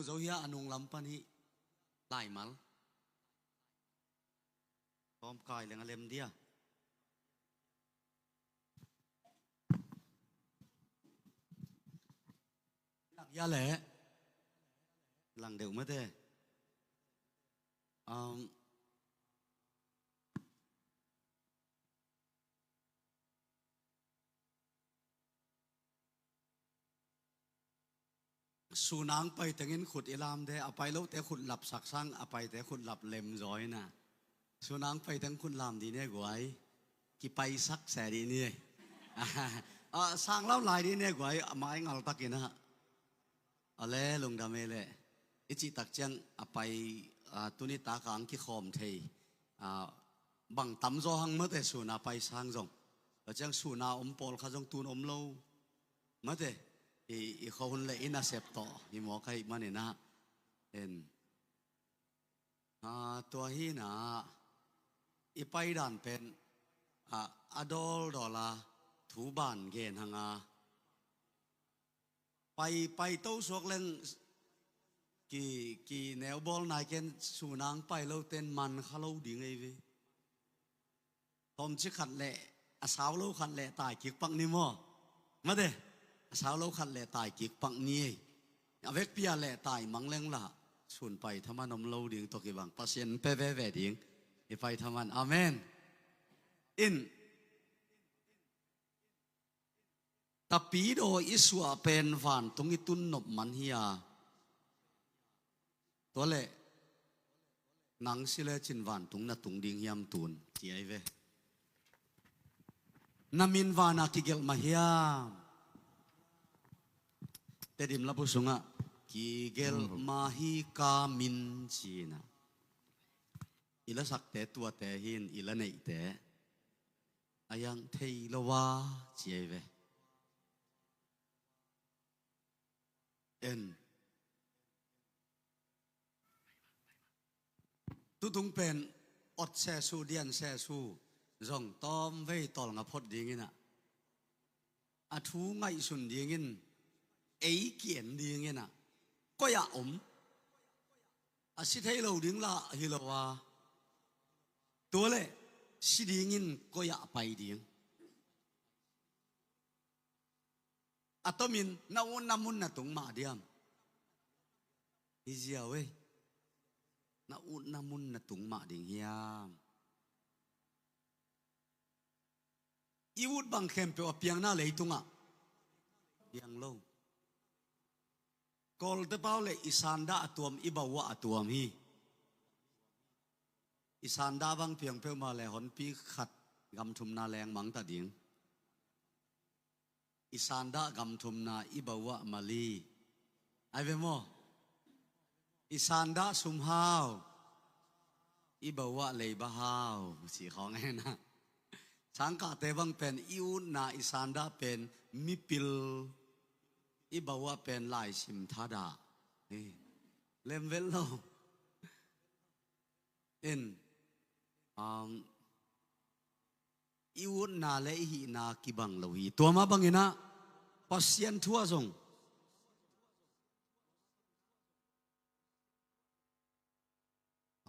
dấu hiya anung lam pan hi lại mal tom kai lenga lem dia lang ya lẽ lang đều mất thế su nang pai tengin khut ilam de apai lo te khut lap sak sang apai te khut lap lem zoi na su nang pai teng khut lam di ne guai ki pai sak se di ni sang lau lai di ne guai mai ngal takina ale lung da me le ichi tak chang apai tuni ta kang ki khom thei bang tam zo hang ma te su na pai sang zong chang su na pol kha jong tun lo ma te i khôn lệ na sẹp tỏ i mò cái mà này na en tua hi na i pai đàn pen adol đó là thú bản gen hàng pai tâu suộc lên kỳ néo bol này ken su nang pai lâu tên man khá lâu đi ngay về hôm chiếc khăn lệ sáu lâu khăn lệ tài kiệt bằng ni mò mà đây sao lâu khăn lệ tài kiệt bằng ni vết pia lệ tài mang lên là xuân pai tham ăn om lâu điên tôi kêu bằng pasien pe về điên thì pai tham ăn amen in tapi do isua pen van tung itun nop man hiya to lệ nang sile chin van tung na tung ding hiam tun chi ai ve namin vana kigel mahiam tedim labu sunga kigel mahi kamin china ila sakte tua te hin ila nei te ayang thei lawa chi ai ve en tu tung pen ot se su dian se su rong tom vei tol nga phot ding ina a thu ngai sun ding in ấy kiển ding ina ko ya a si thei lo ding la hi lo wa to le si ding in ko ya pai ding atomin na un namun na tung ma diam izia we na un namun na tung ma ding hiam iwut bang kempe apiang na leitunga yang lo kol te pau le isanda atuam ibawa atuam hi isanda bang piang pe ma le hon pi khat gam thum na leng mang ta ding isanda gam thum na ibawa mali ai ve mo isanda sum hao ibawa lei ba hao si khong nghe na sang ka te bang pen iu na isanda pen mipil ibawa pen lai sim thada lem vel lo in iu na le hi na kibang lo hi to ma bang ina pasien thua zong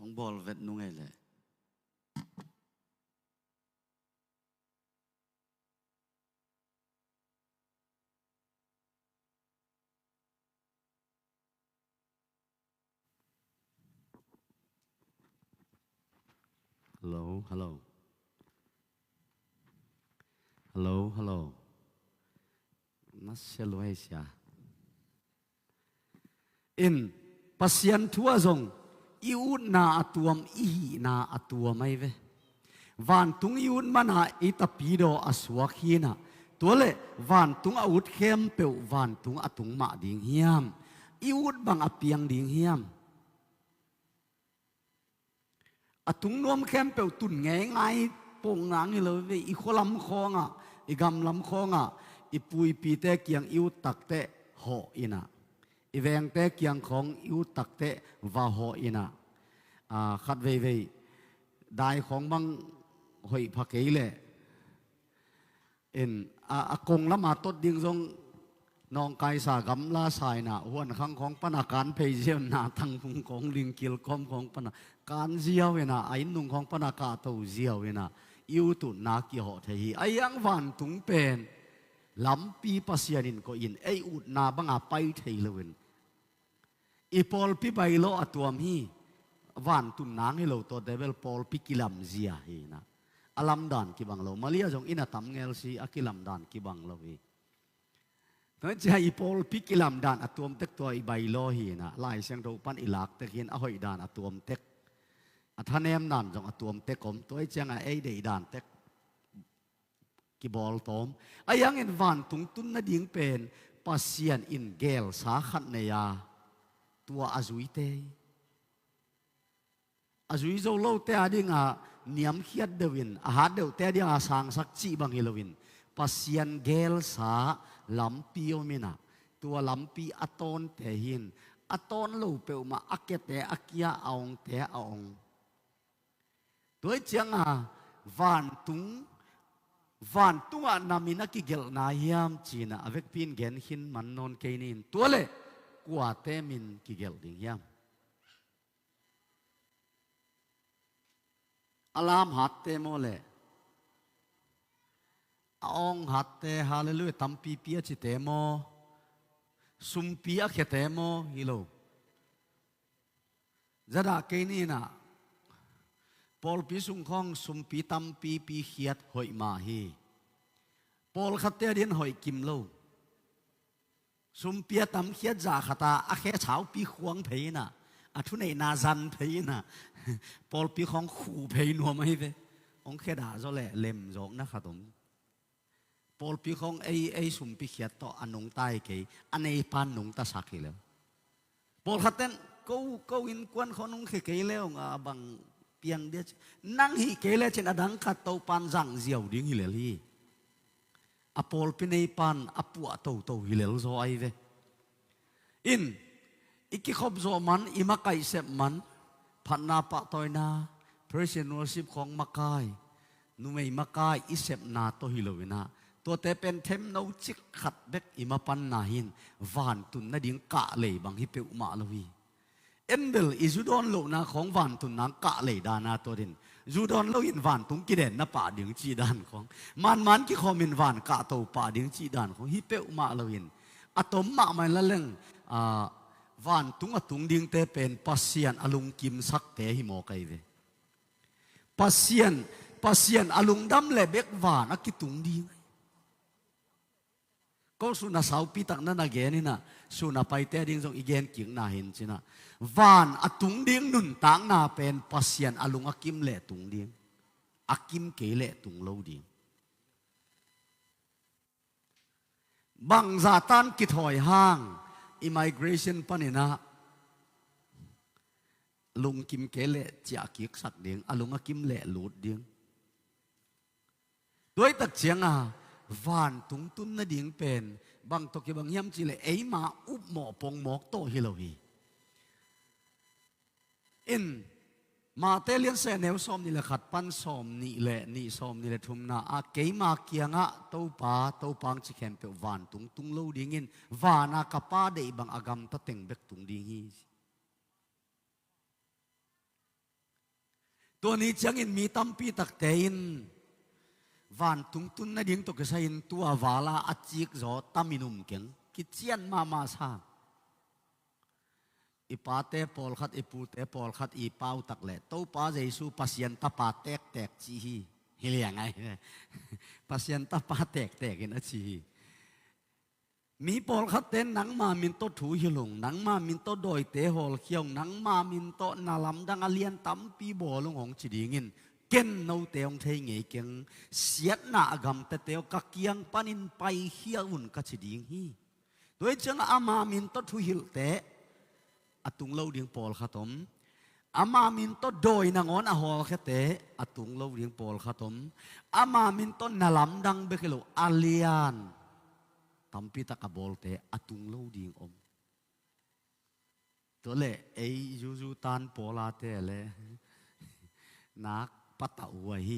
ong bol vet nu ngai le hello hello hello hello naselo ai sia in pasien thua zong iu na atuam i na atuam ai ve van tung iun mana itapido aswa khina tole van tung out khem pe van tung atung ma ding hiam iut bang apiang ding hiam atung nom khem pe tun nge ngai pong nang ni lo ve i kholam khonga i gam lam khonga i pui pi te kiang iu tak te ho ina i veng te kiang khong iu tak te va ho ina khat ve ve dai khong bang hoi pha ke le en a kong lama tot ding jong น้องไก่สากำลาสายนะหัวขังของปนาการเพยเจียวนาทั้งพุงของลิงกิลคอมของปนาการเจียวเวนะไอ้นุ่งของปนากาเตาเจียวเวนะอิวตุนากิหอเทีไอ้ยังวันตุงเป็นลำปีปัสยานินก็อินไอ้อุดนาบังอาไปเทีเลวินอีพอลปีใบโลอตัวมีวันตุนนางให้เราตัวเดเวลพอลปีกิลัมเจียฮีนะอลัมดานกิบังเรามาเลียจงอินาตัมเงลซีอากิลัมดานกิบังเราฮีนั่นจะอีพอลปีกิลัมดานอตัวมเต็กตัวอีใบโลฮีนะลายเสียงเราปันอิลักเต็กเห็นอหอยดานอตัวมเต็กท่านเอ็มนั่นจงอตัวมเต็กผมตัวไอ้เจ้าไอ้เดดานเต็กกิบอลตอมไอ้ยังเอ็นวันตุงตุนนัดยิงเป็นปัสยานอินเกลสาขัดเนียตัวอาจุยเตอาจุยโจโลเตอดิ่งอาเนียมเขียดเดวินอาหารเดวเตอดิ่งอาสังสักจีบังเฮลวินปัสยานเกลสาลำปีโอมินาตัวลำปีอัตอนเตหินอัตอนลูเปอมาอักเกเตอักยาอองเตอองตัวเจียงวันตุงนามินักกิเกลนายามจีน่ะอเวกพินเกนหินมันนนเกนินตัวเล่กว่าเตมินกิเกลดิ่งยามอลามหัดเตโมเล่องหัดเตฮาเลลูยตัมปีปีจิเตโมสุมปีอเขเตโมฮิโลจะด่าเกนิน่ะพอลพิสุงของสุมปีตัมปีปีเขียดหอยมาฮีพอลขัดเตียดินหอยกิมโลสุมปีตัมเขียดจ่าขตาอาแค่เช้าปีควงเพยน่ะอาทุนในนาจันเพยน่ะพอลปีของขู่เพยนัวไม่เว้องแค่ด่าจะแหละเล็มจงนะครับผมพอลปีของไอสุมปีเขียดต่ออันนงใต้เกยอันในปานนงตาสักแล้วพอลขัดเต้นก็อินกวนเขานงเกยแล้วบังเพียงเดียนั่งหิเกลเช่นอดังขัดเตาปันจังเจียวดิ้งหิเลลีอพอลปินัยปันอปัวเตาหิเลลโซไอเวอินอีกขบโซมันอิมาไกเสพมันพันนาปะตอยนาเพรสเนอร์ชิปของมาไกนุ่มมาไกอิเสพนาโตหิเลวินาตัวเตเป็นเทมโนจิกขัดเบกอิมาปันนาหินวานตุนนาดิ้งกะเลยบางฮิเปอุมาลวีเอ็นเบลอิจูดอนโลนาของวันตุนนังกะเลยดานาตัวดินจูดอนโลอินวันตุงกิเดนนับป่าดิ่งจีดานของมันกิคอมินวันกะโตป่าดิ่งจีดานของฮิเปอุมาโลอินอะตอมมามันละเรื่องวันตุงอะตุงดิ่งเตเป็นปัสยานอลุงกิมสักเตหิโมไกเวปัสยานอลุงดำเลเบกวานอะกิตุงดิ่งก็สุนัขสาวปีตักนั่นนะแกนี่นะสุนัขไปเตะดิ้งจงอีเกนกิ่งนาเห็นสินะวานอตุงดิ้งนุนต่างนาเป็นปัสยานอลุงอากิมเละตุงดิ้งอากิมเกเละตุงเล่าดิ้งบังซาตันกิถอยห้างอิมิเกรชันปนินะลุงกิมเกเละจะกิกสักดิ้งอลุงอากิมเละหลุดดิ้งด้วยตักเชียงวันตุงตุนนาดิ่งเป็นบางตกบางยามจีเลไอมาอุบหมอปงหมอกโตฮิโลฮีอินมาเตเลียนเซเนวซอมนี่แหละขัดปันซอมนี่แหละนี่ซอมนี่แหละทุมนาอาเกมาเกียงะเต้าปังจิเข็มเปวันตุงเล่าดิ่งอินวานากป้าเดบางอากรรมตะเต็งเบกตุงดิ่งฮีตัวนี้จังอินมีตั้มปีตักเตอินวันตุงตุนนาดิ่งตกใส่ตัววาลาอัจจิกจอตามินุมเก่งคิดเชียนมาซาอีปาเตปอลขัดอีปูเตปอลขัดอีป้าตักเละตู้ป้าเจสูปัสยันตาปาแตกจีฮีเฮียงไงปัสยันตาปาแตกกันนะจีมีปอลขัดเต้นหนังมามินโตถูหิลงหนังมามินโตโดยเตหอลเขียวหนังมามินโตนาลำดังอเลียนตั้มปีบ่อลงของจีดิ่งินเก่นเอาเตียงเทงเงยเก่งเสียหน้ากำแต่เตียวกักเกียงปนินไปเฮียอุ่นกัจดิ่งฮีโดยจังอามามินโตถูหิลเตะอตุงเล่าเดียงปอลขัดตมอามามินโตโดยนางอนอหอลแค่เตะอตุงเล่าเดียงปอลขัดตมอามามินโตนาลำดังเบกโลอาเลียนตัมปีตะกบอลเตะอตุงเล่าเดียงอมตัวเล่ไอยูตันปอลาเตะเล่นักปัตตะอวย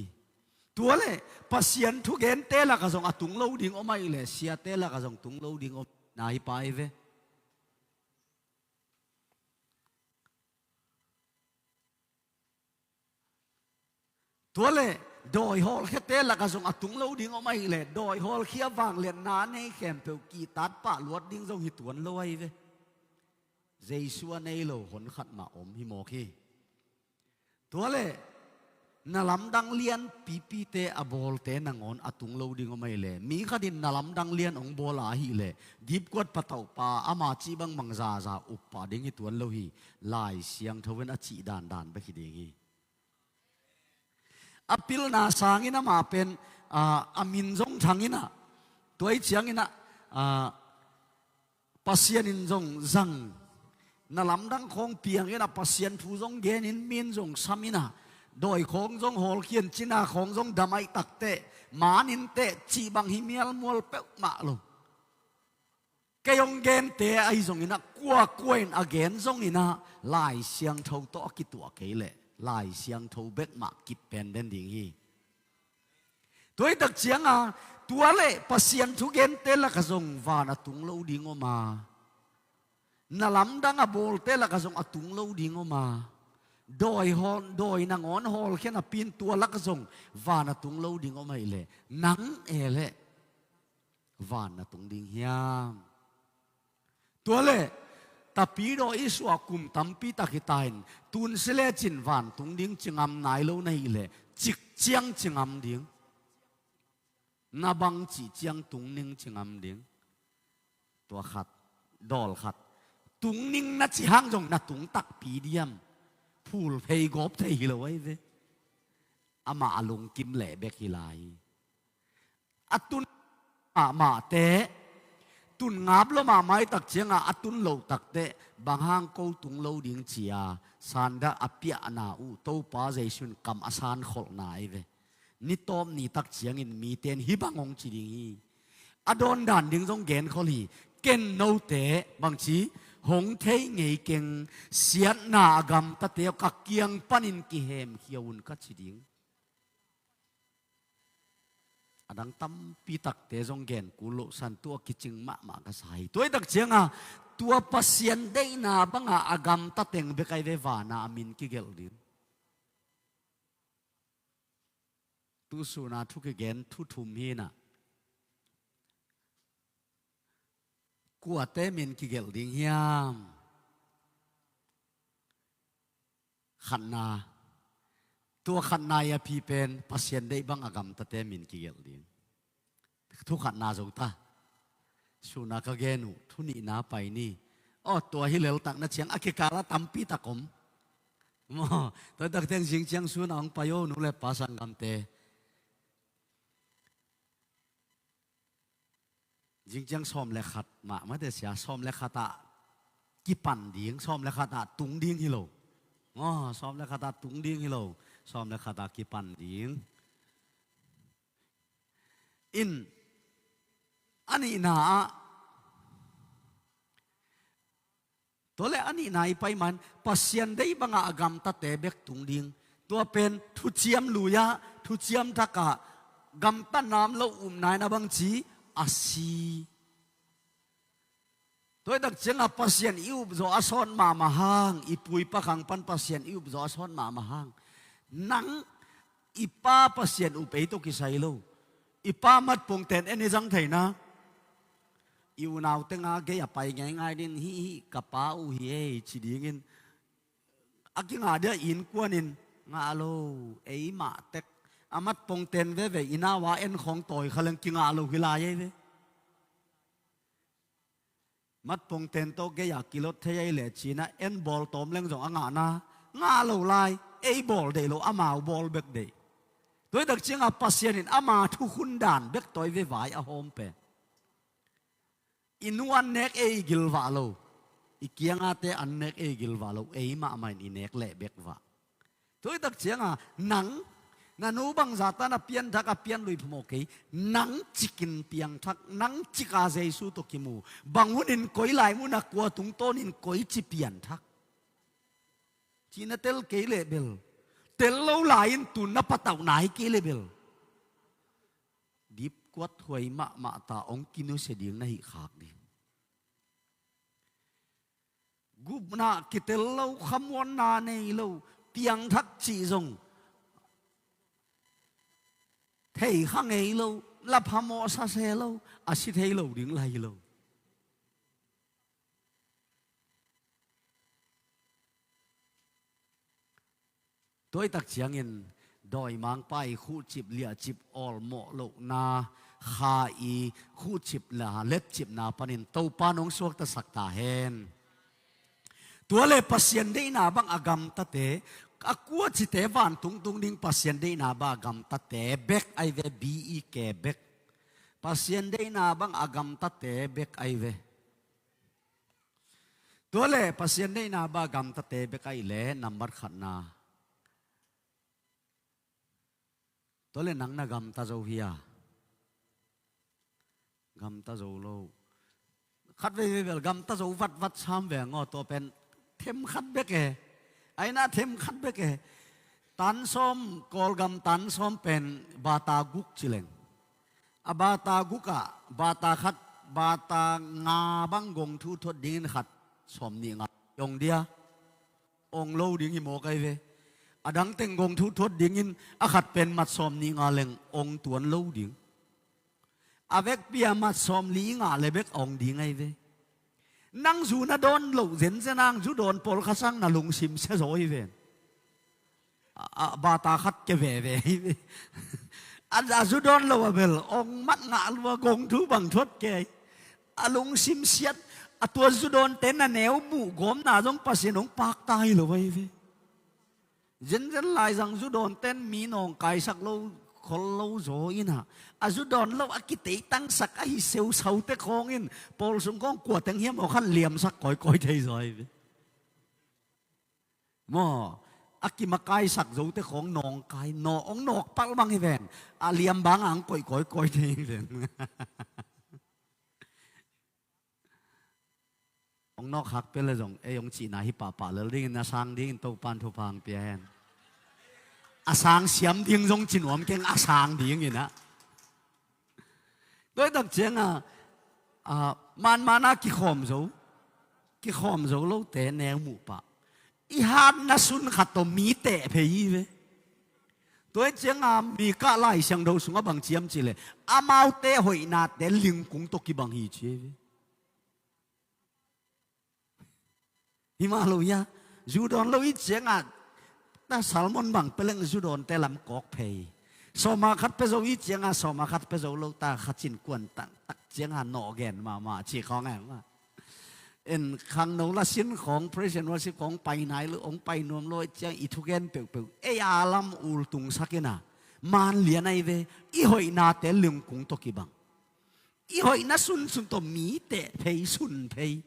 ตัวเล่ปัสยันทุกเห็นเตะละก็ส่งอตุงเล่าดิ่งออกมาอีเล่เสียเตะละก็ส่งตุงเล่าดิ่งอม นายไปเวตัวเล่โดยฮอลแค่เตะละก็ส่งอตุงเล่าดิ้งออกมาอีกเลยโดยฮอลเขียววางเลียนนานในแคมเปลกีตัดปะลวดดิ้งส่งหิตวนลอยเวเจสัวในโลหนขัดมาอมฮิโมคีตัวเล่นลำดังเลียนปีเตะอบอลเตะนางอนอตุงเล่าดิ้งออกมาอีกเลยมีขดินนลำดังเลียนองบอลาฮีเลยดิบกวดปะเต่าปาอามาจีบังมังซาอุปปาดิ้งหิตวนเล่าฮีลายเสียงทเวนอจีดานไปขีดเองอพิลนาสางินะมาเป็นอามินจงทางินะตัวไอ้เชียงินะปัสยานินจงจังนั่นลำดังของเปียงินะปัสยานผู้จงเกนินมินจงสามินะโดยของจงฮอลเขียนจินาของจงดำไอตักเตะมานินเตะจีบังฮิเมียลมัวเปกมาโลแกยงเกนเตะไอจงอินะกัวกวนอเกนจงอินะลายเสียงเท่าโตกิตัวเกลลายเสียงทูเบกมากิดเป็นเด่นดิ่งฮีตัวตักเสียงตัวเล่ปัสยันทุเกนเตละกระทรงวานาตุงเล่าดิ่งออกมานาลำดังบอลเตละกระทรงอตุงเล่าดิ่งออกมาโดยฮอลโดยนางอนฮอลแค่น่ะปีนตัวละกระทรงวานาตุงเล่าดิ่งออกมาเลยนังเล่วานาตุงดิ่งยามตัวเล่tapi do isu akum tampi takitain tun sele chin van tung ding chingam nai lo nei le chik chiang chingam ding na bang chi chiang tung ning chingam ding tua khat dol khat tung ning na chi hang jong na tung tak pi diam phul phei gop thei lo ai ve ama alung kim le bek hilai atun ma teตุนงับloมาไม่ตักเชียงอตุนโลตักเตะบางห้างกูตุงโลดิ้งเชียสันดาอภิอานาอูโตป้าใจชุนกำอาสานขลนายเวนิตอมนี่ตักเชียงอินมีเตนฮิบังองจีดิ้งอดอนดันดิ้งจงเกนเขาลีเกนโนเตะบางชีหงเทยเงยเก่งเสียนากำตะเตียวกักเกียงปันินกิเฮมเขียวุนกัจีดิ้งอดังตั้มปีตักเตจงเกนกุโลสันตัวกิจิงมะกระสายตัวตักเชียงตัวปัสยันได้นาบังอากรรมตัดเต็งเบกไอเววานามินกิเกลดินตุสุนาทุกเกนทุทุมฮีนะกัวเตมินกิเกลดิงยามขันนาตัวขันนายพีเป็นปัสยันได้บังอากรรมตัดเต็มินกิเกลดินทุกขันนาจงตาสุนัขเกนุทุนีนาไปนี่อ๋อตัวฮิเลลตักนัดเชียงอคิการะตัมปีตะกมมอตัวตักเทียงสิงเชียงสุนังไปโยนุเลปัสังกัมเตจิงเชียงซ้อมเลขัดมาเดเสียซ้อมเลขัดะกิปันดิ้งซ้อมเลขัดะตุงดิ้งฮิโลอ๋อซ้อมเลขัดะตุงดิ้งฮิโลซ้อมเลขัดะกิปันดิ้งอินอันนี้นะตัวเล่อันนี้นายไปมันปัสยันได้บังอากรรมตัดเตะเบกตุงดิงตัวเป็นทุเชียมลุยะทุเชียมทักกะกำตันน้ำแล้วนายนะบางทีอาศีตัวดักเจงaปัสยันอิวบโซอาซอนมาหางอีปุยปะขังปันปัสยันอิวบโซอาซอนมาหางนังอีป้าปัสยันอุเปยตุกิไซโลอีป้ามัดปงเต็นเอ็นจังไทยนะอิวนาวเต็งอาเกยไปง่ายๆดินฮิกระเป๋าเฮียชีดิ้งินอากิงอาเดียอินกวนนินงาโลเอ้มาเต็กอามัดปงเต็นเว่อินาวาเอ็นของต่อยขลังกิงอาโลฮิลายเว่มัดปงเต็นโตเกยกิโลเทียเลชีนะเอ็นบอลตอมเล่งจงอ่างงาโลไลเอ้บอลเดโลอามาบอลเบกเดตัวดักเชียงอาปัสยานินอามาทุกุนดานเบกต่อยเววายอาโฮมเปอินวันเนกเอกิลวาโลอีกยังอาเตอันเนกเอกิลวาโลเอมาไม่อินเนกเละเบกวาตัวตักเชียงหนังนันูบังซาตานะเปียนทักเปียนลุยพโมกีหนังจิกินเปียงทักหนังจิกาเจสุตกิมูบางวันนินกอยไหลมุนักวัวตุงโตนินกอยจิเปียนทักจีนเตลเกเลเบลเตลโลไหลน์ตุนนับปะเต่าไหนเกเลเบลดิบกวดถวยมะตาองกินุเสดียงในขากดิ กุบนากิเตลโลคำวันนาในโลเตียงทักจีจงเทข้างไงโลลับพามอซาเซโลอาศิเทโลดิ้งไลโลตัวตักเชียงเงินดอยมังไปคู่จิบเลียจิบออลโมโลนาข้าอีคู่จิบละเล็บจิบนาปนินตัวปานองสวกตะสักตาเฮนตัวเล็บปัสยันได้นาบังอากรรมตะเตะกัวจิตเตวันตุงตุงดิ้งปัสยันได้นาบังอากรรมตะเตะเบกไอเวบีอีเกเบกปัสยันได้นาบังอากรรมตะเตะเบกไอเวตัวเล็บปัสยันได้นาบังอากรรมตะเตะเบกไอเล่นัมบัร์ขันนาตัวเล่นนังนากำตาโจเฮียกำตาโจโลขัดไปเวลกำตาโจวัดชามแหวงอตัวเป็นเทมขัดเบกเอไอ้น่าเทมขัดเบกเอตันส้มกอลกำตันส้มเป็นบาตากุกจิเลงบาตากุกะบาตาขัดบาตางาบังกงทุทดดิ้งขัดสมนี่งายองเดียองโลดิ้งหิโมกไอเวอดังเต็งกงทุทดดิ้งอินอาขัดเป็นมัดสมนี่งาเลงองตวนโลดิ้งอาเวกเปียมัดสมลีงาเลเบกองดิ้งไอเวนังจูนาโดนโลเซนเซนังจูโดนปอลข้าสังนาลุงซิมเซโซอีเวนบาตาขัดเกเวเวอันจูโดนโลเบลองมัดงาลวกงทุบังทดเกยอาลุงซิมเซียดตัวจูโดนเต้นแนวหมู่กอมนาจงปัสยนงปากตายโลเวเวเจนไลจังจูโดนเต้นมีนองไก่สักโลคนโลโจอินะอาจูดอนโลอากิเตตั้งสักไอเซลเสาเตะคองอินปอลสงกองกวดแตงเฮียมเอาขันเหลี่ยมสักก่อยเทยซอยมออากิมาไก่สักโจเตะของนองไก่นองนอกปักบังให้แวนอาเหลี่ยมบางอ่างก่อยเทยแวนองนอกหักเป็นเลยจงเอยองจีน่าฮิปป่าเลยดิ้งนาสังดิ้งตัวปานทุพังเปียนอาสางเสียมดิ้งจงจินหวมเก่งอาสางดิ้งอย่างนะโดยตักเจียงมันมานากิขอมโจโลเตะแนวหมู่ปะอีฮานนัสุนขัดตัวมีเตะเพย์เวโดยเจียงมีกะไล่เสียงดูสุงบังเจียมจิเลยอามาเตะหอยนาเตะลิงกุ้งตกิบังฮีเชเวฮิมาลุยะจูดอนลุยเจียงแต่สารมอนบังเป็นเรื่องจูดอนแต่ลำกอกเพย์สมาคัดเปโซอีเจียงสมาคัดเปโซโลตาขัดจินกวนตักเจียงหนอแกนมาจีของไงว่าขังโนละสินของพระเจ้าว่าสิของไปไหนหรือองไปนวมลอยเจียงอิทุเกนเปียวอาลัมอุลตุงสักนะมันเลียนไอเวอีหอยนาเตลึงกุงตกิบังอีหอยนาสุนตัวมีเตะเพย์สุนเพย์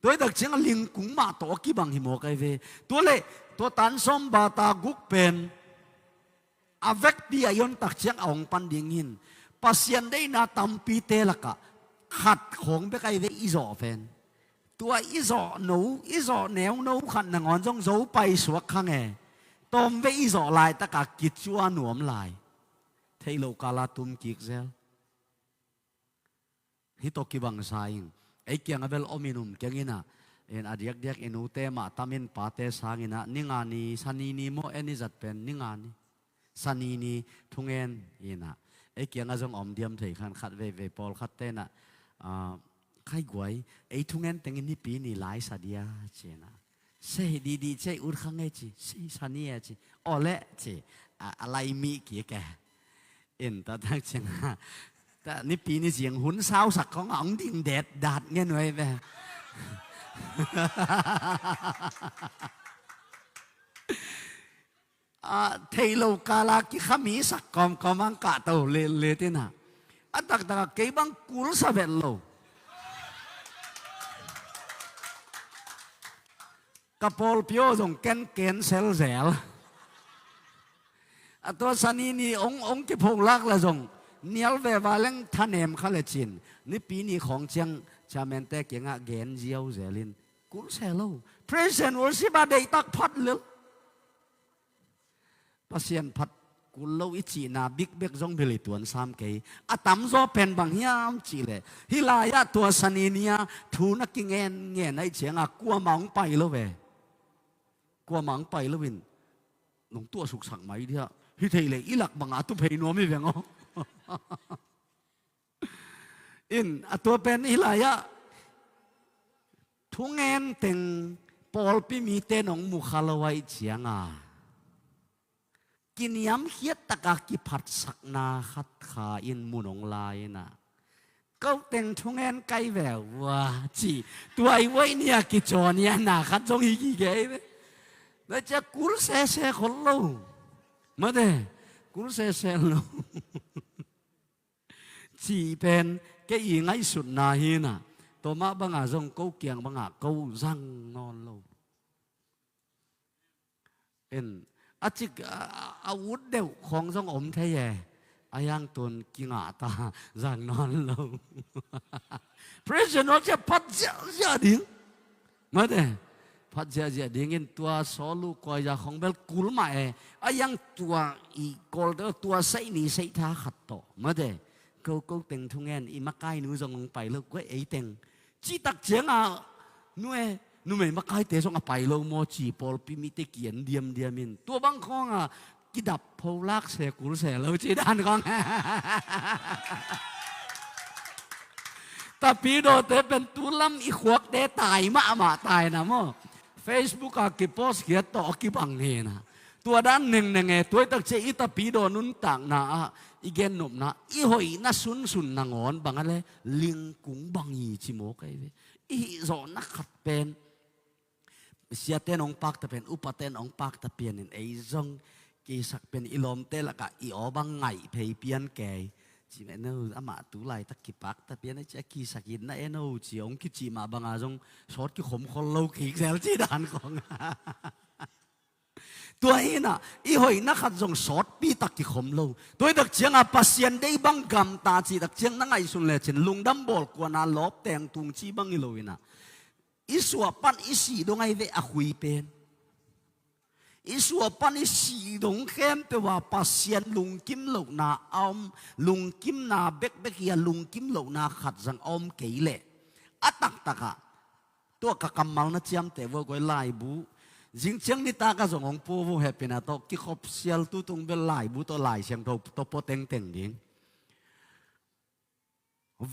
โดยตักเจียงลิงกุงมาตกิบังหิโมกไอเวตัวเล่ตัวตันสมบาตากุกเป็นอาเวกปีอายุนตักเชียงองปันดิ่งหินปัสยันได้นาตัมปีเตลกะขัดของเบกไอเวอิโซเฟนตัวอิโซหนูอิโซแนวหนูขัดนงอนจงโจไปสวกขังเอตอมเวอิโซลายตะกะกิจชัวหนวมลายเทโลกาลาตุมกิกเซลฮิโตกิบังไซน์ไอเกียงอเวลอมินุมเกียงอินะอดียกเอนูเตมาตามินปาเตสางินะนิงานีสันีนีโมเอนิจัดเป็นนิงานีสันีนีทุงเงินยินะไอเกียงอาจงอมเดียมถือขันขัดเวปอลขัดเตนะใครกวยไอทุงเงินแต่งนี่ปีนี่หลายสัตยาเจนะเซ่ดีเจอุดขังเอจีเซ่สันีเอจีอ๋อเละเจอะไรมีเกี่ยแกแต่ตั้งเชียงแต่นี่ปีนี่เสียงหุ่นสาวสักของอ๋องดิ่งเด็ดดัดเงี้ยหน่อยแบบเทโลกาลากิขมีสักกอมมังกะโตเลตินะตักเก็บังกุลสเวลโลกะปอลพิโอจงเกนเซลตัวสันีนี่องกิพงลักละจงเนียลเววาเลงท่านเอมขเลจินนี่ปีนี้ของเจียงชาเมนเตเกียงเกนเจียวเซลินกุลเซโลเพรสเซนวอร์ซิบาเดตักพัดเลยปัสยันพัด กูเล่าอิจีนาบิ๊กเบกจงเบลิตวนสามเกย์อะตั้มโซเป็นบางยามจีเลยฮิลายะตัวสนีเนียทูนักกิงเงินไอเฉียงอะกัวมังไปแล้วเว้กัวมังไปแล้ววินน้องตัวสุกสังไหมเดียฮิเทเลยอีหลักบางอาตุเพย์นัวไม่เวียงอ๋ออินอะตัวเป็นฮิลายะทุ่งเงินเต็งปอลปีมีเตนองมุขลวัยเฉียงอ่ะกินยำเฮียตะกากิผัดสักนาขัดขาอินมุนองลายนะก็เต็งทุ่งเงินไกลแววว่าจีตัวไอ้ไว้เนี่ยกิจอนเนี่ยนาขัดจงอีกี่เก๋แล้วจะกุลเซ่เซ่คนเรามาเด้กุลเซ่เซ่เราจีเป็นแกอีไงสุดนาฮีน่ะตัวมาบังอาจงเก้าเกียงบังอาเก้าจังนอนเราเอ็นอาจิกอาวุธเดียวของจงอมเทียอายังตนกิงอาตาจังนอนเราเพราะฉะนั้นจะพัดเจ้าดิ้งมาเด้พัดเจ้าดิ้งอินตัวสอลูกอยาของเบลกุลมาอายังตัวอีกอลตัวใส่นี่ใส่ท่าขัดต่อมาเด้เขาเต็งทุ่งเงินอีมาใกล้นู้จงลงไปแล้วก็ไอเต็งจีตักเจียงอ่ะนู้ไม่มาใกล้เตะจงไปแล้วโมจีปอลปีมิเตเกียนเดียมินตัวบางข้องอ่ะกิดับพลักเสกุลเสแล้วจีด้านข้องแต่ปีโดเตเป็นตุลำอีขวกเตตายมาตายนะโมเฟซบุ๊กอ่ะกิโพสเขียนต่อกิบังเฮนะตัวด้านหนึ่งไงตัวตักเจอีตาปีโดนุนต่างนะอีเกนนมนะอีหอยน่าสุนนางอนบางอะไรลิงกุ้งบางยีชิโมกไอ้เว้อีโซนักขัดเป็นเสียเต้นองปักแต่เป็นอุปเต้นองปักแต่เปลี่ยนไอ้จงกีสักเป็นอีลมเตละกะอีอ๋อบางไงเพย์เปลี่ยนแก่จีแม่นู้อามาตุไลตะกิปักแต่เปลี่ยนไอ้เจ้ากีสักยินนะเอ็นู้จีองกิจีมาบางอาจงชดกิขมคนโลกิเซลจีดานของตัวนี้นะอีหอยนักขัดจงสอดปีตักกิขมโลตัวดักเชียงอาปัสยันได้บังกำตาจีดักเชียงนั่งไอสุนเลชินลุงดำบอลกว่านาลบแต่งตุงจีบังอิโลวินะอิสวปันอิสีดงไอเวอคุยเป็นอิสวปันอิสีดงเข้มเปว่าปัสยันลุงกิมโลนาอมลุงกิมนาเบกยาลุงกิมโลนาขัดจังอมเกยเล่อตักตะกะตัวกะกำมัลนะเจียมแต่ว่าก็ไล่บูจิงเชียงนี่ตากระส่งของผู้ผู้แฮปปี้นะตัวกิขบเซียลตุตงเบลไล่บูตัวไล่เชียงตัวโปเต็งดิ้ง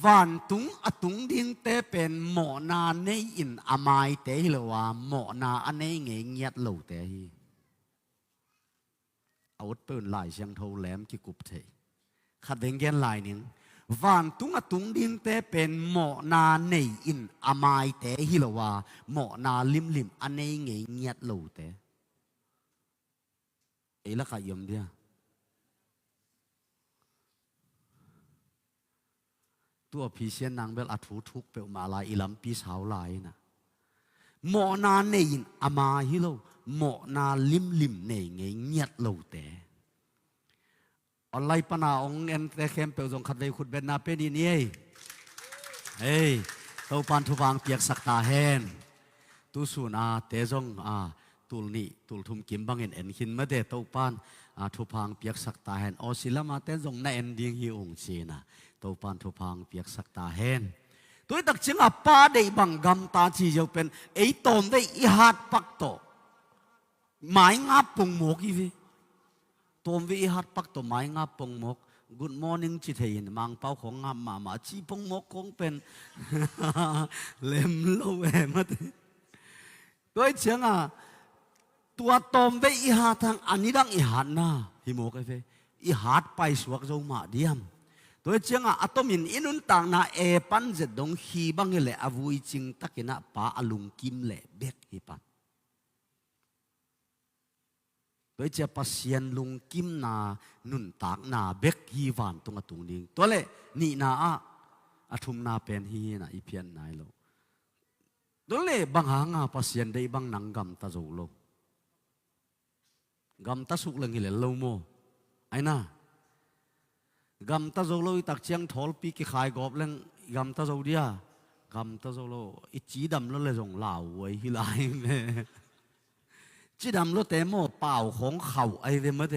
วันตุงอตุงดิ้งเตเป็นหมอนาในอินอามายเตหิลวาหมอนาอันในเงียดเหลวเตหิเอาวัดเปิลไล่เชียงเท่าแหลมกิกุบเทขัดเวงเกนไล่นิ่งวันตุงอตุงดิ้งเตเป็นหมอนาในอินอามายเตหิลวาหมอนาลิมอันในเงียดเหลวเตเอละขยมเดียตัวพิเศษนางเบลอัฐุทุกเปลมาลายอิลัมปีสาวลายนะหมอนาเนยินอามาฮิโลหมอนาลิมเนเงียดโลเตอะไรปนาองเอ็นแต่เข้มเปลจงขัดเลยขุดเบนนาเป็นนี่เฮ้ยตัวปันทุบางเปียกสักตาเฮนตุสุนาเตจงตุลนี่ตุลทุมกิมบังเอ็นหินมาเดตัวปันทุบางเปียกสักตาเฮนอสิลามาเตจงในเอ็นดิ้งฮิองเชนะตัวปันทุพังเปียกสักตาเฮนตัวตักจึงป้าได้บังกำตาจีจะเป็นไอ้ตอมได้อีหัดปักโตหมายงับปงหมกอีวีตอมวิอีหัดปักโตหมายงับปงหมก Good morning จิตเห็นมังเป้าของงับมาจีปงหมกคงเป็นเล็มโลเวมัดตัวเชียงตัวตอมได้อีหัดทางอันนี้ดังอีหัดนะฮิโมกไอ้เฟอีหัดไปสวกเจ้ามาเดียมตัวเชียงอัตมินอินุนต่างนาปันเจดงฮีบังเล่อวุยจิงตักินะป้าอลุงกิมเล่เบกฮีปันตัวเจ้าปัสยันลุงกิมนานุนตากนาเบกฮีวันตรงตุงนิ่งตัวเล่นี่นาอัทุมนาเป็นฮีนะอีเพียนนายโลตัวเล่บังหางปัสยันได้บังนังกำตาโจโลกำตาสุกเลงฮิเลโลโมไอ้น่ากำตาโจโลตักเชียงทอลปีกิขายกอบเลงกำตาโจเดียกำตาโจโลอีจีดำแล้วเลยส่งเหล่าไว้ฮิไลเม่จีดำแล้วแต่โม่เปล่าของเข่าไอ้เรื่องมาเด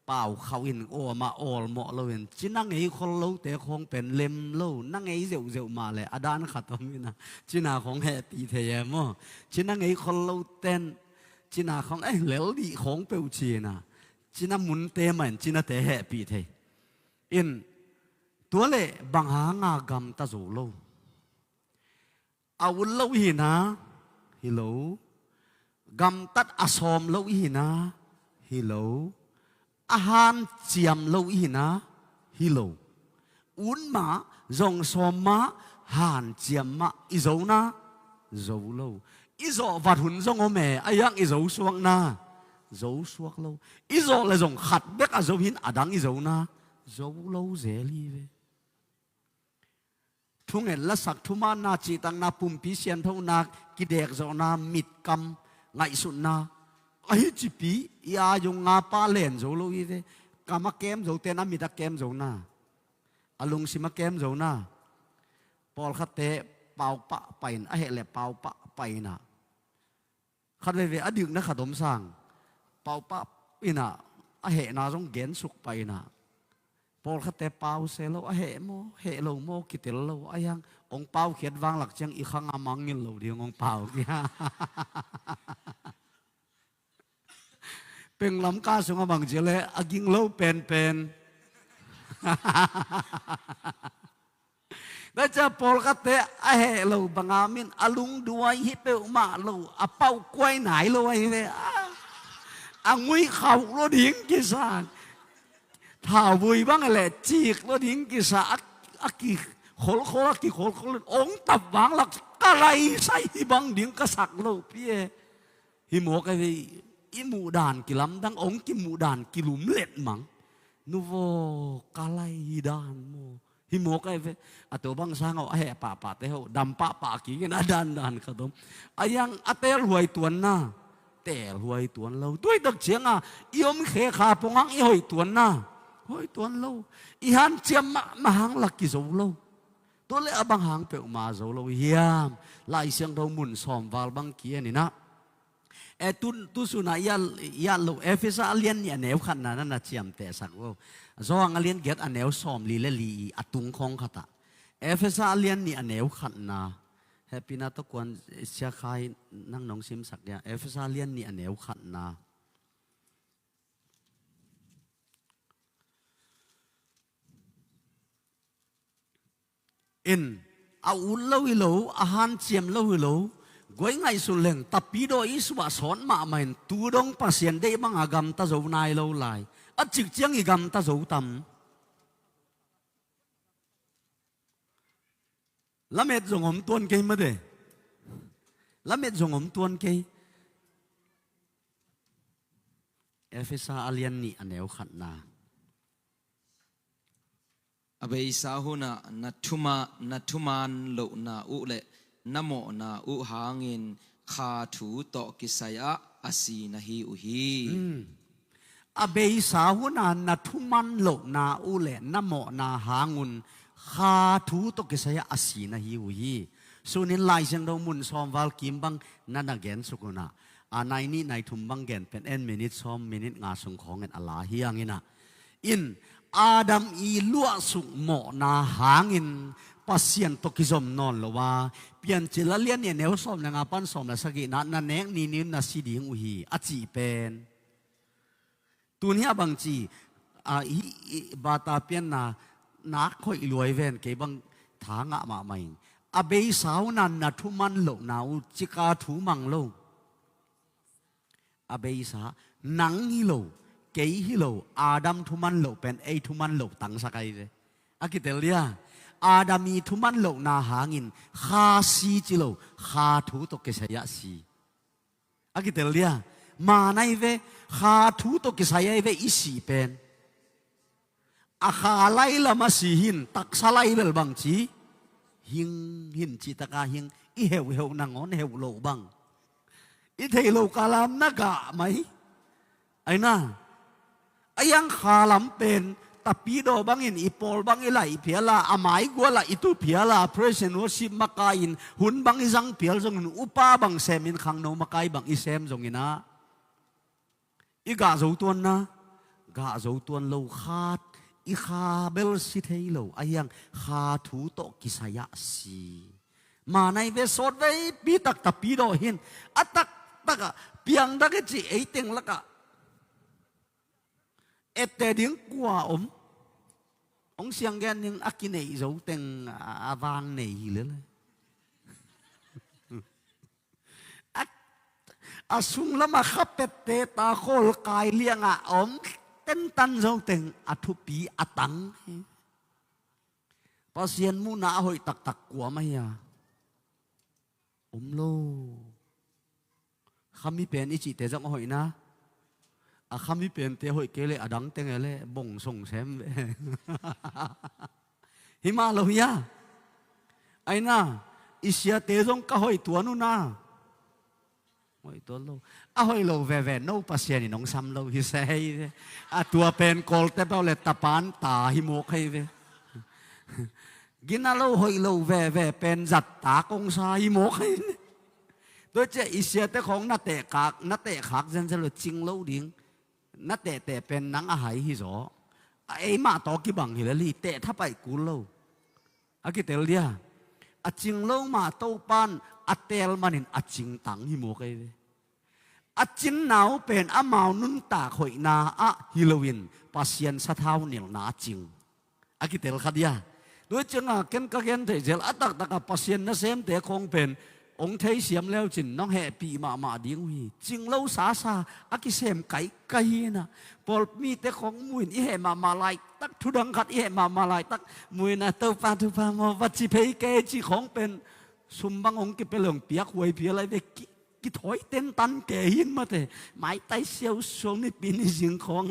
เปล่าเขาอินโอมาโอลเหมาะเราเห็นจีนั่งไอ้คนเราแต่คงเป็นเล็มเรานั่งไอ้เจียวมาเลยอดานขัดตรงนี้นะจีน่าของแฮปีเทียมจีนั่งไอ้คนเราเต้นจีน่าของไอ้เหลวดีของเปลจีน่ะจีน่ามุนเตมันจีน่าแต่แฮปีเทียอินตัวเล่บางหางากำตาโจโลเอาเล่าหินะฮิโลกำตัดอสอมเล่าหินะฮิโลอาหารเจียมเล่าหินะฮิโลอุ่นมาจงสมมาหานเจียมมาอิโจนะโจโลอิโจวัดหุ่นจงโอเมอายังอิโจสวงนะโจสวกโลอิโจเลยจงขัดเบกอาโจหินอดังอิโจนะโจโลเจลีเวทุ่งเห็นละสักทุมานาจีตังนาปุ่มพิเศษเท่านากิเด็กเจ้านามิดกำไงสุดนาไอ้จีปียาจงงาปาเลนโจโลอีเวกามาเกมโจเตนามิดาเกมโจนาอลุงสิมาเกมโจนาปอลขัดเตะเป่าปะไปนะเหล่เป่าปะไปนะขัดเวอดึกนะขัดดมสั่งเป่าปะอินะเหนาจงเกณฑ์สุกไปนะพอขัดแต่เปล่าเสร็จแล้วเหโลโมกิติโลอายังองเปล่าเขียนวางหลักจังอีกครั้งอามังเงินโลเดียวองเปล่าเนี่ยเป็นลำกาสงบังเจเลอากิงโลเป็นแล้วจะพอขัดแต่เหโลบางอามินอาลุงด้วยฮิเปอมาโลอาเป้ากล้วยไหนโลไอ้เนี่ยอางุยเข่าโลดิ้งกิสานถ้าวุยบ้างอะไรจีกแล้วดิ้งกิสาอักกิขลอักกิขลองตับวางหลักกะไรใส่บังดิ้งกระสักโลพี่ฮิโมกไอ้อิมูดานกิลำดังองกิมูดานกิลุมเล็ดมังนูโวกะไรดานโมฮิโมกไอ้อัตัวบางสางเอาป่าเตะดำป่ากินนะดานขดมอายังอัตเตรวยตัวน่ะแต่รวยตัวเราด้วยดักเชียงอ่ะยมเขขาปงังอีหอยตัวน่ะหอยตัวเราอีหันเจียมมาหางหลักกิโซเราตัวเล็กบางหางเปลมาโซเราเฮียมลายเสียงเราหมุนซ้อมวาลบางเกียนี่นะตุสุนัยยาลูเอฟเอสอาเลียนเนี่ยแนวขันนั่นน่ะเจียมแต่สักว่าจองอาเลียนเกตอันแนวซ้อมลีลีอัตุงคงขัดเอฟเอสอาเลียนเนี่ยแนวขันนะแฮปปี้นะทุกคนเชียร์ใครนั่งน้องซิมสักเนี่ยเอฟเอสอาเลียนเนี่ยแนวขันนะอินเอาอุ่นเล่าวิโลอาหารเจียมเล่าวิโลกวยไงสุดเล่งตับปีโดอิสวะสอนมาเหมือนตูดงปัสยันได้บังอากรรมตาโจนายเล่าลายอัจจิกเจียงอีกรรมตาโจตำละเม็ดจงอมตัวนเกยมาเดละเม็ดจงอมตัวนเกยเอฟเอสอาเลียนนี่อันเดียวขัดนาอเบยสาหุนะนัทุมานโลนาอุเลนโมนาอุหางินคาถูตอกิสยะอาศีนะฮีอุฮีอเบยสาหุนะนัทุมันโลนาอุเลนโมนาหางุนคาถูตอกิสยะอาศีนะฮีอุฮีสุนินไลเซงเรามุนซ้อมวัลกิมบังนันเกนสุกุนะในนี้ในทุมบังเกนเป็นมินิทซ้อมมินิทงาสงของเงินอัลลาฮิยังอินะอินอาดัมอีลัวสุกโมนาหางินปัสยันตกิจอมนอนละว่าเปลี่ยนจิลเลียนเนี่ยแนวสอมนางาปันสอมละสกินันเนงนี่นัสิดิงอุฮีอจีเป็นตัวนี้บางจีบาตาเปียนนักคอยรวยเวนเก็บังทางะมาไม่อเบยสาวนันนัทุมันโลนาอุจิกาถูมังโลอเบยสานังฮิโลเกยฮิโลอาดัมทุมันโลเป็นทุมันโลตังสักไอเดอากิเตเลียอาดามีทุมันโลนาหางินคาซีจิโลคาถูตกเกษยสีอากิเตเลียมาในเวคาถูตกเกษยเวอิสีเป็นอาคาไลละมาสีหินตักสไลเบลบังจีหินจีตะกาหิงอีเหวนังอนเหวโลบังอีเทโลกาลามนักะไหมไอ้น่าไอ้ยังขาลำเป็นแต่ปีโดบางอินอีปอลบางอิไหลเพียละอาไม้กัวละอิตุเพียละเพรสเซนวสิมากายินหุ่นบางอิจังเพียลจงอุปาบางเซมินขังโนมากายบางอิเซมจงอินะอีกาจูตัวนะ กะโจตัวนโลขาดอีขาเบลสิเทโลไอยังขาถูโตกิสยาสีมาในเวสดไว้ปีตักตะปีโดหินอัตักตักเปียงดักจีไอเต็งละกะเอตเตดิ้งกัวองเสียงแกนึงอากินเอโจเต็งอาวางเนยเลยอาสุงละมาขับเป็ดเตตาโคลกายเลี้ยงเต้นตันโจเต็งอัทุปีอัตังพอเสียนมูนาหอยตักตักกัวไม่ยาโลคำมีเป็นอิจิเตจังหอยนะคำมีเป็นเตหอยเกลอดังเต็งเลยบ่งส่งแซมหิมาโลยาไอ้น่าอิเสียเตจงก็หอยตัวนู้นนะหอยตัวโลหอยโลเวโนปัสยานี่น้องซ้ำโลฮิเซตัวเป็นโกลเตเปเลตาปานตาหิโมกให้เวกินอะไรหอยโลเวเป็นจัดตากงซาหิโมกให้โดยเฉอิเสียเตของนัตเตะขากเซนเซลจิงโลดิ้งนัตเตะเป็นนังอาหายฮิโซไอ้มาตอกิบังฮิเลลีเตะถ้าไปกูโลอากิเตลเดียอาจิงโลมาโตปันอาเตลมันินอาจิงตังหิโมกไอเวอาจินหนาวเป็นอามานุนตาข่อยนาอะฮิโลวินปัสยันสะเท้าเหนียวนาจิงอากิเตลขัดยาโดยจังเก็นก็เก็นเตเจลอัตตักปัสยันนั่นเซมเตะคงเป็นองค์เทยเสียมแล้วจินน้องแห่ปีมาดิ้งวีจิงเล่าสาอากิเสมไก่นะพอมีแต่ของมุนอีแห่มาลายตักทุดังขัดอีแห่มาลายตักมุนนะเต้าฟ้าทุพามาวัดจีเพยเกจีของเป็นสุมบังองค์กิเป็นเหลืองเปียกหวยเปียอะไรเด็กกิถอยเต้นตันแก่หินมาแต่ไม้ไตเสียวสวงนี่ปีนี้สิงของ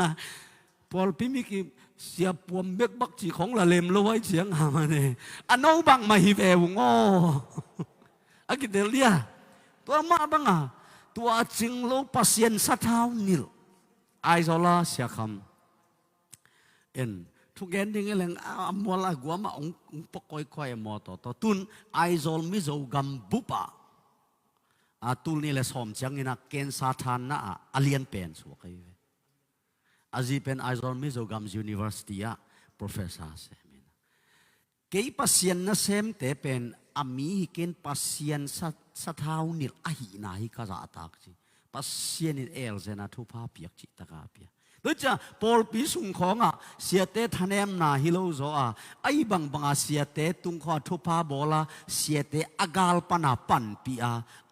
พอพี่มีกิเสียปวมเบกบักจีของละเลมลอยเสียงหามาเนี่ยอันนู้บังมาฮิเววงออากิเดลียตัวมาบังตัวจิงโลปัสยันสัทาวนิลไอโซลาเสียคำทุกอย่างดิ้งเรื่องมัวละกัวมาองปกคอยมอต่อตุนไอโซลมิโซกัมบุปะตุนนี่แหละสมจังอินักเกณฑ์สาธารณะอเลียนเป็นสวกไออาจีเป็นไอโซลมิโซกัมยูนิเวอร์ซิตี้อะ professor เซมินะเกี่ยปัสยันนั่นเซมเตเป็นอามีเกณฑ์ปัสยันสัทาวนิลอาหินาฮิกาจะตักจีปัสยันเอลเซนะทุพาเปียกจิตกาเปียโดยจะพอลปีสุงของเสียเตทันเอมนาฮิโลโซไอบังเสียเตตุงขอทุพาโบลาเสียเตอากาลปนาปันปีอ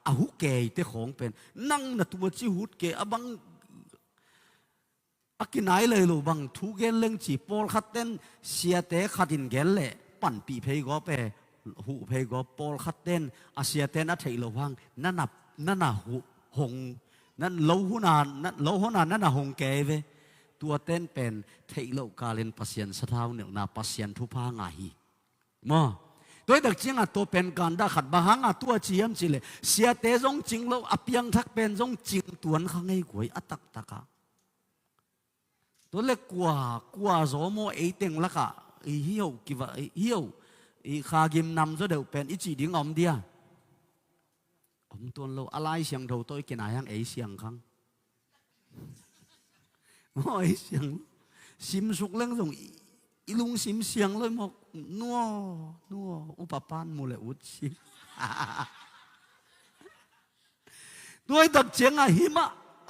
าหุเกยเตของเป็นนั่งนัตัวจิหุดเกอบังอากินไหนเลยลูบังทุเกลเลงจีพอลขัดเต้นเสียเตขัดินเกลเล่ปันปีเพย์ก็เปหูเพย์ก็พอลขัดเต้นอาเสียเตนัทเทโลวังนั่นน่ะหูหงนั่นโลหุนานนั่นน่ะหงเกยเวตัวเต้นเป็นเทโลกาเลนปัสยันสะท้าวเนี่ยนาปัสยันทุพางาฮีมั้งโดยดักจิงตัวเป็นการด่าขัดบางตัวเจียมจิเลเสียเตจงจิงโลอเปียงทักเป็นจงจิงตัวนข้างไอ้กวยอัตักตะกะตัวเล็กกว่าโสโมไอเต็งละกะเหี่ยวกี่ว่าเหี่ยวขากิมนำจะเดี๋ยวเป็นอิจิดิ้งอมเดียตัวเราอะไรเสียงเราตัวกินอะไรยังเสียงครั้งโอ้ยเสียงซิมสุกเรื่องส่งอีลุงซิมเสียงเลยหมกนัวอุปปานมูเลอุดซิด้วยตักเจียงหิมะ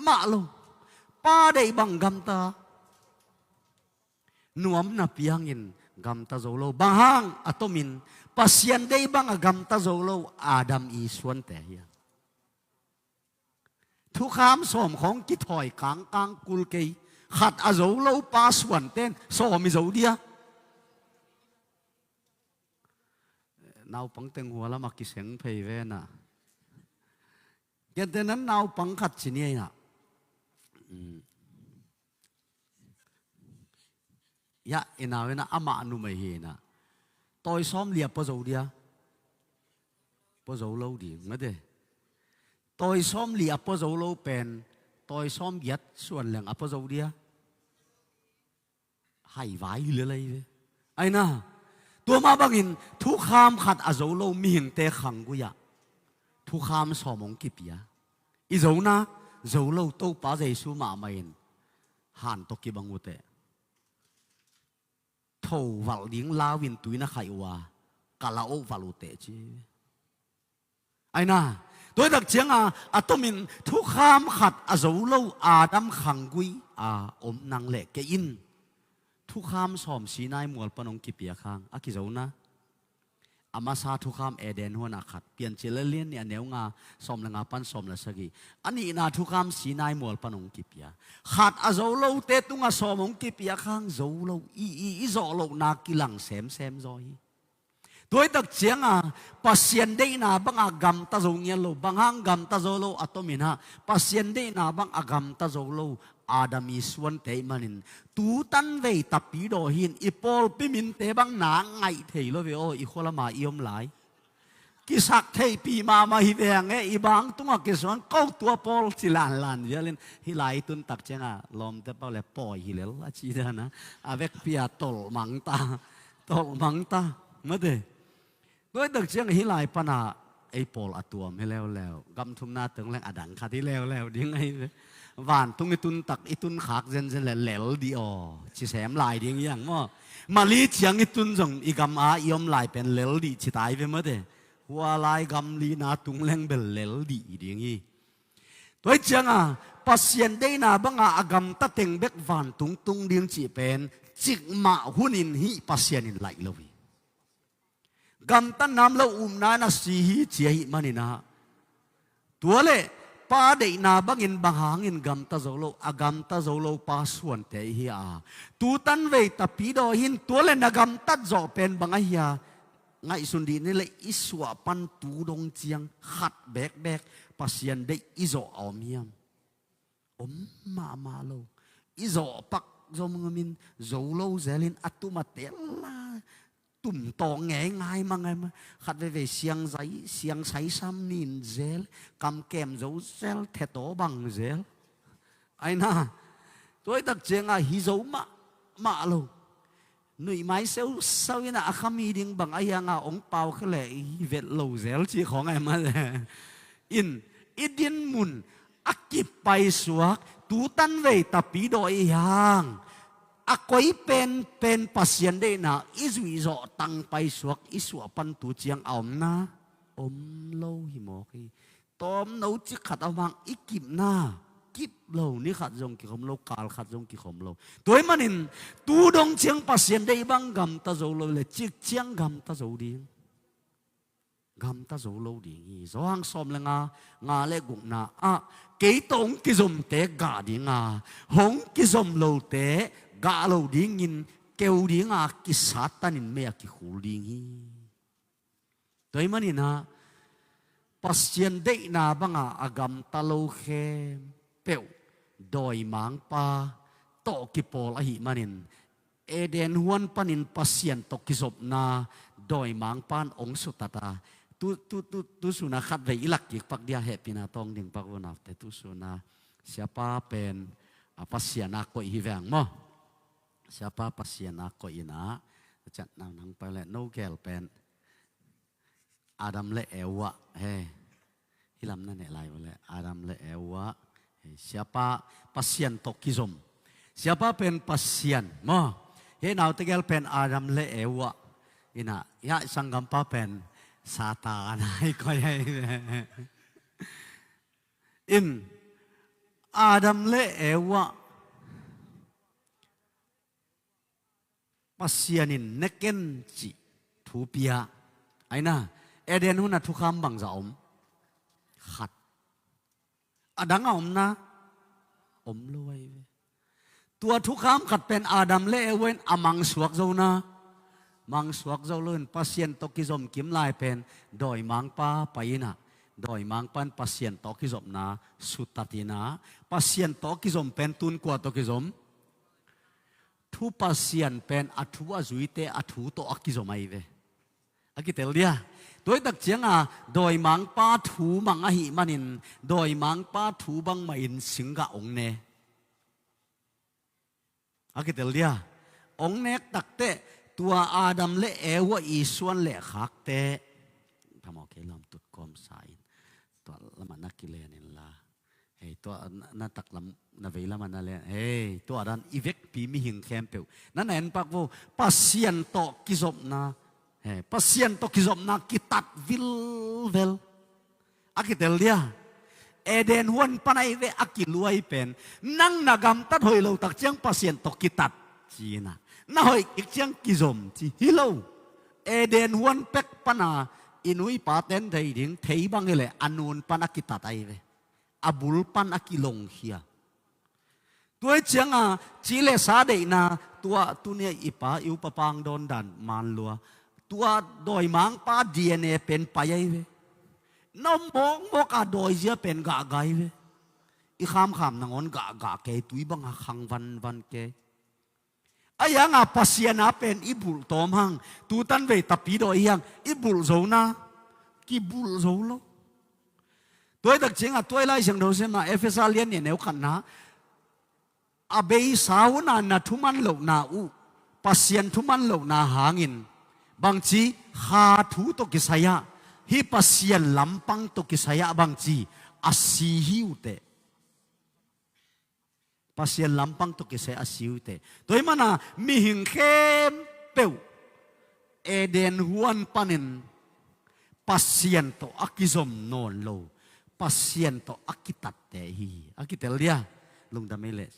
มาลงป้าได้บังกำตานวมนับยังอินกำตาโจโลบางอัตมินปัสยันได้บังกำตาโจโลอาดัมอีส่วนแต่ยังทุกคำสมของกิถอยกลางกุลเกยขัดอาโจโลปาส่วนเต้นสมิโจเดียนาวปังเต็งหัวแล้วมากิเสียงเพย์เวน่ะยันแต่นั้นนาวปังขัดสิเนี่ยน่ะยะเอ็นาวน่ะอามานุไม่เห็นน่ะต่อยซ้อมเลียปะโจเดียปะโจโลดีงั้นเด้ต่อยซ้อมเลียปะโจโลเป็นต่อยซ้อมยัดส่วนแหล่งอปะโจเดียให้ไว้เลยไอ้น่ะตัวมาบังอินทุกคำขัดอาโจโลมีหิงเตะขังกุยะทุกคำสมองกิบยะอีโจนะโจโลโตป้าเจสูมาไม่เห็น หันตกิบังอุเตทวัลดิ้งลาวินตุยนะไขว่ากาลาโอวัลอุเตจีไอ้น่ะตัวดักเจียงอะตุมินทุกขามขัดอาจูโลอาดัมขังกุยอมนางเล็กเกอินทุกขามสอมสีนายมวลปนงกิเปียคังอากิจูนะอามาซาทุกขามเอเดนหัวนักขัดเปลี่ยนเจเลเลียนเนี่ยเนียวงาสอมละงาปันสอมละสกีอันนี้นาทุกขามสีนายมวลปนงกิเปียขัดอาจูโลเตตุงาสอมงกิเปียคังจูโลอีโจโลนากิลังเซมจอยด้วยตักเสียงปัสยันได้นาบังอากรรมตะโจเงียโลบังฮังกรรมตะโจโลอัตมินะปัสยันได้นาบังอากรรมตะโจโลอาดามีส่วนเตมันินตูตันเวตับปีโดหินอีปอลปิมินเตบังนางไงเทโลเวโออีคนละมาอิยมหลายกิสักเทปีมาฮิเวงอีบางตุงกิสวนเก้าตัวปอลสิลานเยลินฮิไลตุนตักเจงลอมเตปาเลปอยฮิเลลอาชีดานะอาเวกเปียตลมังตามาเดด้วยดักเชียงฮิไลปนาไอปอลอัตัวไม่แล้วกำทุมนาตึงแรงอดังขาที่แล้วดิ้งไอหวานตุงไอตุนตักไอตุนขากเซนเหลวดีอ๋อชิแสมลายดิ้งอย่างว่ามาลีเชียงไอตุนส่งอีกำยอมลายเป็นเหลวดีชิตายไปเมื่อเดหัวลายกำลีนาตุงแรงเป็นเหลวดีดิ้งอีด้วยเชียงปัสยันได้นาบังกำตะเต็งเบกหวานตุงดิ้งจีเป็นจิกมาหุนินฮีปัสยันินไหลเลวีกำตันน้ำเรานานาสีฮีเจียหิมันนะตัวเล่ป้าเดนาบังอินบังหางินกำตาโจโลกำตาโจโลป้าส่วนเตฮีตูตันเวตาปีโดหินตัวเล่นกำตัดโจเป็นบังเฮียไงสุนดีนี่เลยอิสวาปันตูดงเจียงขัดแบกปัสยันได้อิโจเอาเมียมมาโลอิโจปักโจมงมินโจโลเซลินอัตุมาเตลาตุ่มตองง่ายมั้งไงมาขัดไปเสียงใสซ้ำนินเซลกำแกมเจ้าเซลเทโตบังเซลไอ้น่ะตัวตักเจงฮิโซมาโลหนุ่ยไม้เซลเซลน่ะอาคามีดิ้งบังไอ้ยังองเปาเขาเลยเวทโลเซลจีของไอ้มาเลยอิดินมุนอักกิบไปสวกตูตันเวตาปีโดยยังako'y pen pasyan de na izo tang pai suak iswa pan tu chiang om na om lo hi mo ki tom no chi khat awang ikip na kip lo ni khat jong ki khom lo kal khat jong ki khom lo toy manin tu dong chiang pasyan de bang gam ta zo lo le chi chiang gam ta zo ding gam ta zo lo ding i zo hang som le nga le guk na ke tong ki zum te ga ding hong ki zum lo te gã lâu đi nghìn kêu đi cái sát tan in mẹ cái khổ đi nghi, tới mà nín pasien đấy na bang agam ta lâu khe bèo đòi mang pa to cái pol ahi mà nín eden huan panin pasien to cái sop na đòi mang pan ong sutata tu suna khát về ilak cái pak dia happy na tong ding pak won after tu suna siapa pen pasien ako ihivang mo siapa pasien ako ina chat nang pale no gel pen Adam le Ewa hilam na ne lai wala Adam le Ewa siapa pasien tokizom siapa pen pasien mo now tegel pen Adam le Ewa ina ya sanggam pa pen Satan ai ko in Adam le Ewa pasyanin neken ci thupia aina eden huna thukham bang zaom khat adang om na om loi tua thukham khat pen Adam le Ewen amang suak zona mang suak zo lun pasien tokizom kim lai pen doi mang pa paina doi mang pan pasien tokizom na sutatina pasien tokizom pen tun kwa tokizom thu pasien pen athu azuite athu to akizomai ve akitel dia doi tak chianga doi mang pa thu mang a hi manin doi mang pa thu bang ma in singa ong ne akitel dia ong nek tak te tua Adam le Ewa isuan le khak te thamo ke lam tut kom sai to lama nakilen la hei ตัวน่าตักลำน่าเวลามันนั่นแหละเฮ้ตัวนั้นอีเวกปีมีหิงแคมเปวนั่นเองปักว่าปัสยันโตกิจบนะเฮ้ปัสยันโตกิจบนะกิตัดวิลเวลอากิเตลเดียเอเดนฮวนปนัยเวอากิลวยเป็นนั่งนากำตัดหอยเราตักเจียงปัสยันโตกิตัดจีน่ะน่าหอยอีกเจียงกิจมจีฮิโลเอเดนฮวนเป็กปนาอินุยปาเต้นไทยดิ้งเทยบังเลยอันนูนปนักกิตัดไอเวอาบุลปันอากิลงเฮียตัวเจียงจีเลสาเดนะตัวเนี่ยอีป้าอิวปะปังโดนดันมันลัวตัวโดยมังป้าดีเอ็นเอเป็นไปยัยเวน้องมองบอกอาโดยเสียเป็นกะไกเวอีข้ามนางอนกะเกตุยบังขังวันเกไอ้ยังปัสยานาเป็นอีบุลตอมหังตูตันเวตับปีโดยยังอีบุลโซนากีบุลโซโลตัวตักเชิงตัวไล่เสียงดูเสียมาเอฟเอสอาเลียนเนี่ยแนวขันนะอาเบยสาวนาทุมันโลนาอูปัสยันทุมันโลนาหางินบางทีหาทูตกิสยาฮิปัสยันลำปังตกิสยาบางทีอาศิหิวเตปัสยันลำปังตกิสยาอาศิหิวเตตัวมันมีหิงเข้มเปียวเอเดนฮวนปันินปัสยันโตอากิซอมโนนโลปัสยันโตอากิตัดเตฮีอากิเตลเดียลุงดามิเลส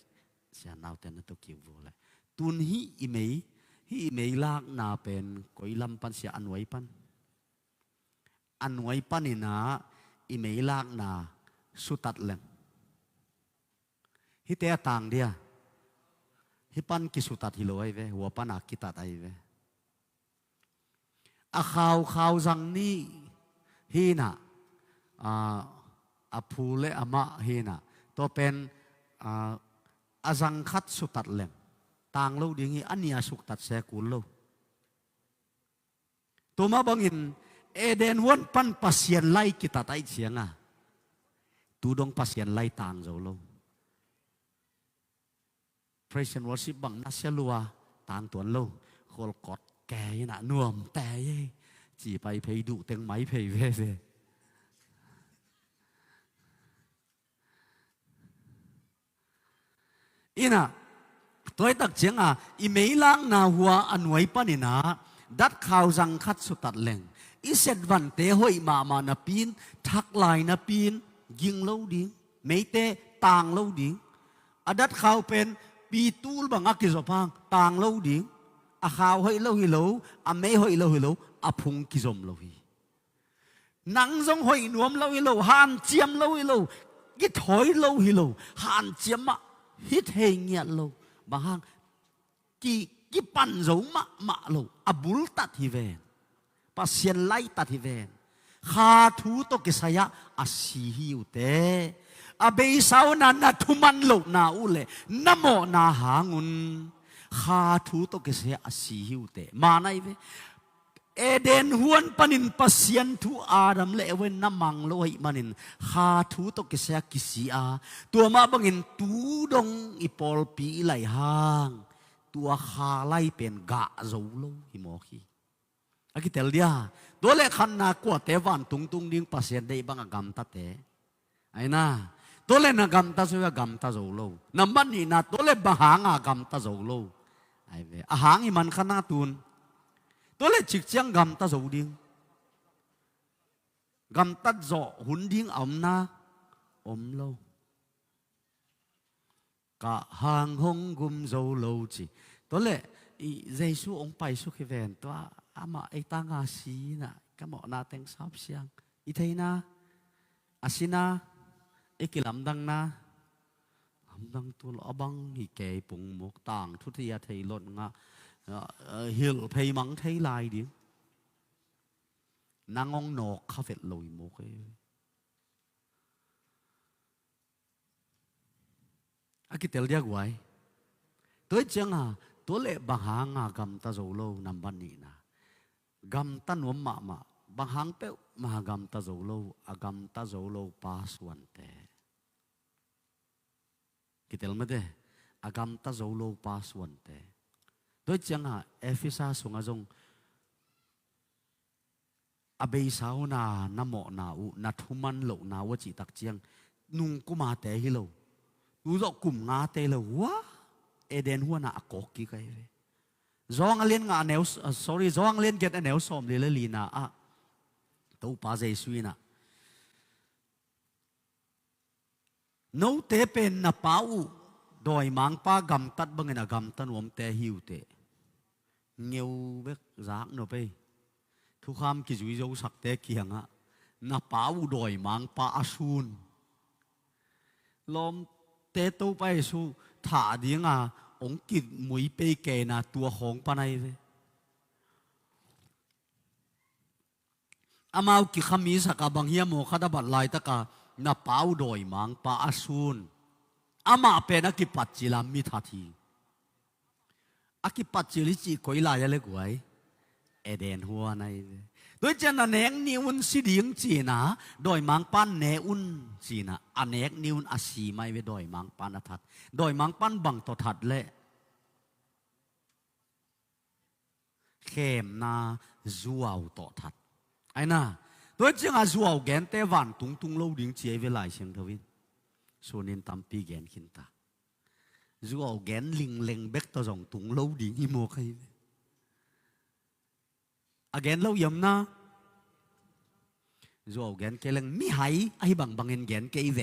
เสียนาวเตนตุกิวเลยตุนฮีอีเมย์ลากนาเป็นกอยลำปันเสียอันไว้ปันนี่นะอีเมย์ลากนาสุตัดเลงฮิเตะต่างเดียฮิปันกิสุตัดฮิโลไอเวหัวปันอากิตัดไอเวอาข่าวจังนี้ฮีน่ะอาภูเลอามะฮีน่ะตัวเป็นอาจังคัดสุตัดเลงต่างเราดีงี้อันนี้สุตัดเสกุลเราตัวมาบังอินเอเดนวันปันปัสยันไล่กิตัดไอเสียงตูดงปัสยันไล่ต่างเราPraise and worship บังนัสลัวต่างตัวเราโคลกอดแก่น่ะน่วมแต่จีไปเพยดุเต็งไม้เพยเว่อีน่ะตัวตักเชียงอีเมลังนาหัวอันไว้ปนินะดัดข่าวจังคัดสุดตัดแหลงอีเสดวันเตหอยมานาปีนทักลายนาปีนยิงเล่าดิ้งไม่เตต่างเล่าดิ้งอดัดข่าวเป็นปีตูลบังอักกิจพังต่างเล่าดิ้งอาข่าวให้เล่าฮิโลอาไม่ให้เล่าฮิโลอาพุงกิจมเล่าฮินังจงให้นวมเล่าฮิโลหันเจียมเล่าฮิโลกิถอยเล่าฮิโลหันเจียมฮิตเฮงเงียเล่าบางกี่ปันโจมาโลอบุลตัดฮิเวนปัสยันไลตัดฮิเวนขาทูตกิสยาอาศิหิวเตอเบยสาวนาทุมันโลนาอุเลนโมนาหางุนขาทูตกิสยาอาศิหิวเตมาไนเวเอเดนฮวนปนินปัสยันทูอาดัมเลเวนน้ำมังโลหิมันินขาทูตกิสยากิสีอาตัวมาบังอินตูดงอีปอลปีไหลหางตัวขาไล่เป็นกะโจโลหิโมขีอากิเตลเดียตัวเล็กขันนักกว่าเตวันตุงดิ้งปัสยันได้บังกำตัดเตไอ้น่าตัวเล็กนักกำตัดสุยกำตัดโจโลน้ำมันนี่นะตัวเล็กบางหางกำตัดโจโลไอ้เวอาหางอีมันขนาดตุนตัวเล็กจิกเชียงกำตัดโจดิ้งกำตัดโจหุ่นดิ้งอมนาอมโลกะหางหงกุมโจโลจีตัวเล็กอีเยซูองไปสุขเวนตัวอามาไอตางอาศีนะก็เหมาะนาเต็งสาวเสียงอีเทนะอาศีนะไอกิลำดังนะลำดังตัวละบังฮีเกยปุ่งหมกต่างทุติยาเทยลดงะฮิลเพยมังเทยลายดินางองนอกข้าเฟตลอยหมกอากิเตลเดียกไว้ตัวเจียงตัวเล็บบางหางกำตาโจโลนัมบันนี่นะกำตันวมมาบางหางเป้มากำตาโจโลอากำตาโจโลปาสวันเตกิเตลไม่ได้อากำตาโจโลปาสวันเตตัวเจียงเอฟิซาสุงจงอเบยสาวนานโมนาอุนัทุมันโลนาวจิตักเจียง นุ่งกุมาเตะฮิโลดูดอกกุมงาเตะเลวะเอเดนหัวหน้ากอกกี่ไกเลยจองเลียนงาเนวsorry จองเลียนเกตเนวสอมเลยลีน่าอะตัวป้าเจสุยน่ะนู้เตเป็นนับป้าอูโดยมังป้ากำตัดบังเงินกำตันวมเตะหิวเตะเงียวเบกจากโนไปทุกคำกิจวิจสักเตะเกียงอะนับป้าอูโดยมังป้าอาซูนลมเตะตัวไปสู้ถาดีงาองกิจมวยไปเกน่ะตัวของปนัยเลยอามากิขมิสักบางเฮียโมขัดบัดลายตะกานับป้าอูโดยมังป้าอาซูนอามาเป็นนักกิปัจจิลามิทัทีอากิปัจจิลิจิโกยลายเลยกวยเอเดนหัวในโดยเจนเนงนิวนสิดิงจีนะโดยมังปันเนอุนจีนะอันเนกนิวนอาศีไม่เวโดยมังปันทัดโดยมังปันบังตทัดเละเข้มนาจัวตทัดไอ้น่ะโดยเจ้าจัวแกนเตวันตุงตุงโลดิงเจียเวลาเชียงทวินส่วนนินตัมปีแกนขินตาจัวแกนลิงเลงเบกตัวจงตุงโลดิงอีโมใครแกนเรายำนะจัวแกนเกลังมีหายไอ้บังเงินแกนเกยแหว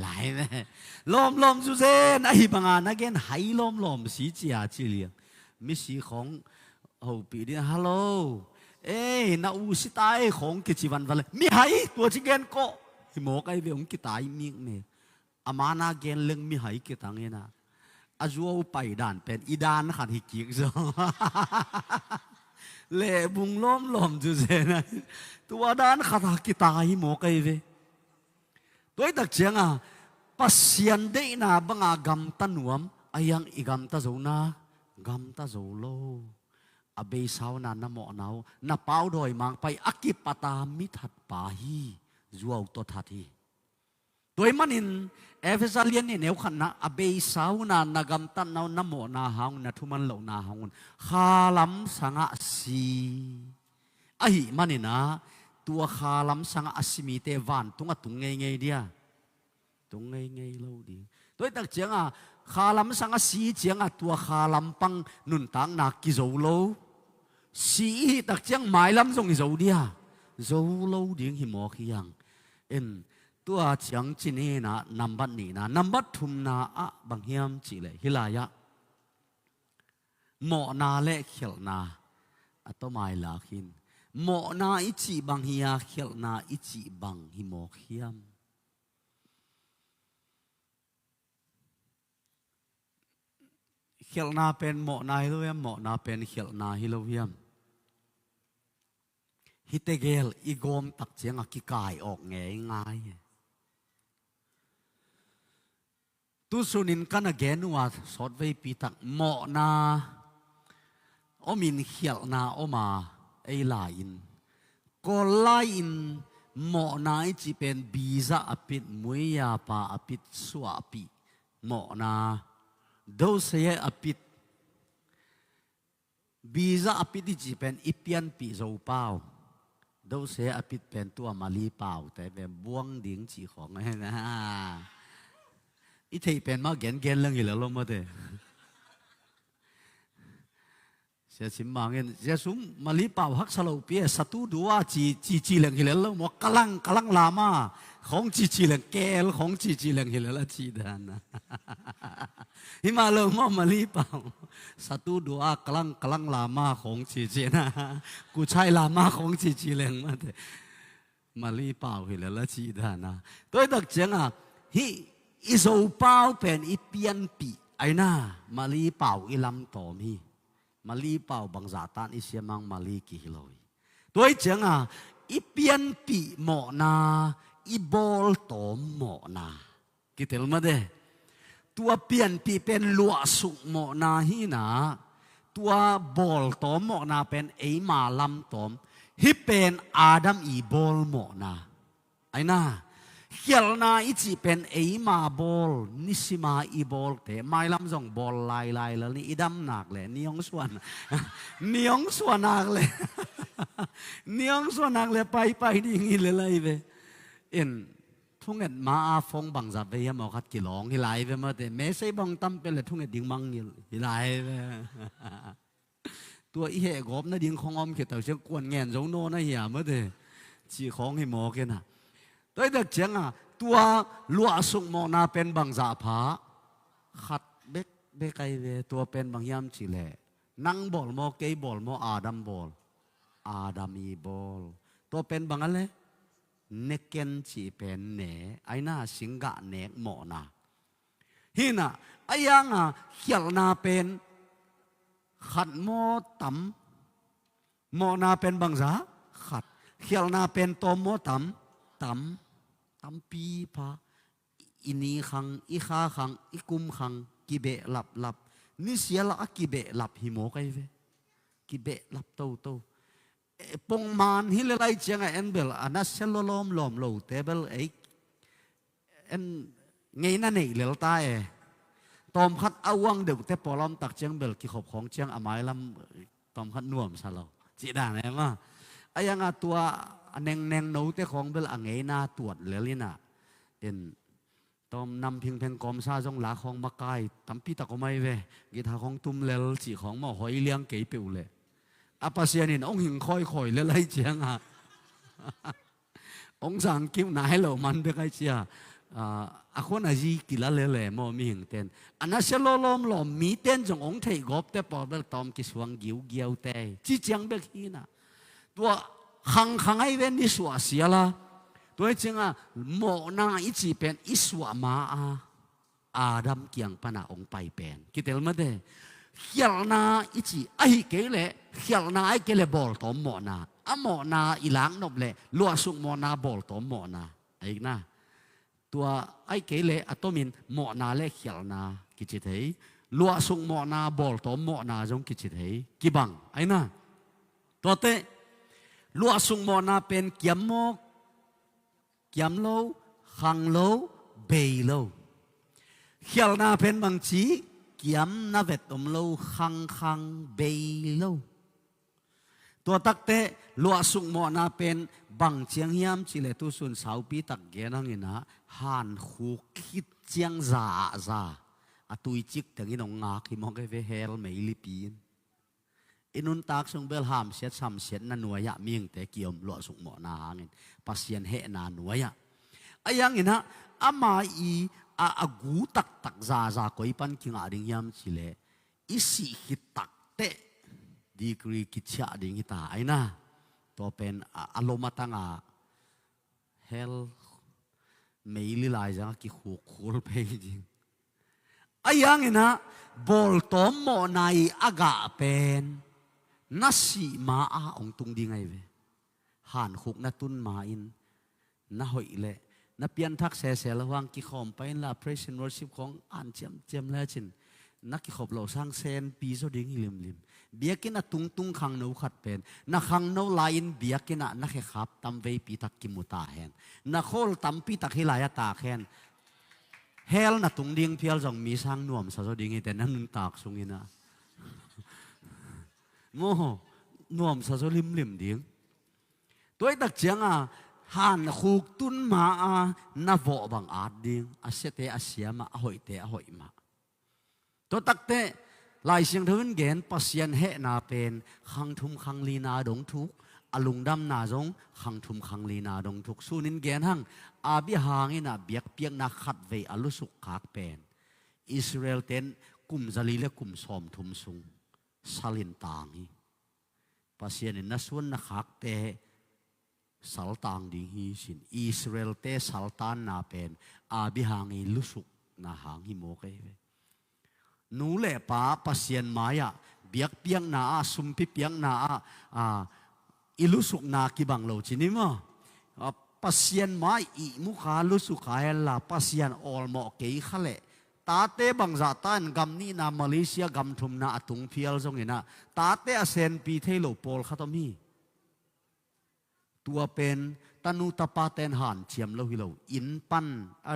หลายนะล้อมสุเซนไอ้บังอันแกนหายล้อมสีเจียจีเลียงมิสีของโอ้ปีนี้ฮัลโหลเอ้นาอูสิตายของกิจวันเลยมีหายตัวจิแกนก็อีโมกไอ้เวงกิตายมีเมอามานาเกนเรื่องมีหายกิตังเงนะอาจัวไปด่านเป็นอีดานขันหิกิกซะเล่บุงล้อมจุเซนะตัวด้านขัดกิตายหมอกไอเวตัวตักเจียงปัสยันเดน่าบังกำตันวมอายังอีกำตาโจนากำตาโจโลอเบสาวนานาหมอนาวนาเป้าโดยมังไปอักิปตามิทัดปาฮีจัวตัวทัดฮีโดยมันินเอฟเฟซัลเลียนนี่เนวขันนะอเบสาวนานากำตันนาวนาหมอนาหางนาทุมันเหล่านาหางข้าล้ำสังอาสีไอ้มันนี่นะตัวข้าล้ำสังอาสีมีเตวันตุงไงเดียตุงไงเล่าดีโดยตักเจียงข้าล้ำสังอาสีเจียงตัวข้าล้ำปังนุนตังนักกิโจโลสีตักเจียงหมายล้ำทรงกิโจเดียโจโลดีหิมอขี้ยังเอ็นตัวเชียงจีนี่นะนับบัดนี่นะนับบัดทุมนาอะบางเฮียมจีเลยฮิลายะหมอนาเละเขียวนาอัตมาลาขินหมอนาอิจิบางเฮียเขียวนาอิจิบางฮิโมเฮียมเขียวนาเป็นหมอนาฮิโลเวียมหมอนาเป็นเขียวนาฮิโลเวียมฮิตเกลอีโกมตักเชียงกิกายออกแง่ง่ายตุสุนินกันแกนัวสอดไว้ปีตักหมอนาอมินเขียลนาอมาไอลายินก็ลายินหมอนาจีเป็นบีซ่าอปิดมวยยาปาอปิดสวาปีหมอนาดูเสียอปิดบีซ่าอปิดจีเป็นอีเปียนปีโจเป้าดูเสียอปิดเป็นตัวมาลีเป้าแต่เป็นบ้วงดิ่งจีของไงนะอีเทเป็นมาเกนเรื่องอีหล่ะลงมาเถอะเสียสิมมาเงินเสียสุมมาลีเป่าฮักสโลเปียสตูดัวจีเรื่องอีหล่ะลงมากำลังลามาของจีเรื่องแกลของจีเรื่องอีหล่ะละจีดานะฮิมาลงมาลีเป่าสตูดัวกำลังลามาของจีนะกูใช้ลามาของจีเรื่องมาเถอะมาลีเป่าอีหล่ะละจีดานะตัวตักเจียงฮิอิโซเป้าเป็นอีเปียนปีไอ้น่ามาลีเป่าอีลำตอมีมาลีเป่าบางจาตานอิเสียมังมาลีกิฮิโลยตัวเจียงอีเปียนปีหมอนาอีบอลตอมหมอนากิเตลมาเดตัวเปียนปีเป็นลัวสุกหมอนาฮีนาตัวบอลตอมหมอนาเป็นไอมาลำตอมฮิเป็นอาดัมอีบอลหมอนาไอ้น่าเขียลนาอิจิเป็นเอมาบอลนิสิมาอีบอลแต่ไม่ลำจงบอลลายแล้วนี่อีดำหนักเลยนิยงส่วนหนักเลยนิยงส่วนหนักเลยไปนี่งี้เลยเอ็น ทุ่งเงินมาอาฟงบังจับไปยังมอคัดกี่หลงฮิไลไปมาแต่เมสัยบังตั้มเป็นเลยทุ่งเงินดิ่งมังฮิไลไปตัวอีเหกบนะดิ่งของอมเขียนแต่เชียงกวนเงินจงโน่นะเหี้ยมาแต่จีของให้หมอกันนะตัวเด็กเจียงตัวลัวสุกมอนาเป็นบังจับผาขัดเบกไอเวตัวเป็นบางยามจีเล่นั่งบอลมอเกย์บอลมออาดัมบอลอาดัมีบอลตัวเป็นบางอะไรเนกเกนจีเป็นเนไอหน้าสิงกะเนกหมอนาฮินะไอยังเขียลนาเป็นขัดโมตำโมนาเป็นบางซาขัดเขียลนาเป็นตัวโมตำปีพาอินีขังอีขาขังอีกุมขังกิเบะหลับนี่เสียละกิเบะหลับหิโมกันเวกิเบะหลับโตปงมานฮิเลไลเจียงเอ็นเบลอันนั้นเซลลอมโลเตเบลเอ็นไงนั่นเองเลลตาตอมขัดอาวังเดือดแต่ปอลอมตักเจียงเบลกิขบของเจียงอามายลำตอมขัดน่วมซะเราจีด่างไหนมาไอ้ยังตัวเนงโน้แต่ของเบลอังไงน่าตรวจเลลิน่ะเอ็นตอมนำเพียงเพงกอมซาจงหลาของมากายตั้มปีตะก็ไม่เวกีทาของตุ้มเลลจีของมาหอยเลี้ยงเก๋เปียวเลยอาปาเซียนินองหิงคอยเลยไล่เจียงองสังคิวไหนเหล่ามันไปไกเจียอาคนอาจีกิลาเล่มอมีหิงเต้นอันนั้นเชลลอมหลอมมีเต้นจงองไทยกบแต่ปอเบลตอมกิสวงเกียวเตยจีเจียงเบลฮีน่ะตัวขังไอเวนนิสวาเสียละตัวจริงโมนาอิจิเป็นอิสวามาอาดัมเกียงปนาองไปเป็นคิดเตลมาเดเขียลนาอิจิไอเกลเขียลนาไอเกลบอลตอมโมนาโมนาอีหลังนบเล่ลัวสุกโมนาบอลตอมโมนาไอ้นะตัวไอเกลอัตมินโมนาเล่เขียลนากิจิตเฮลัวสุกโมนาบอลตอมโมนาจงกิจิตเฮกิบังไอ้นะตัวเตลัวสุกโมนาเป็นเกียมโมเกียมโลขังโลเบยโลเขียลนาเป็นบางชีเกียมนาเวตอมโลขังเบยโลตัวตักเตะลัวสุกโมนาเป็นบางเจียงยามจิเลตุสุนสาวปีตักเกนังอินะหันคูคิดเจียงซาตุยจิกแต่กินองงาคิมองเกเวเฮลไม่ลิปีนอินุนตักสงเบลหามเสียซ้ำเสียนันหน่วยมีงแต่เกี่ยมลัวสุกโมนาหางินปัสยันเฮนาหน่วยไอ้ยังอินะอามาอีอากูตักซาก็อีปันคิงอาดิงยามจิเลอิสิคิดตักเตดีกรีกิจชาดิงฮิตาไอ้นะตัวเป็นอารมณ์ตั้งเฮลไม่ลิลายจังกิคูลไปจริงไอ้ยังนะบอลตอมโมนายอากาเป็นนัสสีมาองตุงดีไงเวหันคุกนัตุนมาอินน่าหอยเละนับเปลี่ยนทักเสระหว่างกิขอมไปละ praise and worship ของอ่านเจียมแล้วจินนักกิขอบเราสร้างเซนปีโซดิ้งลิมเบียกินะตุงขังนูขัดเป็นนักขังนูไลน์เบียกินะนักเขับตำเวปีตักกิมุตาเฮนนักโคลตำปีตักฮิลายตาเฮนเฮลนะตุงดิ้งเพียลจงมีสร้างนวมซาโซดิ้งแต่นั้นนุนตากสุงินะโมโหนวมซาโซลิมดิ้งตัวตักเจียงหันคูกตุนมานาโวบังอาดดิ้งอาเสเตอาเสียมาหอยเตอหอยมาตัวตักเตลายเสียงเทินเกนปัสยันเฮนาเป็นขังทุมขังลีนาดงทุกอลุงดำนาจงขังทุมขังลีนาดงทุกสุนินเกนหังอาบิหางอินาเบียกเปียงนาขัดเวอลุสุกขากเป็นอิสราเอลเต็นกุมจาลีและกุมสอมทุมสุงสลินตางีปัสยันนัสวนนาขักเตสัลตางดิฮีสินอิสราเอลเตสัลตานนาเป็นอาบิหางอิลุสุกนาหางฮิโมเกเวนูเล่ป้าปัสยันมายะเบียกเปียงนาสุมพิเปียงนาอิลุสุกนากิบังโลจินิมะปัสยันมาอีมุขาลุสุขายละปัสยันออลโมเกยขเลตาเตบังซาตันกัมนีนามาเลเซียกัมทุมนาตุงเพียลจงเห็นนะตาเตอเซนปีเทโลโปลขัตมีตัวเป็นตนุตปาเตนหันเฉียมโลหิโลอินปัน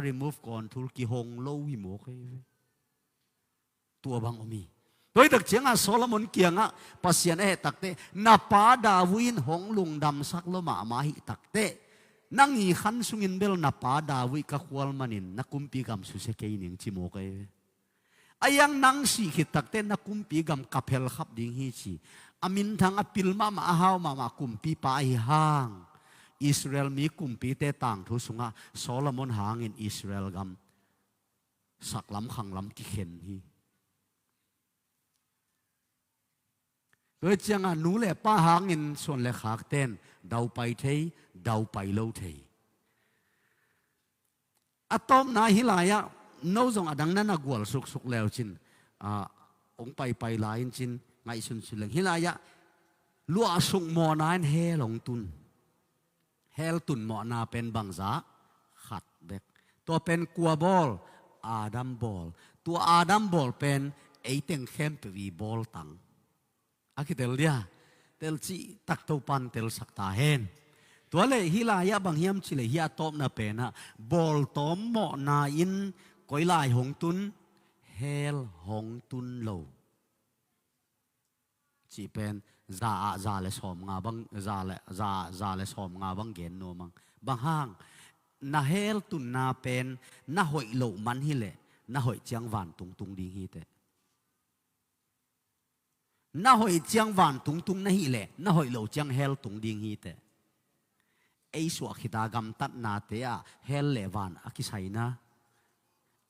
remove ก่อนทุลกิหงโลหิโมเกตัวบางอมีโดยตักเจียงโซโลมอนเกียงปัสยันตักเตนาปาดาวินหงลุงดำสักโลมาหิตักเต nang i khan sungin bel na pa dawi ka khwal manin na kumpi gam su se ke ning chi mo kai ayang nang si khitak te na kumpi gam kapel khap ding hi chi amin thang apil ma ma haw ma kumpi pa hi hang Israel mi kumpi te tang thu sunga Solomon hangin Israel gam saklam khanglam ki khen hi changa nu le pa hangin son le khak ten dau pai thei dau pai lo thei atom na hilaya no zong adang na na gwal suk suk leo chin ong pai lain chin ngai sun sileng hilaya lua sung mo nain he long tun hel tun mo na pen bangza khat bek to pen kwa bol Adam bol to Adam bol pen eiteng khem pe vi bol tang akitel dia tel chi tak to pan tel sakta hen to le hilaya bang hiam chi le hi atom na pe na bol tom mo na in koi lai hong tun hel hong tun lo chi pen za le som nga bang za le som nga bang gen no mang bang hang na hel tun na pen na hoi lo man hi le na hoi chiang van tung ding hi te na hoi chiang van tung na hi le na hoi lo chiang hel tung ding hi te ei suwa khita gam tat na te a hel le van akisai na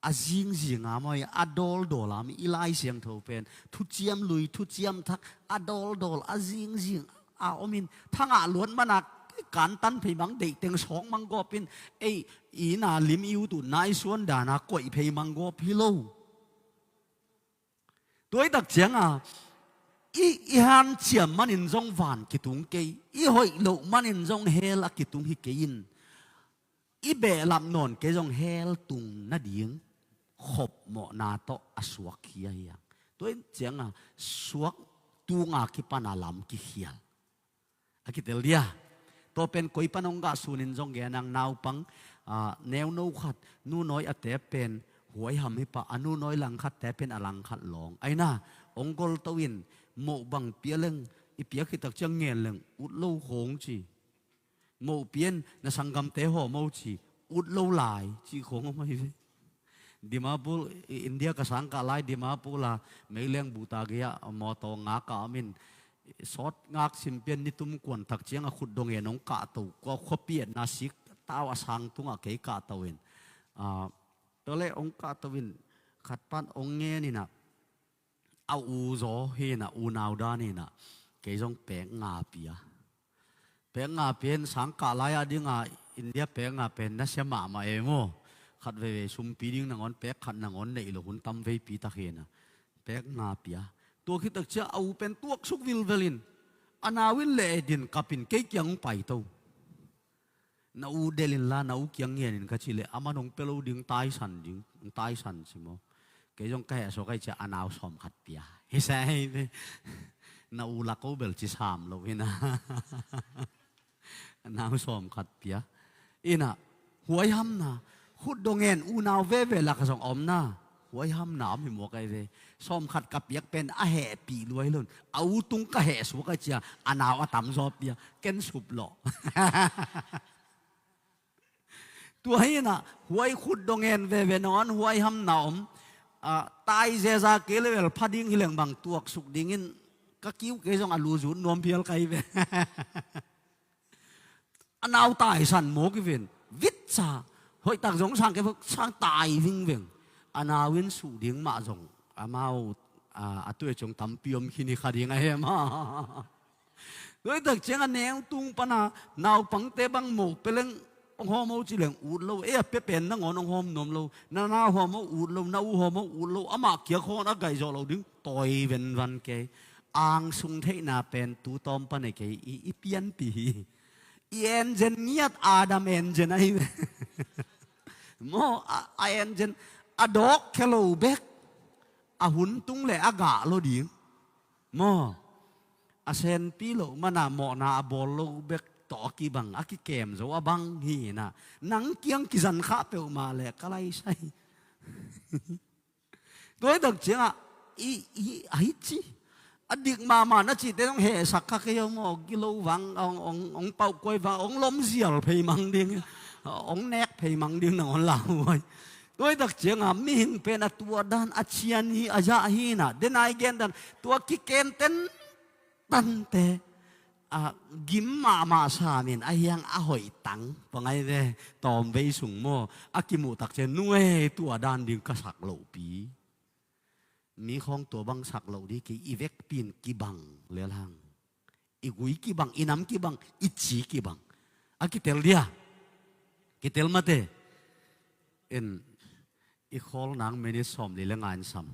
azing zinga moi adol dolam ilai siang tho pen thu chiam lui thu chiam thak adol azing zing a omin thanga luan manak kan tan phei mang dei teng song mang go pin ei ina lim yu tu nai suan dana koi phei mang go philo toi tak chiang a i han chiam manin zong van ki tung ke i hoi lo manin zong hel a ki tung hi ke in i be lam non ke zong hel tung na ding khop mo na to aswak hiya yang toi chiang a suak tunga ki panalam ki hial akitel dia to pen koi panong ga sunin zong ge nang nau pang neu no khat nu noi ate pen huai ham hi pa anu noi lang khat te pen alang khat long aina ongol tawin mo bang pialeng ipia khitak chang ngel leng ut lo khong chi mo pian na sangam te ho mo chi ut lo lai chi khong mai ve Dimapur India ka sangka lai Dimapur la meileng buta gya mo to nga ka amin sot ngak simpian ni tum kwan tak chiang a khut dong e nong ka to ko khopian na sik taw asang tunga ke ka tawin tole ong ka tawin khat pan ong nge ni na au u zo he na u nau da ni na ke jong pe nga pen sang ka lai a dinga India pe nga pen na sema ma emo khat ve sum pi ding na ngon pe khat na ngon nei lo hun tam ve pi ta khena pe nga pia to khi tak cha au pen tuak suk vil velin anawin le din kapin ke kyang pai to na u delin la na u kyang yen ka chile amanong pelo ding tai san simo ke jong ka so kai cha anaw som khat pia hi sai na u la ko bel chi sam lo ina anaw som khat pia ina huai ham na khut dongen u naw ve la ka song om na huai ham na mi mo kai ve som khat ka piak pen a he pi luai lon au tung ka he su ka chia anaw atam zo pia ken sup lo tu hai na huai khut dongen ve non huai ham na om tai je za ke level phading hileng bang tuak suk dingin ka kiu ke jong alu zu nom pial kai ve anaw tai san mo ki ven vit cha hoi tak giống sang cái sang tài vinh vinh anawin su ding ma giống amao tuổi trong tắm piom khi ni khadi ngay em ha rồi tak cheng anh em tung pana nào pang te bang mo peleng ông hom mo chỉ leng ut lâu e pe pen na ngon ông hom nom lâu na hom mo ut lâu na u hom mo ut lâu ama kia kho na gai zo lâu ding toy ven van ke ang sung thế na pen tu tom pa ne ke i pian pi engine niat Adam engine ai mo a engine a dog kelo bek a hun tung le aga lo ding mo a sen pi lo mana mo na a bol lo bek to ki bang a ki kem zo a bang hi na nang kiang ki zan kha pe ma le kalai sai doi dak chenga i ai chi อดีตมานะจิตต้องเหสักขะเกี่ยวมอกิโลวังองเป่ากวยวังองล้มเสียลเพยมังดิ่งองแนกเพยมังดิ่งนั่งลาวไว้ตัวตักเจียงมีหิงเป็นตัวด้านอาเชียนฮีอาญาฮีน่ะเดนายเกนดันตัวกิเกนเต็นตันเตกิมมาสามินอายังอาหอยตังว่าไงเด้ตอมไปสูงโมอากิมุตักเจนนุ่ยตัวด้านดิ่งกษักเหล่าปีมีของตัวบังสักเหล่าดีกี่อีเวกปีนกี่บังเลี้ยงอีกุยกี่บังอีน้ำกี่บังอีจีกี่บังอากิเตลเดียกิเตลมาเตเอ็นอีคอลนางไม่ได้สอมเลยละงานซ้ำ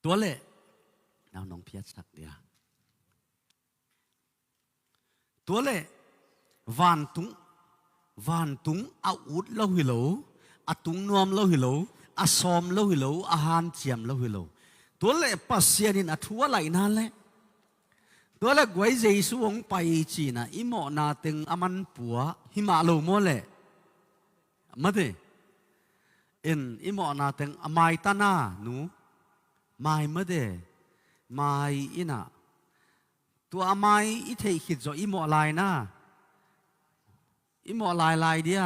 ตัวเล่น้องเพียรสักเดียตัวเล่วันตุงอาอุดเล่าหิโลอาตุงนวมเล่าหิโลอาซอมเล่าหิโลอาหารเจียมเล่าหิโลตัวเล่ปัสเซียนินอัทัวไหลนั่นแหละตัวเล่กวยเจสุองไปจีน่ะอิโมนาตึงอามันปัวหิมาโลโมเล่มาเดอินอิโมนาตึงอามายตานาหนูไม่มาเดไม่อินะตัวอามายอิเทขิดโจอิโมลายนะอิโมลายเดีย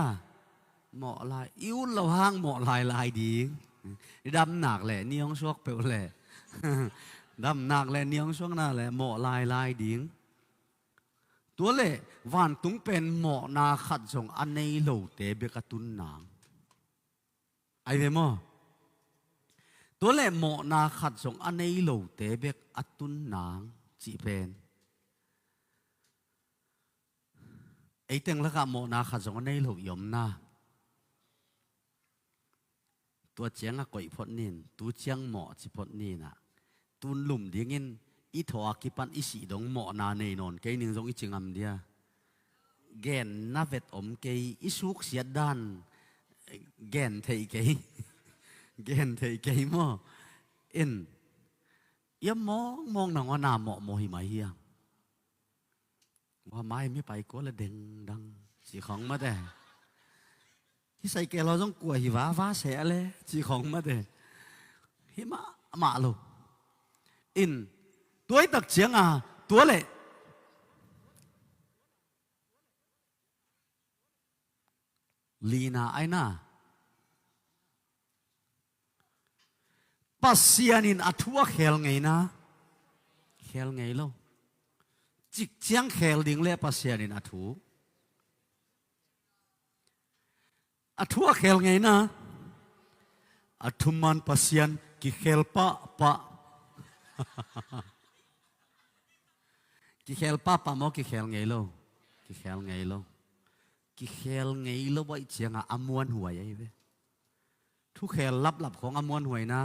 หมอลายอิวเราห้างหมอลายดีดำหนักแหละนี่ยองชวกเปลวแหละดำหนักแหละนี่ยองชวกน่าแหละหมอลายดีตัวเล่วันตุงเป็นหมอนาขัดส่งอันในโลเตเบกตุนนางไอเวมอตัวเล่หมอนาขัดส่งอันในโลเตเบกอตุนนางจีเป็นไอเต็งแล้วก็หมอนาขัดส่งอันในโลยมนาตัวเจียงก็อีพอดนินตัวเจียงหมอจีพอดนี่นะตุนหลุมเดียงินอีถอกิปันอีสีดงหมอนาในนอนเกยหนึ่งทรงอีจิงอัมเดียแกนนาเวตอมเกยอีสุกเสียด้านแกนเทยเกยแกนเทยเกยมั่วเอ็นยังมองหนังว่านาหมอโมหิมาเฮียว่าไม้ไม่ไปก็ละเด้งดังสีของมาแต่ที่ใส่แกเราต้องกลัวหิวฟ้าเสียเลยสีของมาแต่หิมะมาลูอินตัวตักเจียงตัวเล่ลีนาไอน่าปัสเซียนินอัทัวเขลไงนะเขลไงล่ะจิกเจียงเขลดิ่งเล่ปัสเซียนินอัทัวเขลไงนะอัทุมันปัสเซียนกิเขลปะกิเขลป้าโมกิเขลไงโลกิเขลไงโลกิเขลไงโลว่าเจียงอมวนหวยไอ้เว้ทุกเขลลับของอมวนหวยนะ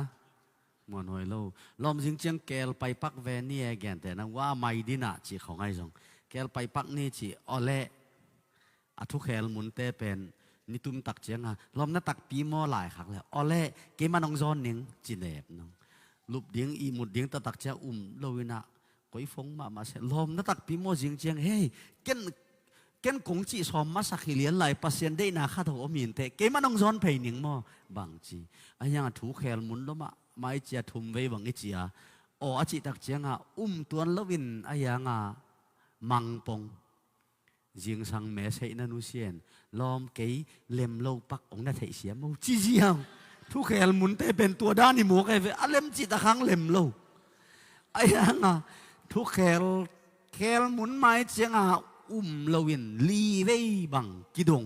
มวนหวยโลลมจริงเจียงเกลไปปักเวนี่แกนแต่นั่งว่าไม่ดีนะจีของไอ้จงเกลไปปักนี่จีอเล่ทุกเขลมุนเตเป็นนี่ตุ้มตักเจียงลมน่าตักปีโมหลายครั้งแล้วอเล่เกมันองซอนนิงจีเนบน้องลูกเดียงอีมุดเดียงตะตักเจ้าโลวินะก้อยฟงมาเสลมนัตักปีโมจิงเจียงเฮ้ยเกนคงจีสอมมาสักเลียนไหลปัสเซียนได้นาข้าตัวมีนเตเกมันองซอนเพยนิงโมบางจีอันยังถูกแขลมุนล้มไม่เจียทุ่มไว้บางจีอาจิตักเจียงตัวลวินอันยังมังปงจิงสังเมสให้นันุเซียนลมเกยเล็มโลปักองนัทเสียมูจีเจียงทุกแขลมุนเตเป็นตัวด้านนี่หมูกไอ้เวอเล็มจิตตะขังเล็มโลไอ้ยังทุกแขลมุนไม้เจียงลวินลีเวบังกิดง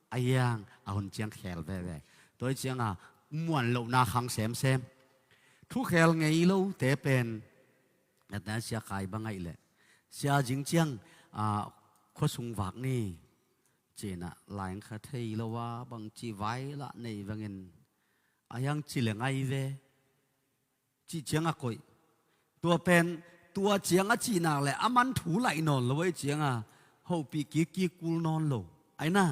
ไอ้ยังเอาคนเจียงแขลเวตัวเจียงม้วนโลนาขังเซมทุกแขลไงโลเตเป็นแต่เสียขายบางไงเลยเสียจริงเจียงข้อสุงวักนี่เจน่ะหลายคดีแล้วว่าบางจีไว้ละในบางเงินอายังจีเหลืองไอเวจีเจียงกุยตัวเป็นตัวเจียงจีนักเลยมันถูไหลนอนเลยเว้ยเจียงเขาปีกี้กูนอนโลไอ้น่ะ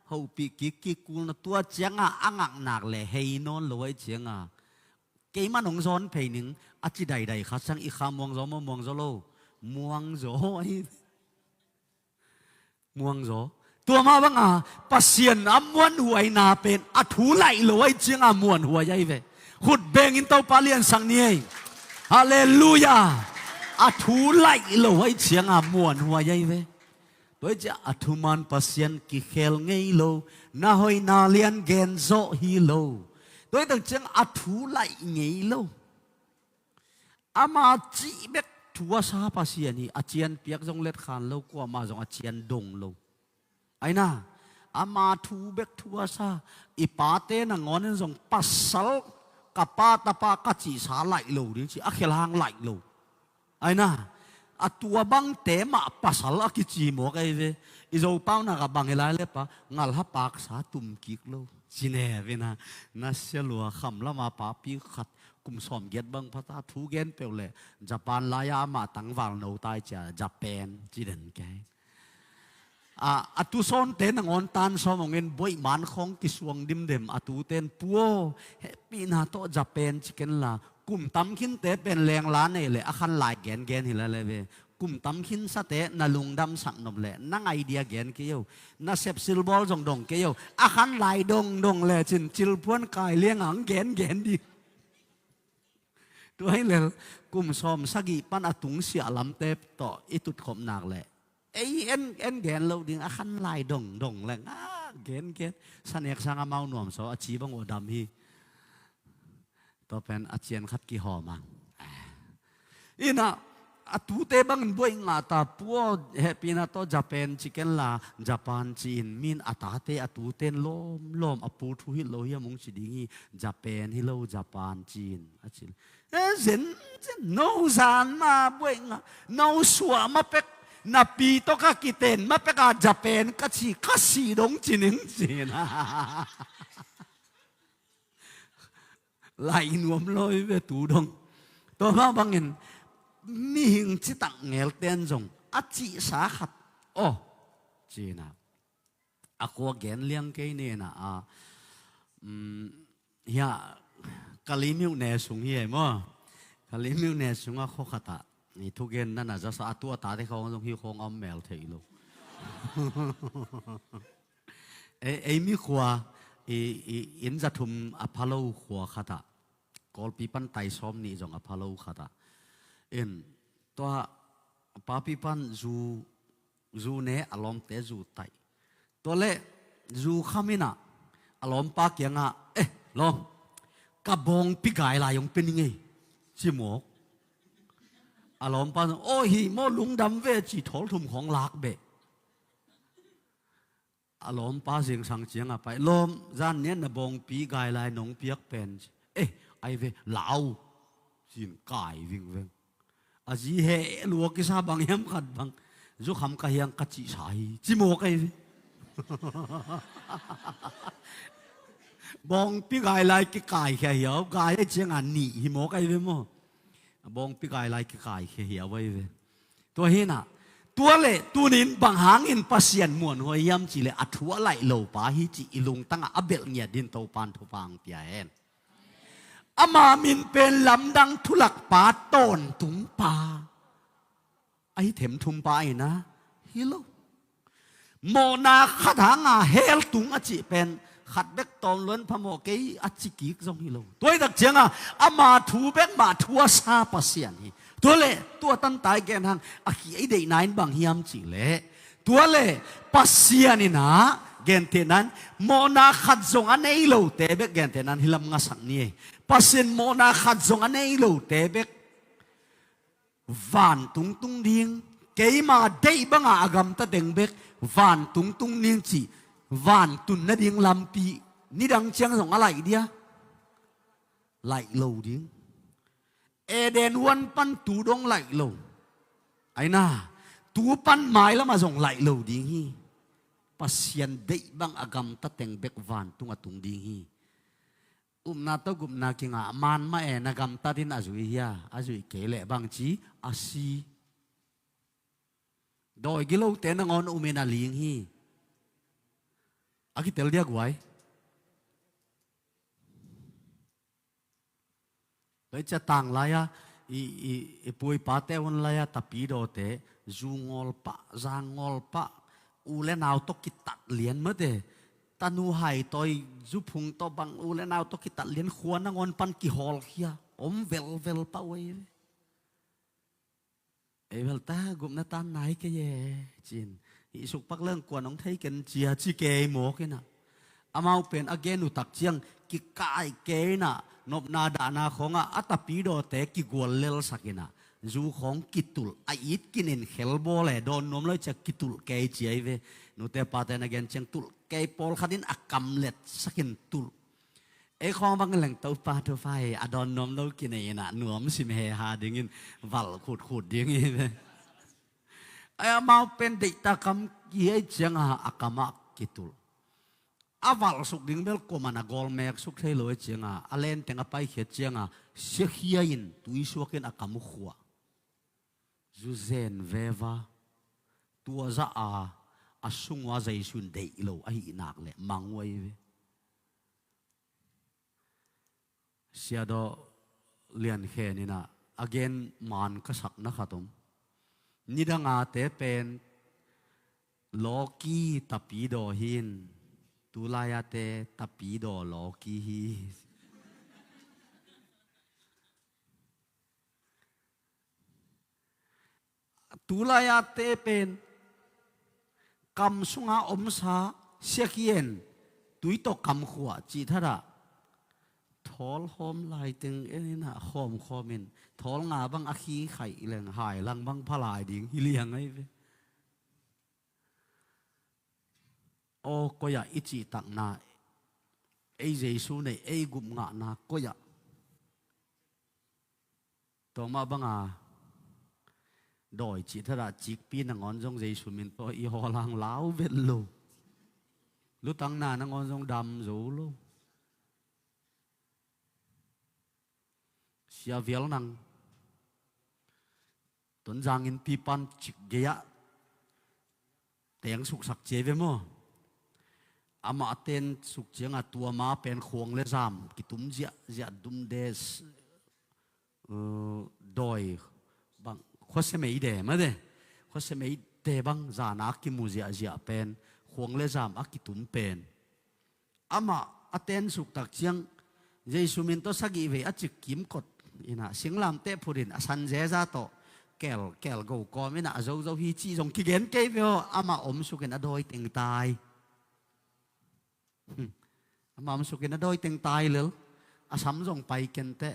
เขาปีกี้กูนตัวเจียงอ่างหนักเลยเฮนอนเลยเว้ยเจียงเกี่ยมันหงซ้อนเพยหนึ่งจีใดข้าช่างอีขามวงโจมวงโจโลมวงโจมวงโจตัวมาบ้างปัสเซียนมวนหัวนาเป็นถูไหลเลยเจียงมวนหัวใหญ่เว้ย ขุดเบงอินเต้าปาเลียนสังนี้ฮาเลลูยาอาทูไลโลไว้เชียงอามวนหัวใหญ่เวตัวจะอาทูมันปัสยันกิเคลไงโลน่าหอยนาเลียนเกนโซฮีโลตัวตั้งเชียงอาทูไลไงโลอามาจีเบกทัวซาปัสยันนี่อาเจียนเปียกจงเล็ดขานโลกว่ามาจงอาเจียนดงโลไอ้น่าอามาทูเบกทัวซาอีปาเตนังอนนจงปัสสัลกับปาตาปากัจีสาไหลโลดิจีอาเคลางไหลโลไอ้น่าอะตัวบังเตมาปัสสัลอากิจีโมกไอ้เวอิโจเป้านักบังเฮลัยเลปะงัลฮับปากสาตุมกิกโลจีเนเวนะนัสเชลัวคำละมาปาปีขัดกุมสอมเกียรบังพัตาทูเกนเปลเลญี่ปุ่นลายามาตั้งวางโนตายจ้ะญี่ปุ่นจีเดนแกอะตุซอนเตนงอนตันสมองเงินบอยมันของกิสวงดิมเดมอะตุเตนปัวเฮปีนาโตญี่ปุ่นชิคเก้นละกุมตั้มขินเตเป็นแรงล้านนี่เลยอาคันลายแกนหิละเลยเวกุมตั้มขินสเตนาลุงดำสังนมเลยนั่งไอเดียแกนเกี่ยวน่าเซฟซิลบอลจงดงเกี่ยวอาคันลายดงเลยจินจิลพวนกายเลี้ยงหังแกนดีตัวให้เลยกุมซอมสกีปันอตุงเสียลำเตปต่ออิตุดขมหนักเลยเอ็นแกนเราดิ้งอาคันลายดงเลยแกนสันเอกสังอามาหน่วมโซอาชีบังโอดำฮีต่อเป็นอาเจียนขัดกี่หอมังอินะอตูเตบังบวยงาตาปัวเฮปีนาโตญี่ปุ่นชิคเก้นลาญี่ปุ่นจีนมินอาตาเตอตูเตนลมอปูทุฮิโลเฮียมุงชิดิงีญี่ปุ่นฮิโลญี่ปุ่นจีนอาชิลเซนโนซานมาบวยงาโนสัวมาเป็กนาปีโตกะกิเตนมาเป็กอาญี่ปุ่นกัสีดงจินิงจีนไล่นวมลอยเวตูดงตัวมาบังเงินมีหิงจิตังเงลเตียนจงอาจิสาขัดโอ้จีน่ะอากัวเกนเลี้ยงเกยเนี่ยนะเฮียกะลิมิวเนสุงเฮียมั้งกะลิมิวเนสุงอาโคขัดอ่ะนี่ทุกเกนนั่นน่ะจะสะตัวตาที่เขาจงฮิวคงอมแมวเทยโลเอ้มีขัวอินจะทุมอพาโลขัวขัดอ่ะกอลปีปันไตซ้อมนี่จงอพาโลขัดอ่ะเอ็นตัวป้าปีปันจูเนอารมณ์เตจูไตตัวเล่จูขามินะอารมณ์ปากยังอ่ะลองกระบองปีกายลายยงเป็นยังไงชิโมกอารมณ์ปันโอ้ฮีโมลุงดำเวจีทอลทุมของลักเบอารมณ์ป้าเสียงสังเสียงอ่ะไปลมจานเนี้ยนะบองปีกายลายน้องเปียกเป็นไอเวเหลาสินกายวิ่งเวงอาจีเฮลัวกิซาบังยามขัดบังจุคำกะยังกัจจิสายจิโมกไอบองปีกายลายกิกายแค่เหี่ยวกายไอ้เจียงอันนี่หิโมกไอ้เวมบองปีกายลายกิกายแค่เหี่ยวไว้เวตัวเฮน่ะตัวเล่ตัวนินบังหางอินปัสยันมวนหัวยามจีเล่อัฐวไหลโลปาฮิจิอิลุงตั้งอเบลเงียดินโตปานทุปังเปียเอ็นอามามินเป็นลำดังทุลักป่าต้นถุงป่าไอเถมทุมป่าไอนะฮิโลโมนาขัดหางาเฮลตุงอจิเป็นขัดเบกตอนล้วนพโมเกยอจิกิกจงฮิโลตัวดักเจียงอามาทูเบกมาทัวซาปัสยันฮีตัวเล่ตัวตันตายแกนทางอาคีไอเดย์นายบังฮิยามจิเล่ตัวเล่ปัสยันนี่นะเกนเทนันโมนาขัดจงอันเอโลเตเบกเกนเทนันฮิลามงาสังนี่pasin mo na khadzong anei lo tebek van tung ding keima dei banga agam ta dengbek van tung ning chi van tun na ding lampi ni dang chiang song alai dia lai lo ding eden wan pan tu dong lai lo ai na tu pan mai la ma song lai lo ding hi pasien dei bang agam ta dengbek van tung ding hi na to gum na kinga man ma nagam ta din azui ya azui kele bang chi asi doi gilo te na ngon umena ling hi aki tel dia guai bai cha tang la ya i pui pa te on la ya tapi do te zungol pa zangol pa ule naw to kitat lian ma te tanu hai toi zupung to bang ule nau to kita lien khuan ngon pan ki hol kia vel vel pa wei vel ta gum na tan nai ke ye chin i suk pak leng kwan ong thei ken chia chi ke mo ke na amau pen again utak chiang ki kai ke na nop na da na khonga atapi do te ki gol lel sakina zu khong kitul a it kinin khelbo le don nom loi cha kitul ke chi ai ve nu te pa ten again chang tul ke pol khadin akam let sakin tul e khong bang leng tau pa to fai adon nom lo kin ai na nuam sim he ha dingin val khut khut ding i ve ai amau pen de ta kam ki ai chang a akama kitul aval suk ding bel ko mana gol mek suk thei loi chenga alen tenga pai khe chenga se khia in tui suakin akamu khwa zu zen veva tua za a asungwa zai sun dei lo ai nak le mangwai ve sia do lian khe ni na again man ka sak na khatom nidanga te pen loki tapi do hin tulaya te tapi do loki hi tulaya te pen kam sunga omsa sekien tui to kam khwa chi thara thol hom lai teng enina khom khomin thol nga bang akhi khai leng hai lang bang phalai ding hi liang ai ve o koya ichi tak na ei jesu nei ei gum nga na koya to ma banga doi chi thara chik pi na ngon jong jesu min to i ho lang lau vet lo lu tang na na ngon jong dam zo lo sia vial nang ton jang in pi pan chik geya teng suk sak che ve mo ama ten suk chenga tua ma pen khong le jam ki tum zia zia dum des doi bang khose mei de ma de khose mei te bang za na ki mu zia zia pen khong le jam a ki tum pen ama aten suk tak chiang jesu min to sagi ve a chik kim kot ina singlam te phurin asan je za to kel go ko mina zo zo hi chi jong ki gen ke ve ama om suken adoi teng tai ama suken adoi teng tai lel asam jong pai ken te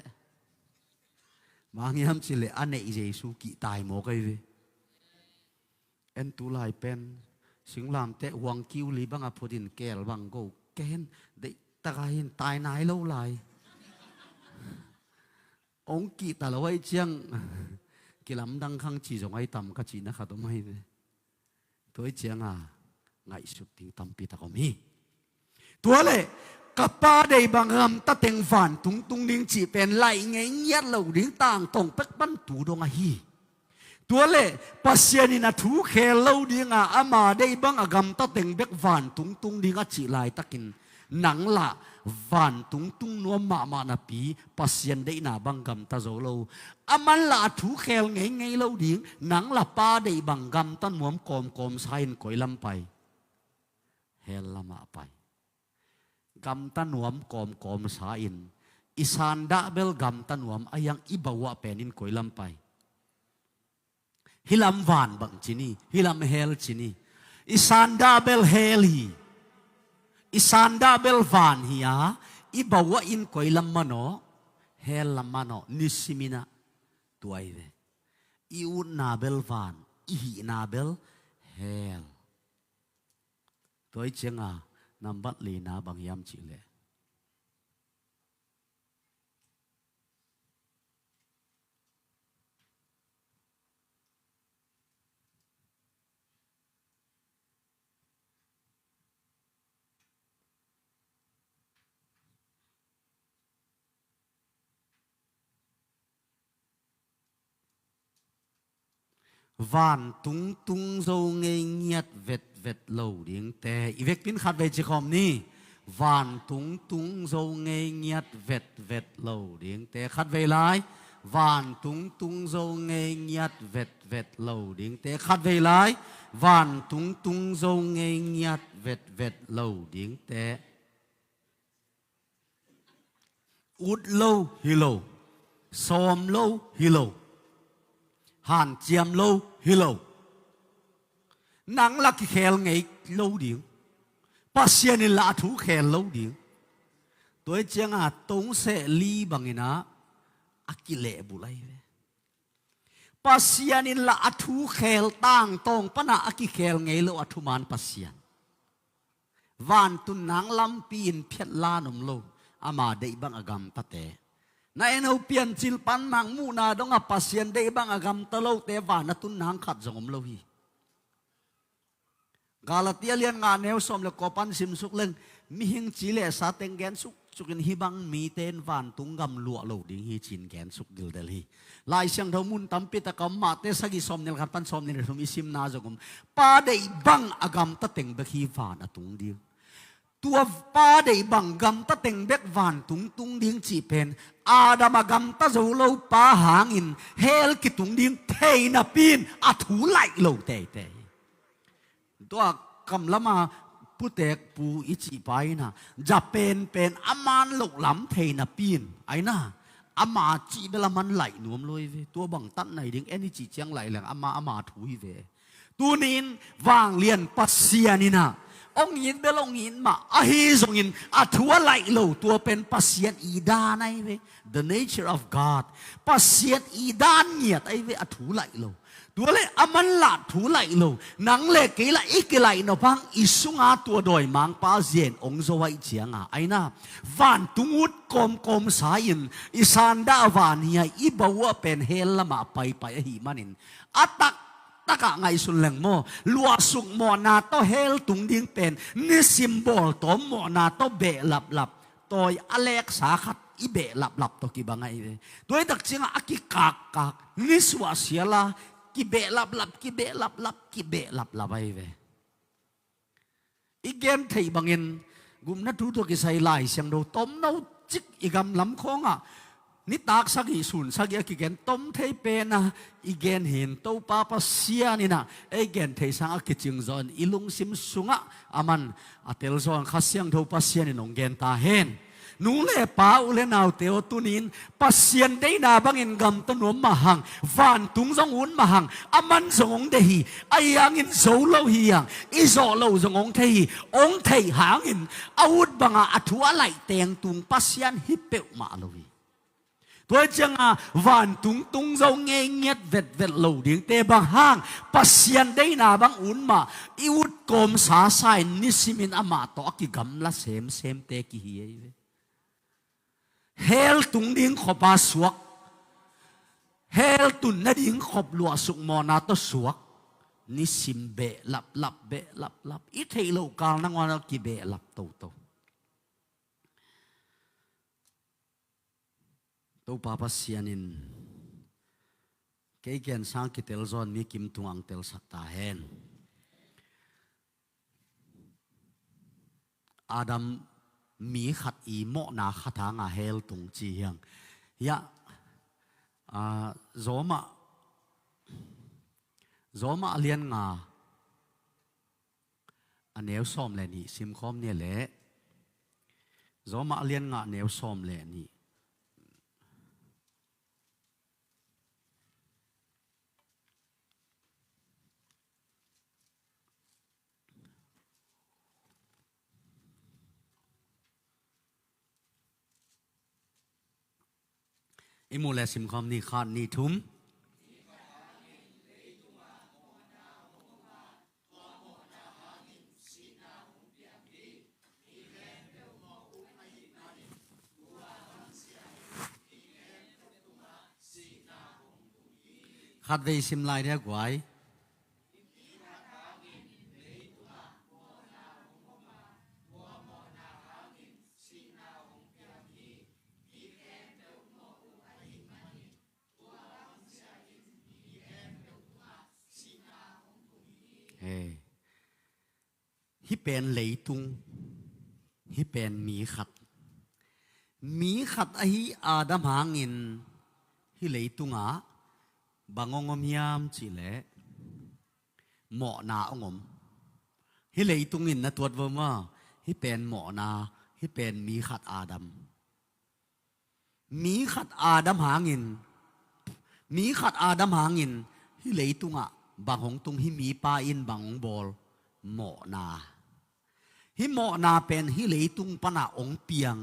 mangiam chile ane jesu ki tai mo kai ve en tu lai pen singlam te huang kiu li bang a phurin kel bang go ken de takahin tai nai lo lai ông kỳ ta lo ai chiang kỳ lắm đăng khang chỉ giống ai tầm cái chỉ na khát mai về tôi chiang à ngài sụt tiếng tầm pi ta có mi tua lệ kapa đây bằng ngầm ta tiếng phản tung tung điên chỉ pen lại ngay nhát lâu điên tàng tổng bách ban tủ đông à hi tua lệ pasien ina thu khe lâu điên à ama đây bằng ngầm ta tiếng bách phản tung tung điên à chỉ lại takin nắng lạ van tung tung nuam ma na pi pasien dei na bangam ta zo lo aman la thu khel ngei ngei lo ding nang la pa dei bangam tan nuam kom sain koi lam pai hel lama pai gam tan nuam kom sain isan da bel gam tan nuam ayang ibawa penin koi lam pai hilam van bang chini hilam hel chini isan da bel heli isanda belvan hiya ibawa in koilam mano hel lamano nisimina tuaive iun na belvan ihi na bel hel toi chenga nambat li na bangyam chile van tung tung dâu ngây nhiệt vẹt lầu điếng tè y vek pin khát về chỉ khom ni van tung tung dâu ngây nhiệt vẹt lầu điếng tè khát về lại van tung zo nghe nhát vẹt lâu điếng té khát về lại van tung zo nghe nhát vẹt lâu điếng té út lâu hi lâu xóm lâu hi lâu hàn chiêm lâu hi lâu nắng là cái khéo ngày lâu điếng bác sĩ nên là thú khéo lâu điếng tôi chẳng tông sẽ li bằng ina akile bulai pasianin la athu khel tang tong pana akikhel ngei lo athu man pasian van tun nang lam pin phet la nom lo ama dei bang agam tate na eno pian chil pan mang mu na dong a pasian dei bang agam talo te van tun nang khat jongom lo hi Galatia lian nga neu som le kopan sim suk leng mi hing chile sa teng gen suk chukin hi bang mi ten van tung gam lua lo ding hi chin gen suk dil del hi lai siang tho mun tam pi ta kam ma te sagi som nel khan pan som nel thum isim na jogum pa dei bang agam ta teng be hi van atung ding tua pa dei bang gam ta teng bek van tung ding chi pen adam agam ta zo lo pa hangin hel ki tung ding thei na pin a thu lai lo te teตัวคำละมาผู้เตกปูอิจิไปนะจะเป็นอามันหลกหล้ำเทนะปีนไอ้น่ะอามาจีเบลมันไหลหนวมเลยเวตัวบังตันไหนดิ้งเอ็นจีเจียงไหลแหลงอามาถุยเวตัวนี้วางเลียนปัสเซียนี่นะองยินเบลองยินมาอาฮิซงยินอาทัวไหลโลตัวเป็นปัสเซียนอีดานไอ้เว the nature of God ปัสเซียนอีดานเงียดไอ้เวอาถูไหลโลตัวเล่อามันหลาดถูไหลโลนังเล็กกี่ละอีกไหลนพังอิสุงาตัวดอยมังป้าเจียนองโซไว้เจียงไอ้น่ะวันตุงุดกอมสายินอิสานดาวานีอีบัวเป็นเฮลละมาไปหิมันินอัตักตะกะไงสุนแหลงโมลัวสุกโมนาโตเฮลตุงดิ้งเป็นนี่ซิมโบลตัวโมนาโตเบะหลับตัวอเล็กสาขัดอีเบะหลับตัวกี่บางไงตัวตักเจียงอากิกากนี่สวาเสียละกิเบะหลับกิเบะหลับกิเบะหลับไปเวอีเกมไทยบางเงินกุมนัดทุตัวกิใส่ลายเสียงดูต้มน้ำจิกอีกำลำคงนี่ตากสักอีสุนสักอีกเกนต้มไทยเป็นอีเกนเห็นโตป้าปัสเซียนี่นะไอเกนไทยสังกิจิงจอนอีลุงซิมสุงอามันอเตลจอนขัดเสียงโตปัสเซียนี่นงเกนตาเห็นนูเล่ป้าอุเลนาวเตวตุนินปัสเซียนได้นาบังเงินกำต้นหัวมาหังวันตุงจงอุ่นมาหังอามันจงองเดฮีไอยังเงินโซโลฮียังอีโซโลจงองเทฮีองเทหหางเงินอาวุธบังอาทัวไหลเตียงตุงปัสเซียนฮิปเปอมาโลฮีตัวจังวันตุงจงเงียดเวดโลดิ่งเตบังหังปัสเซียนได้นาบังอุ่นมาอีวุธกอมสาไซนิสิมินอามาตอกิกำละเซมเตกิฮีเฮลตุงดิ้งขบาสวกเฮลตุนนดิ้งขบลัวสุกมอนาตสวกนิสิมเบะหลับเบะหลับอีเทโลกาลนังวันกิเบะหลับโตปาปัสเซียนินเกย์เกนสังกิเตลซอนมีกิมตุงอังเตลสักตาเฮนอาดัมมีขัดอีโมนาขัดทางเฮลตุงจีเฮียงยะโซมาเลียนงาอันเนวซ้อมเลยนี่ซิมคอมเนี่ยแหละโซมาเลียนงาเนวซ้อมเลยนี่อิมูเลสิมคอมนี่ขาดนี่ทุ่มขัดเวสิมลายเรียกไว้ฮิเป็นเหลยตุงฮิเป็นมีขัดไออาดัมหางิน hi lei tunga bangongom yam chi le mo na ongom hi lei tungin na tuat wo ma hi pen mo na hi pen mi khat adam mi khat adam hangin mi khat adam hangin hi lei tunga bangong tung hi mi pa in bangong bol mo na hi mo na pen hi lei tung pana ong piang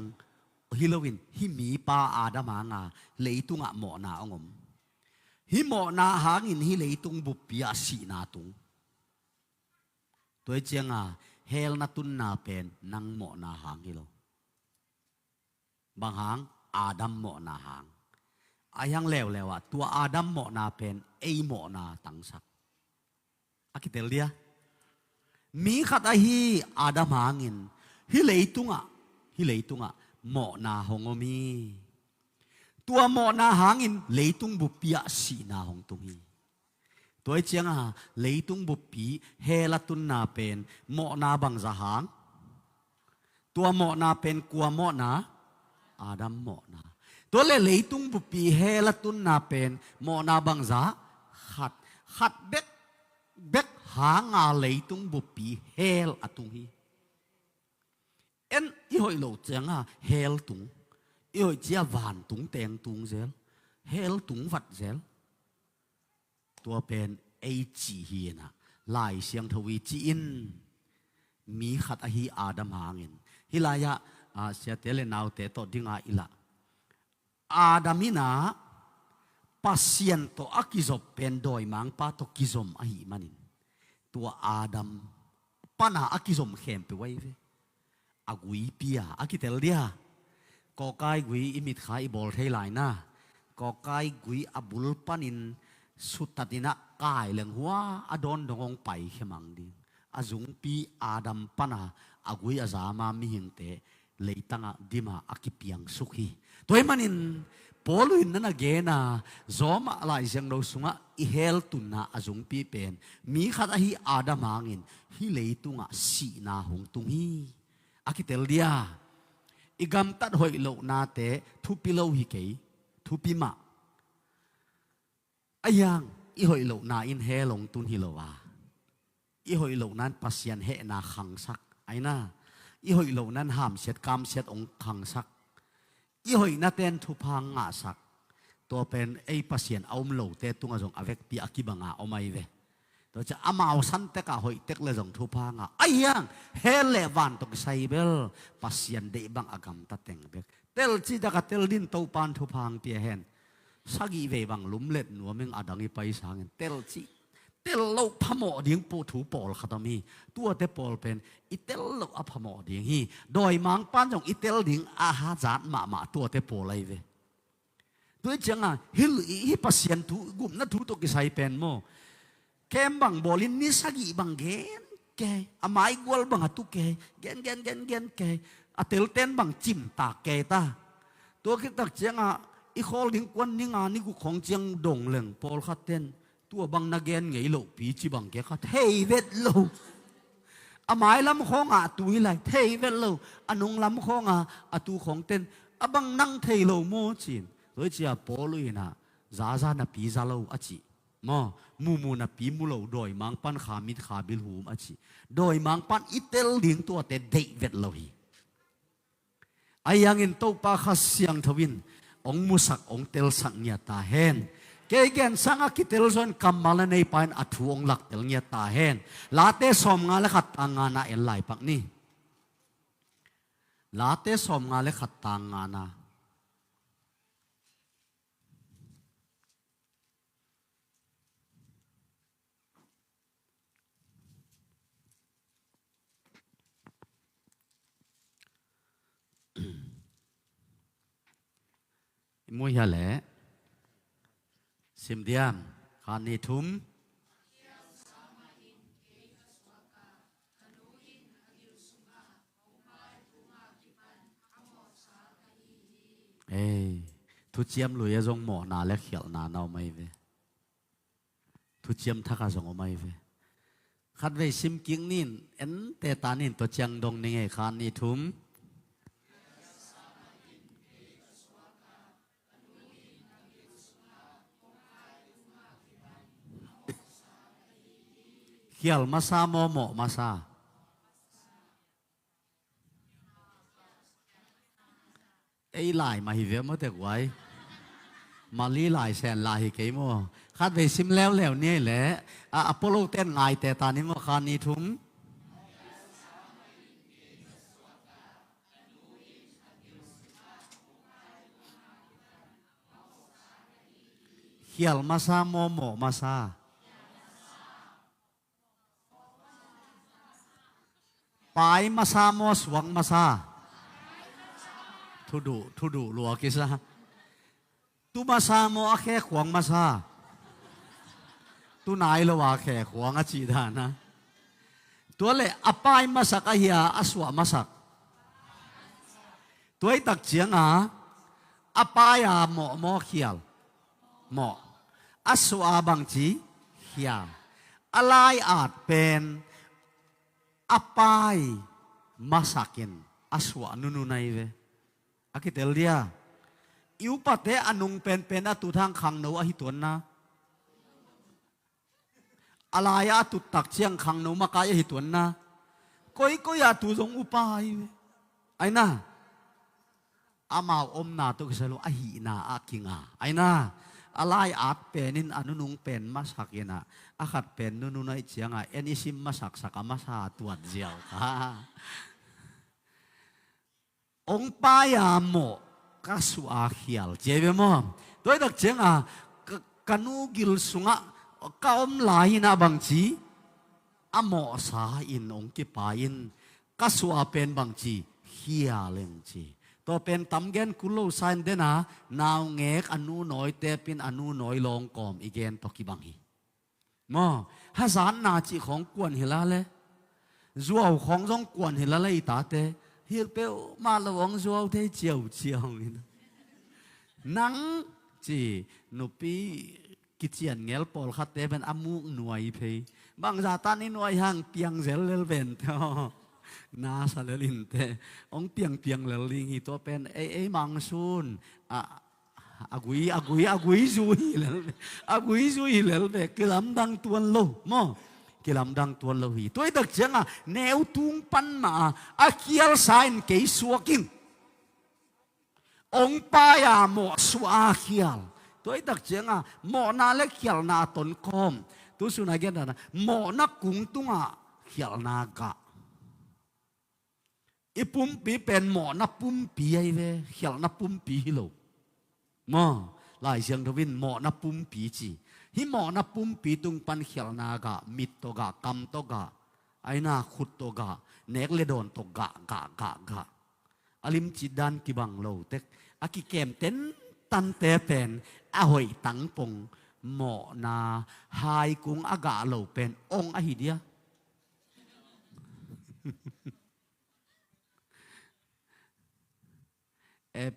hi lowin hi mi pa adam hanga lei tunga mo na ongom hi mo na hangin hi lei tung bu pia si na tung toy chianga hel na tun na pen nang mo na hang hi lo bang hang adam mo na hang ayang lew lewa tua adam mo na pen ei mo na tang sak akitel dia mi khat a hi adam hangin hi leitunga mo na hongomi tua mo na hangin leitung bu pia si na hong tung hi toy chiang a leitung bu pi hela tun na pen mo na bang za hang tua mo na pen kwa mo na adam mo na to le leitung bu pi hela tun na pen mo na bang za khat bek hanga leitung bu pi hel atung hi en i hoi lo chiang a hel tung i hoi chia van tung teng tung zel hel tung vat zel tua pen ei chi hi na lai siang thawi chi in mi khat a hi adam hangin hilaya sia tele nau te to dinga ila adamina pasien to akizop pen doi mang pa to kizom a hi manin tua adam pana akizom khem pe wai ve agui pia akitel dia ko kai gui imit khai bol thei lai na ko kai gui abul panin sutatina kai leng hua adon dongong pai khemang ding azung pi adam pana agui azama mi hingte leitanga dima akipiang sukhi toy manin poluin na gena zoma lai jeng lo sunga i hel tunna azung pi pen mi khat a hi adam hangin hi leitunga si na hong tung hi akitel dia igam tat hoi lo na te thu pi lo hi ke thu pi ma ayang i hoi lo na in he long tun hi lo wa i hoi lo nan pasian he na khang sak aina i hoi lo nan ham set kam set ong khang sak i hoi na ten thu phang nga sak to pen ei pasian aum lo te tunga jong avek pi akibanga omai ve to cha amao san te ka hoi tek le jong thu phanga ayang he le van to sai bel pasian de bang agam ta teng bek tel chi da ka tel din to pan thu phang pi hen sagi ve bang lum let nuameng adangi pai sangin tel chi tel lo phamo ding po thu pol khatami tua te pol pen i tel lo a phamo ding hi doi mang pan jong i tel ding a ha zat ma tua te pol ai ve tôi changa hil hi pasien thu gum na thu to ki sai pen mo kem bang bolin ni sagi bang gen ke amai gol bang atu ke gen ke atel ten bang chim ta ke ta to ki tak changa i khol ding kwan ni nga ni gu khong chiang dong leng pol khat ten tua bang na gen ngei lo pi chi bang ke khat hei vet lo amai lam khong a tui lai thei vet lo anung lam khong a atu khong ten abang nang thei lo mo chin rồi chia polu na za na pi za lo achi mo mu na pi mu lo doi mang pan khamit khabil hum achi doi mang pan itel ding to te dei vet lo hi ayang in to pa khasyang thawin ong musak ong tel sak nya ta hen ke gen sanga kitel zon kamala nei pan athu ong lak tel nya ta hen late som nga le khat anga na el lai pak ni late som nga le khat tanga na mui ha le sim diam khan ni thum thu chiam lui zong mo na le khial na nau mai ve thu chiam thaka zong mai ve khat ve sim king nin en te ta nin to chang dong ni nge khan ni thum hial masa mo mo masa ei lại mà hi ve mo te gwai mà lý lại sen lại hi ke mo khát về sim leo leo nia le Apollo ten ngai te ta ni mo khan ni thum hial masa mo mo masa pai masa mo suang masa thu du lua kisa tu masa mo akhe khuang masa tu nai lo wa khe khuang a chi da na tu le apai masak a hia aswa masak tuai tak chiang a apaya mo mo khial mo aswa bang chi hial alai at pen apai masakin aswa nunu nai ve akitel dia iu pate anung pen pen atu thang khang no a hi tuan na alaya tu tak chiang khang no ma kai hi tuan na koi koi a tu jong upai ai na amao om na to kisalo a hi na a kinga ai na alai at penin anunung pen masakina akhat pen nunu nai chianga enisim masak sakamasa tuat jiao ka ông pa ya mo kasu a hial jebe mo toy dak chenga kanu gil sunga ka om lai na bang chi amo sa in ong ki pa in kasu a pen bang chi hialeng chi to pen tam gen kulo san dena naw ngek anu noi te pin anu noi long kom igen to ki bang hi mo hazan na chi khong kwan hila le zuaw khong jong kwan hila le ta te hiệp bèo mà là ông zuo thế chiều chiều nắng chỉ nụ pi kí chuyện nghe Paul khát tế bên amu nuôi phe bằng giả tan đi nuôi hàng piang zel lel ven theo na sa lelin te ông piang piang lel ling hi to pen ai mang sun agui zui lel ve cái lắm đang tuôn lâu mo cái làm đăng tuôn lâu hi tôi đặc chẳng à nếu tung pan mà akial sign cái xua kinh ông pa ya mo xua akial tôi đặc chẳng à mo na le kial na ton kom tu su na gen na mo na kung tung à kial na ga ipum pi pen mo na pum pi ai ve kial na pum pi hi lo mo lai siang dovin mo na pum pi chi hi mo na pum pi tung pan khial na ga mit to ga kam to ga aina khut to ga nek le don to ga alim chi dan ki bang lo tek aki kem ten tan te pen a hoi tang pong mo na hai kung aga lo pen ong a hi dia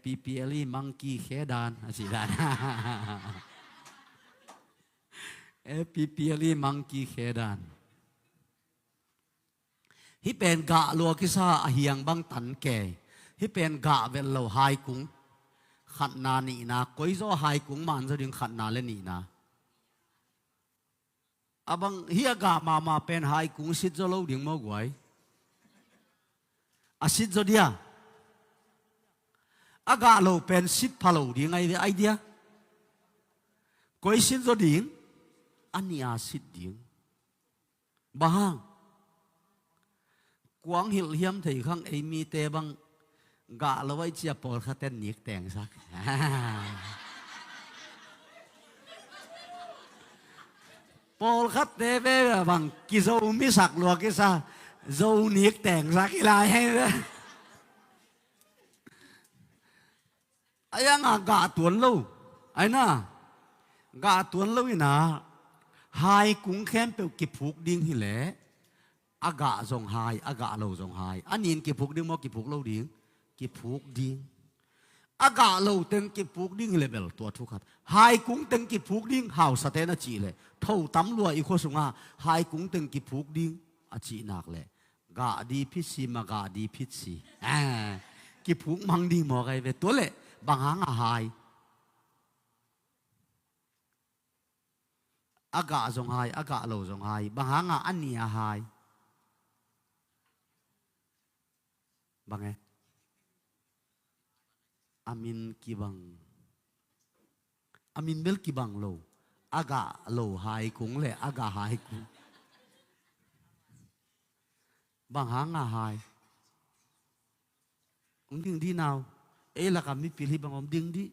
ppli monkey khedan asidan ppli monkey khedan hi pen ga lo kisa hiang bang tan ke hi pen ga vel lo hai kung khat na ni na koi zo hai kung man zo ding khat na le ni na abang hi ga ma pen hai kung sit zo lo ding mo gwai asit zo dia aga lo pen sit phalo ding ai dia koi sit zo ding ania sit ding bahang quang hil hiam thei khang ei mi te bang ga lo wai chia por khaten nik teng sak por khat te ve bang ki zo mi sak lo ki sa zo nik teng sak lai hay ayang ga tuan lo ai na ga tuan lo ina hai cũng khem pe ki phuk ding hi le aga zong hai aga lo zong hai anin ki phuk ding mo ki phuk lo ding ki phuk ding aga lo teng ki phuk ding level to thu khat hai cũng teng ki phuk ding hau sa te na chi le thâu tam lua i kho sunga hai cũng teng ki phuk ding a chi nak le ga di phit si ma ga di phit si ki phuk mang ding mo kai ve to le bang hang a hai aga zong hai aga lo zong hai bang hanga ania hai bang amin kibang amin bel kibang lo aga lo hai kung le aga hai kung bang hanga hai ông điên đi nào ấy là cảm mi pili bang ông điên đi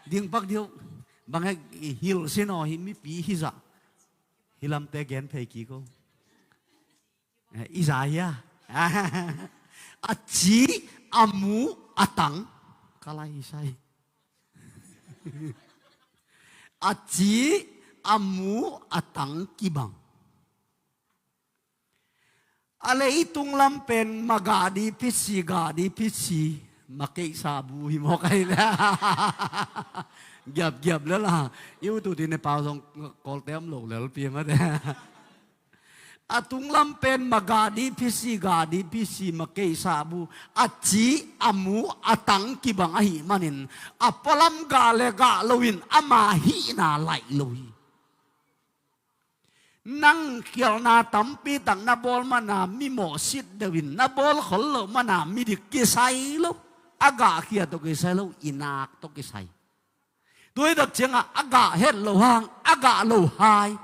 điên bắc điêu bang hay hil xin nói hi mi pi hi za hilam te gen phê kí cô Isaiah chỉ amu atang kalai sai chỉ amu atang kibang ale itung lampen magadi pisi gadi pisi makei sabu hi mo kai la gyap la la yêu tu tin ne pao song kol tem lo le pi ma de atung lampen magadi pisi makei sabu achi amu atang kibang ahi manin apalam ga le ga loin ama hi na lai loi nang kial na tampi tang na bol mana mi mo sit dewin na bol khol lo mana mi dik ki sai lo aga kia to ki sai lo inak to ki sai tôi được chăng aga hết lo hang aga lo hai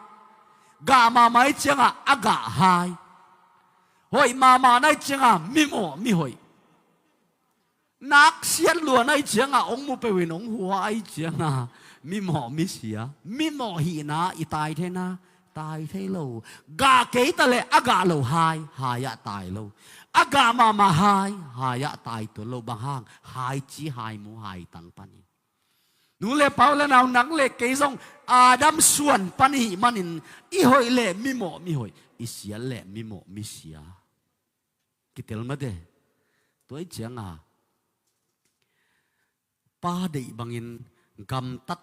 ga ma mai chăng aga hai hoi ma nai chăng mi mo mi hoi nak xiên lùa nai chăng ông mu pe win ông hua ai chăng mi mo mi sia mi mo hi na itai thế na tai thế lâu gà kế ta lệ aga lâu hai ya tai lâu aga mà hai ya tai tu lâu bằng hang hai chỉ hai mu hai tăng pani nu lệ bảo là nào nắng lệ kế dòng Adam suan pani manin i hoi lệ mi hoi i sia lệ mi mi sia kitel mà de tôi chẳng pa dei bangin gam tat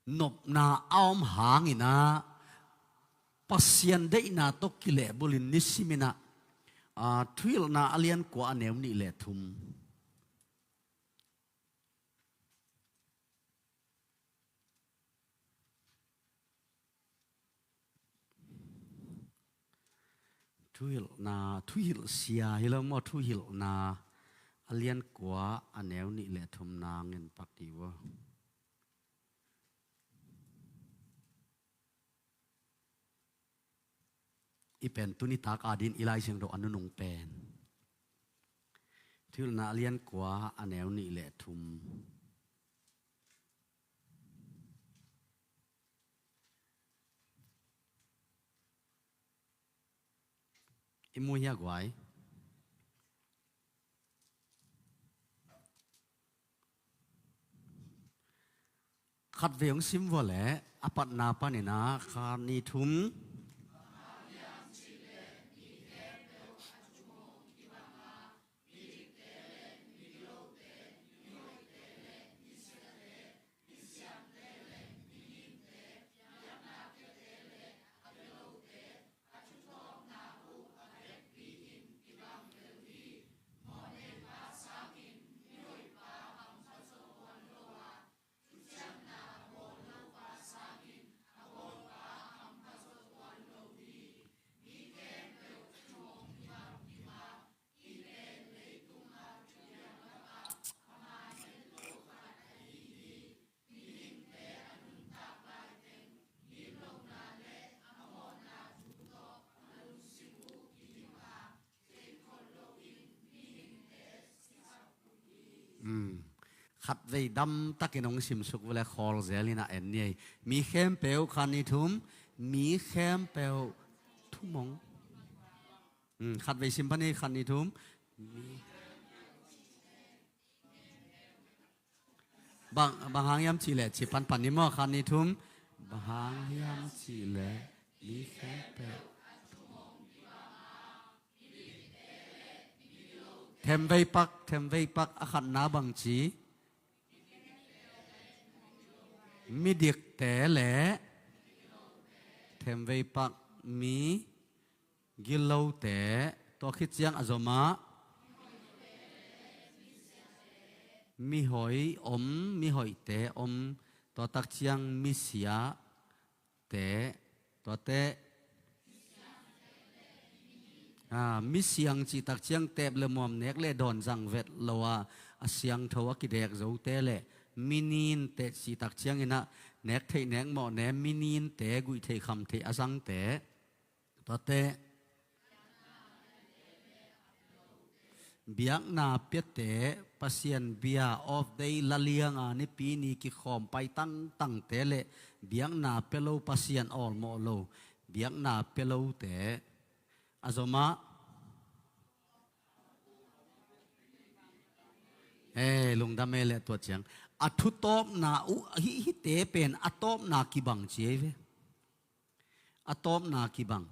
nộp na aom hangina pasien dei na to kile bolin nisimina thil na alian ko anew ni le thum thuil sia hilo mo thuil na alian ko anew ni le thum na ngin paktiwa ipen tuni tak adin ilai sing do anu nung pen thil na alian kwa anew ni le thum imu ya gwai khát veong sim vo le apat na panina khani thum khát về đâm tắc cái nông sim suk vele khol zelina en ni mi khem peu khani thum mi khem peu thumong khát về sim pani khani thum bang hang yam chi le chi pan pan ni mo khani thum bang hang yam chi le mi khem peu thêm vây pak akhan na bang chi mi điệp té lẽ thêm vây pak mi gilau té to khít giang azoma mi hỏi té ตัวตักเชียงมิเสียเตตัวเตมิเสียงจีตักเชียงเตบเลมอมเนกเลดอนจังเวทลว่าเสียงทว่ากิเดกจะเตเลมินินเตจีตักเชียงอินะเนกเทเนกหมอเนมินินเตกุยเทคำเทอสังเตตัวเตเบียงนาเปียเตปัสยันเบียออฟเดย์ละเลียงนี่ปีนี้กิขอมไปตั้งเตเลเบียงนาเปโลปัสยันออลโมโลเบียงนาเปโลเตอาจมาลุงดำเมเลตัวเชียงอัทุตอบนาฮิเตเป็นอัตอบนากิบังเจเวอัตอบนากิบัง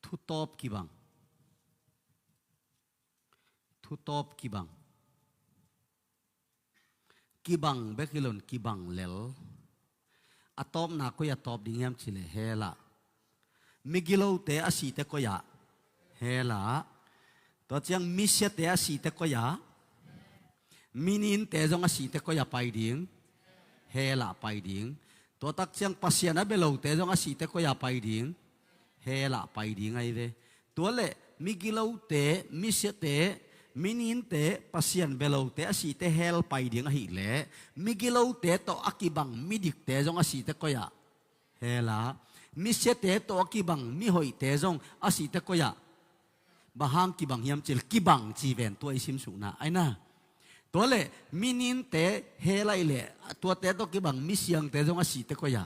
ทุตอบกิบังทุตอบกิบังเบกิลอนกิบังเลลอัตอบนาก็อย่าตอบดิ่งยามชิเลเฮล่ะมิกิโลเตอสีเตก็อย่าเฮล่ะตัวเชียงมิเชเตอสีเตก็อย่ามินินเตจงอสีเตก็อย่าไปดิ่งเฮล่ะไปดิ่งตัวตักเชียงปัสยานะเบลเตจงอสีเตก็อย่าไปดิ่งเฮล่ะไปดิ่งไงเวตัวเล่มิกิโลเตมิเชเตมินินเตปัสยันเบลเตอสีเตเฮลไปดิ่งหิเลมิกิโลเตโตอากิบังมิดิกเตจงอสีเตก็อย่าเฮล่ะมิเชเตโตอากิบังมิหอยเตจงอสีเตก็อย่าบะฮังกิบังยามจิลกิบังจีเวนตัวอิสิมสุนะไอ้น่ะตัวเล่มินินเตเฮลาเล่ตัวเตโตกิบังมิเสียงเตจงอสีเตก็อย่า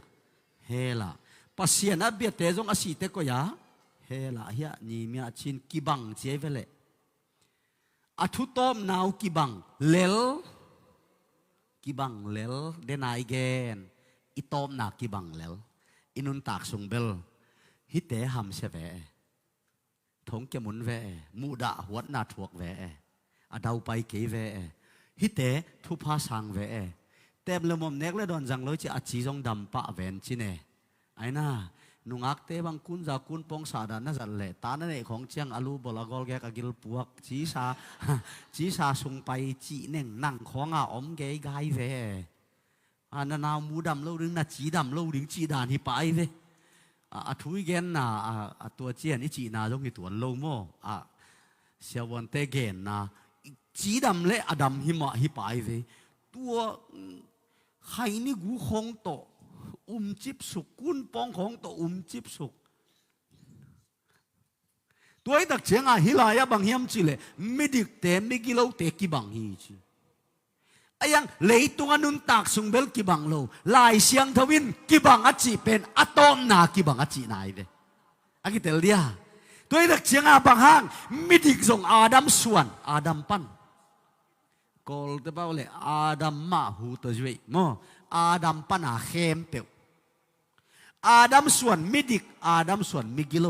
เฮล่ะปัสยันอเบียเตจงอสีเตก็อย่าเฮล่ะเฮียนี่มีอาชินกิบังเจเวเลอัทุตอมนาวกิบังเลลเดนายเกนอิตอมนากิบังเลลอินุนตากสุงเบลฮิเตหัมเสเวทงเกมุนเวมูดาหัวนาทวกเวอดาวไปเกเวฮิเตทุพาสังเวเต็มเลมอมเนกเลดอนจังเลยจะอจีจงดำปะเวนจิเนไอ้น่านุงักเตบังคุณจากคุณปองสาดานะจันเล่ตานั่นเองของเชียงอลูบลากอลแกกกิลปวกจีซาส่งไปจีเน่งนั่งของอมเกยไกเวอันนั้นนามูดำเล่าดึงน่ะจีดำเล่าดึงจีดานที่ไปเวทุยเกนน่ะตัวเจียนนี่จีน่าจงกี่ตัวโลโมเสียวันเตเกนน่ะจีดำเละอดำหิมะหิไปเวตัวใครนี่กูคงโตจิบสุกกุนปองของตัวจิบสุกตัวไอ้ตักเชียงฮิลายะบางเฮียมจิเลไม่ดิกเตไม่กิโลเตกิบังฮีจีไอ้ยังเลยตัวนุนตักสุงเบลกิบังโลลายเสียงทวินกิบังอจิเป็นอะตอมนากิบังอจินายเวอากิเตลเดียตัวไอ้ตักเชียงบางห้างไม่ดิกส่งอาดัมส่วนอาดัมปันกอลเตบ้าเลยอาดัมมาหูตัวจวยโมอาดัมปันอาเข้มเปียวอาดัมส่วนมิดิกอาดัมส่วนมิกิโล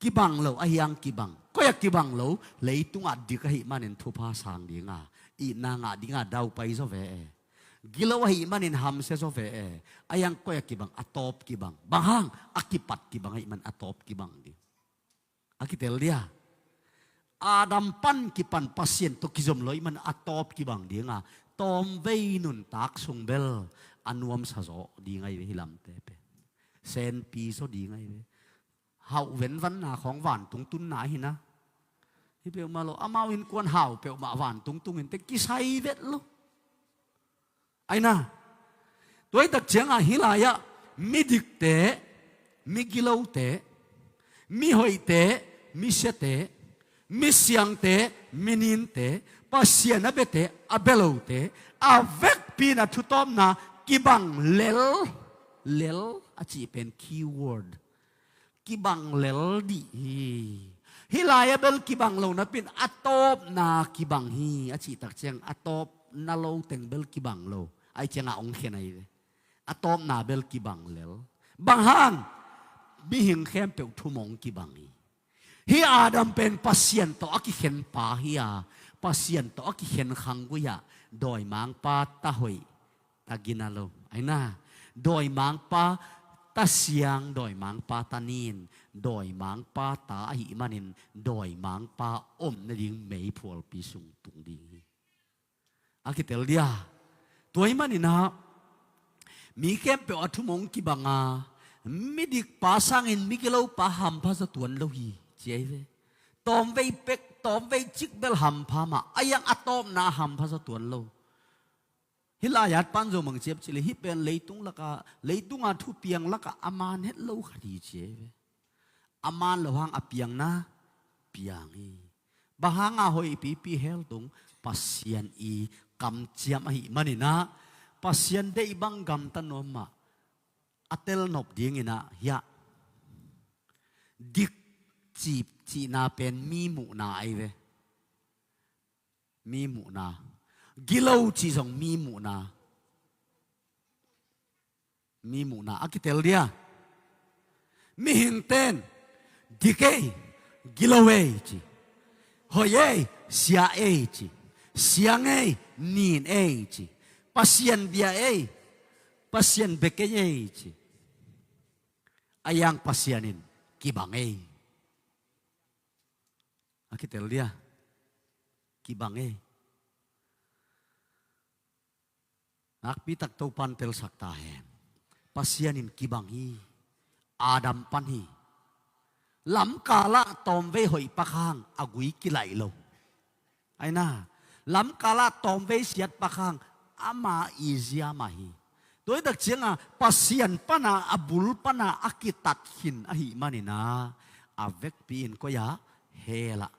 กิบังโลอายังกิบังก็อยากกิบังโลเลยตุงอัดดิกะหิมันเห็นทุพาสังดีงาอีนางอัดดิงาดาวไปโซเวกิโลหิมันเห็นฮัมเซโซเวอายังก็อยากกิบังอัตอบกิบังบางห้างอากิปัดกิบังหิมันอัตอบกิบังดิอากิเตลเดียอาดัมปันกิปันปัสเซียนตุกิจมลอยมันอัตอบกิบังดีงาตอมเวนุนตักสุงเบลอันวมสะโจดีไงเวฮิลำเตเปเซนปีโซดีไงเวเฮาเว้นวันนาของหวานตุงตุนหนาหินะที่เปียวมาโลอามาวินกวนเฮาเปียวมาหวานตุงตุงเห็นแต่กิไซเวทโลไอ้น่ะตัวไอ้ตักเชียงฮิลายะมิดิกเตมิกิโลเตมิหอยเตมิเชเตมิเสียงเตมินินเตปัสยานะเบเตอเบโลเตอาเวกปีนะทุตอมนะกิบังเลลอาจีเป็นคีย์เวิร์ดกิบังเลลดีฮิลายาเบลกิบังโลนะเป็นอัตอบนากิบังฮีอาจีตักเชียงอัตอบนาโลเต็งเบลกิบังโลไอเจียงองเขนไออัตอบนาเบลกิบังเลลบางฮันมีหิงเข้มเปียวทุมงกิบังฮีอาดัมเป็นปัสยันต่อกิเห็นป่าฮีอาปัสยันต่อกิเห็นขังกุยาโดยมังปาตาหอยตากินาโลไอ้น่าโดยมังปาตาเสียงโดยมังปาตานินโดยมังปาตาหิมันินโดยมังปาอมนดิ่งไม่พอลปีสุงตุงดิ่งอากิเตลเดีย ตัวมันนี่นะมีแค่เปอทุมงกิบังอามิดิกปาสังอินมิกเลวปาหัมพาสตวนโลหีเจ้าเวตอมเวเป็กตอมเวจิกเบลหัมพามาอายังอะตอมนาหัมพาสตวนโลฮิลายาดปันโจมังเจ็บจิเลฮิเป็นเลยตุงละกะเลยตุงอาทุเปียงละกะอามานเฮ็ดโลคดีเจ้าเวอามานระวังอเปียงนะเปียงอีบางอาหอยปีเฮลตุงปัสยันอีกำเจียมอีมันนี่นะปัสยันได้บังกำตันอมมาอัตเตลนบดิ้งอินะยะดิกจีนาเป็นมีหมูนาไอเวมีหมูนากิโลจีสองมีหมูนาอากิเตลเดียมีหินเต้นดิเกกิโลเวจีหอยเสียเอจีเสียงนีนจีปัสยันเบียปัสยันเบกเอจีayang pasyanin kibangay akitel dia kibangay nakpitak tau pantel saktahen pasyanin kibangi adam panhi lam kala tomve hoi pakhang agui kilai lo ay na lam kala tomve siat pakhang ama izia mahiด้วยดักเชียงปัสยันปนาอบุลปนาอากิตัดหินอหิมานินาอาเวกปีนก็ยาเฮละ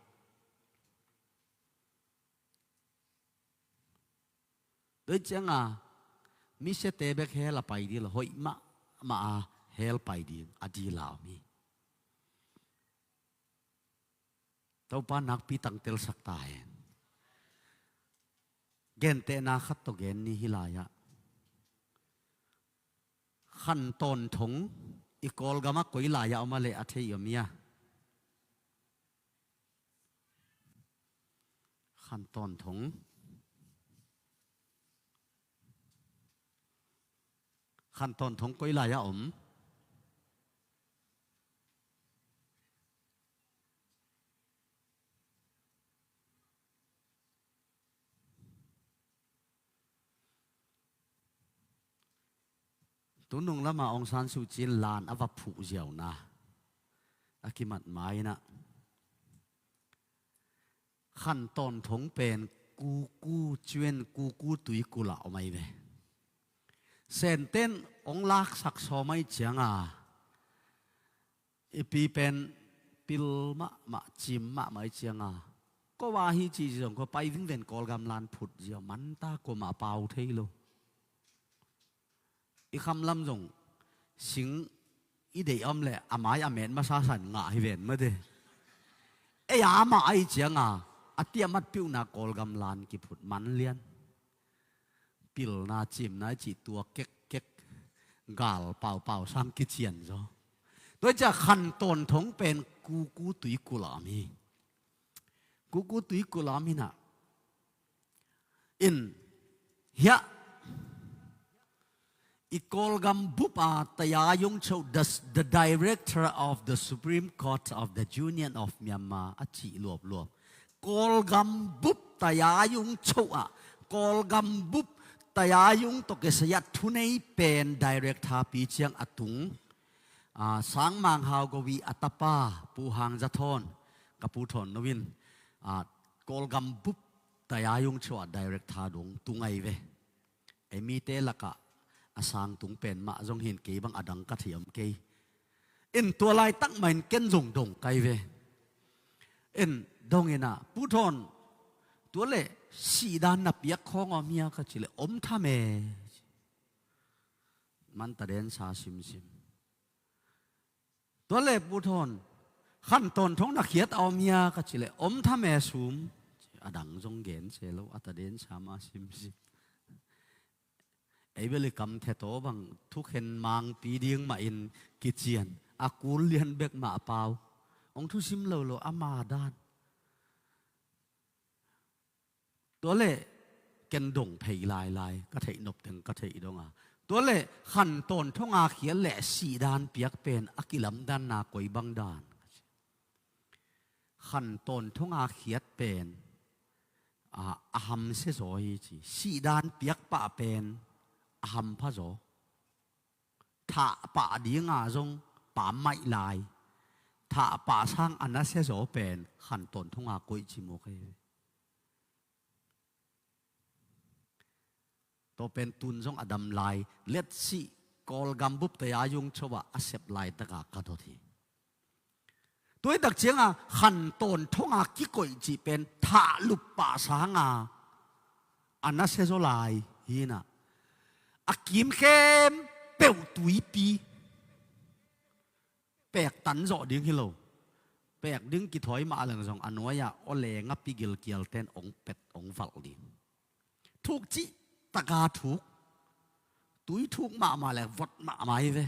ด้วยเชียงมิเชเตเบกเฮละไปดีละหอยมาเฮลไปดีอดีลาวมีตัวปานักปีตังเตลสักตายเกนเตนาขัดตัวเกนนี่ฮิลายะขั้นตอนถงอีกอลกามักกุยลายเอามาเลยอาเทียมีขั้นตอนถงกุยลายอมตุนุงละมาองซานสุจินลานอวับผูเจียวนะอากิมัดไม้นะขั้นตอนถงเป็นกูจวนกูตุยกุละเอาไม่เวเซนเต้นองลักสักสอไม่เจียงอีปีเป็นปิลมะจิมไม่เจียงก็ว่าฮิจีจงก็ไปวิ่งเวนกอลกำลานผุดเจียวมันตาก็มาเป่าเทโลอีคำลำจงสิงอีเดียมเลยอามาอเมนมาซาสันง่ายเวนมาเดเอ้ยอามาไอเจียงอาเตียมัดปิวนักกอลกำลานกิพุดมันเลียนปิลนาจิมนาจีตัวเก๊กกาลเป่าสังกิเจียนจ้ะโดยจะขันตอนทงเป็นกูตุยกุลามีกูตุยกุลามีนะอินเฮียikol gam bupa tayayong chow the director of the Supreme Court of the Union of Myanmar achi luop kol gam bup tayayong chow kol gam bup tayayong to kesayat thunei pen director pi chiang atung sang mang hau gowi atapa puhang jathon kaputhon novin kol gam bup tayayong chow director dong tungai ve emi te laka asang tung pen ma zong hin ke bang adang ka thiam ke in tua lai tak main ken zong dong kai ve in dong ina pu thon tua le si dan na piak khong amia ka chile om tha me man ta den sa sim tua le pu thon khan ton thong na khiat aw mia ka chile om tha me sum adang zong gen chelo ata den sa ma simไอ้เวลกำเทโตบังทุกเห็นมังปีเดียงมาอินกิเจียนอากูเลียนเบกมาเปล่าองทุซิมเลวอามาดานตัวเล่เกนดงเพยลายก็เทนบถึงก็เทดงตัวเล่ขันตนท่องอาเขียนแหละสีดานเปียกเป็นอากิลำด้านนากอยบังดานขันตนท่องอาเขียนเป็น หัมเสโซฮีจีสีดานเปียกปะเป็นหัมพะโซถ้าปะดีงาจงป่าไม่ลายถ้าป่าช่างอันนั้นเสโซเป็นขันตนทุ่งอากุยจิโมกตัวเป็นตุนจงอดัมลายเล็ดสิกอลกัมบุบแต่อายุงชวะอาเสบลายตะกากระโดทีตัวดักเชียงขันตนทุ่งอากิกุยจิเป็นถ้าลุปป่าช่างอันนั้นเสโซลายฮีน่ะอากิมเข้มเปลวตุยปีแปลกตันโจดิ้งฮิโลแปลกดิ้งกิถอยมาหลังสองอันว่าอย่าโอเลงับปีกิลเกียลเต้นองเป็ดองฟัลดิทุกจิตะกาทุกตุยทุกมาแล้ววัดมาไม่เว้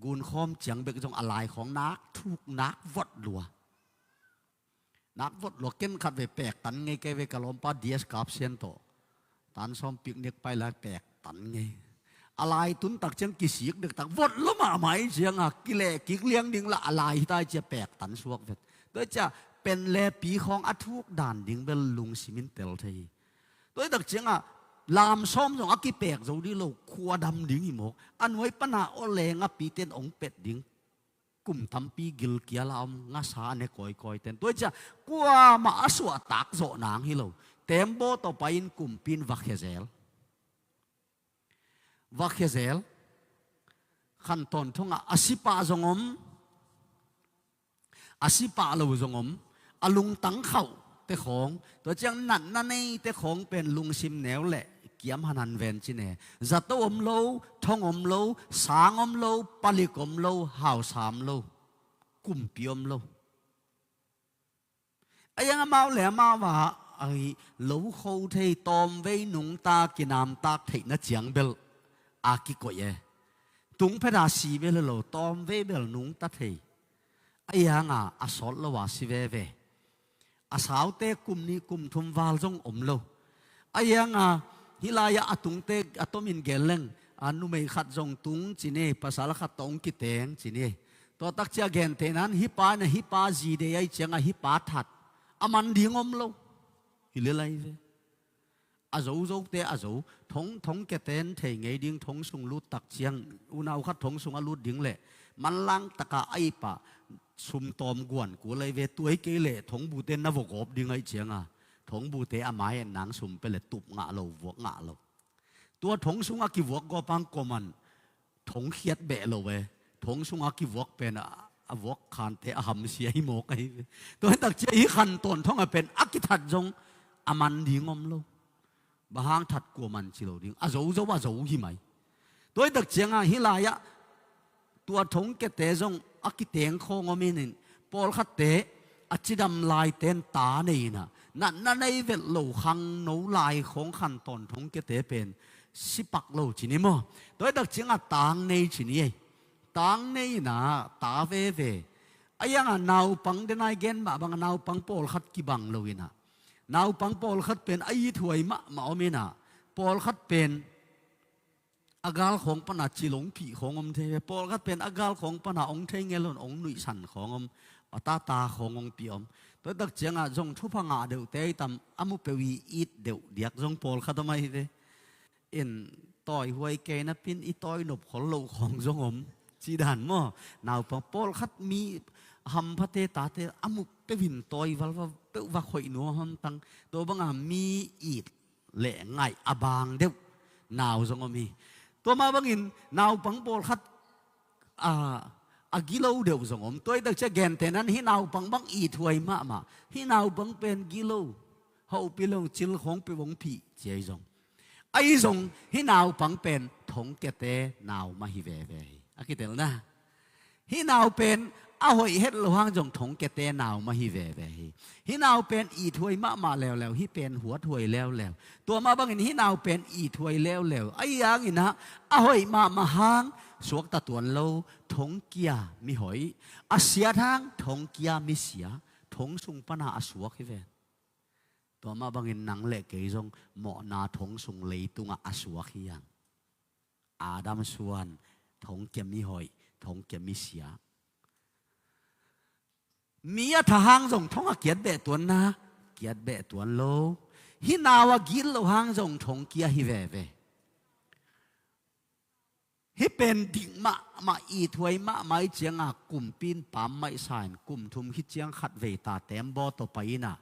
กุนคอมเจียงเบกจงอะไรของนักทุกนักวัดลัวนักวัดลัวเก้นขัดเวแปลกตันไงแกเวกลอมปาเดียสกับเซียนโตตันซ้อมปิกเน็กไปแล้วแปลกตันไงอะไรตุนตักเชียงกิสิกเด็กตักวัดละมาไม่เชียงกิเลกิเลี้ยงดิ่งละอะไรที่ได้จะแปลกตันสวกเวทโดยจะเป็นแลปีของอทุกด่านดิ่งเป็นลุงซิมินเตลทีโดยตักเชียงลามซ้อมส่งอักกิแปลกเราดิโลขวดำดิ่งหิมกอันไว้ปัญหาโอเลงปีเต้นองเป็ดดิ่งกุ่มทำปีกิลเกียลามงาสาเนคอยเต้นโดยจะกัวมาสวดตักโจนางฮิโลเต็มโบต่อไปอินกุ่มปินวักเฮเซลวักเฮเซลขันตอนทุ่งอาศิปาจงอมอาศิปาเราจงอมอลุงตังเขาเตของตัวจังนั่นนั่นนี่เตของเป็นลุงซิมแนวแหละเกี่ยมหันันเวนจิเน่จัตโตอมโลทองอมโลสางอมโลปลิกอมโลหาวสามโลกุมปีอมโลไอ้ยังมาแหละมาว่าไอ้โลเขาเทตอมไว้หนุ่งตากินามตาเทน่ะเจียงเบลอากิโกเยตุงเพดาสีเบลโลตอมเวเบลนุงตาเทไอ้ยังอาสอลละวาสิเวเวอาสาวเตกุมนี้กุมทุมวาลจงอมโลไอ้ยังฮิลายาตุงเตอตมินเกลังอนุไม่ขัดจงตุงจีเน่ภาษาละขัดตงกิเตงจีเน่ตัวตักเจ้าเกนเทนั้นฮิปานะฮิปาจีเดียเจียงฮิปาทัดอามันดิ่งอมโลฮิเลไลเวอาโจโจเตอาโจทงเกเตนเทงไงดิ่งทงสุงลุดตักเชียงอุณาขัดทงสุงอลุดดิ่งเละมันลังตะกาไอปะซุมตอมกวนกูเลยเวตัวไอเกเละทงบูเตนนวกอบดิ่งไอเชียงทงบูเตอไม้หนังซุมไปเลยตุบงะโลวกงะโลตัวทงสุงอากิวกก็ปังกมันทงเขียดเบะโลเวทงสุงอากิวกเป็นวกขันเตอหัมเสียหิมกไอตัวตักเจอีขันตนทงเป็นอากิทัดจงอามันดิ่งอมโลบางทัดกลัวมันจิโลดิ่งอาโจโจว่าโจหิไหมตัวตักเจียงฮิลายะตัวทงเกเตจงอากิเตงโคงอมินินปอลขัดเตอจิดำลายเตนตาเนี่นะนั่นในเวลโลขังโนลายของขันตอนทงเกเตเป็นสิปักโลจินิโมโดยดักจิงตางในจินีตางในนะตาเวเวไอ้ยังนาวปังเดนายเกนมาบังนาวปังปอลขัดกิบังโลวินะนาวปังปอลขัดเป็นไอ้ถวยมะมาอมินะปอลขัดเป็นอากาลของปนาจิหลงผีของอมเทปอลขัดเป็นอากาลของปนาองเทงเงลนองนุยสันของอมตาขององปีอมตัวดักเจียงจงทุพังเดียวเตยตำอามุเปวีอีดเดียวเดียกจงปอลขัดทำไมเดอินต่อยหวยเกนับปินอีต่อยหนบขนโลของจงอมจีดันมั่วนาวปังปอลขัดมีหัมพเตตาเตอามุเปวินต่อยวัลเปว่าข่อยหนัวหัมตังตัวบังมีอีดเละไงอบางเดียวนาวจงอมีตัวมาบังอินนาวปังปอลขัดอากิโลเดียวจงอมตัวดักจะแกนแต่นั้นฮินาวปังบังอีถวยมาฮินาวปังเป็นกิโลเขาไปลงจิลของไปวงผีเจียจงไอ้จงฮินาวปังเป็นทงเกเตนาวมาฮิเวเวอากิเตลนะฮินาวเป็นอาหอยเฮ็ดโลหังจงทงเกเตนาวมาฮิเวเวฮินาวเป็นอีถวยมาแล้วฮิเป็นหัวถวยแล้วตัวมาบังอินฮินาวเป็นอีถวยแล้วไอ้ยังอินะอาหอยมาหางสวกตะตวนโลทงเกียมีหอยอาเสียทางทงเกียมีเสียทงสุงปนาอาสวกให้เวนตัวมาบังอินนังเล็กเกยจงหมอนาทงสุงเลยตุงอาสวกให้ยังอาดัมส่วนทงเกียมีหอยทงเกียมีเสียมีทหางจงทงอาเกียดเบตัวนา กียดเบะตัวโลฮินาวกินโลหางจงทงเกียฮิเวเวฮิเป็นดิ่งมาอีถวยไม่เจียงกลุ่มปีนปั๊มไม่สายกลุ่มทุมฮิเจียงขัดเวตาเต็มบ่อต่อไปนะ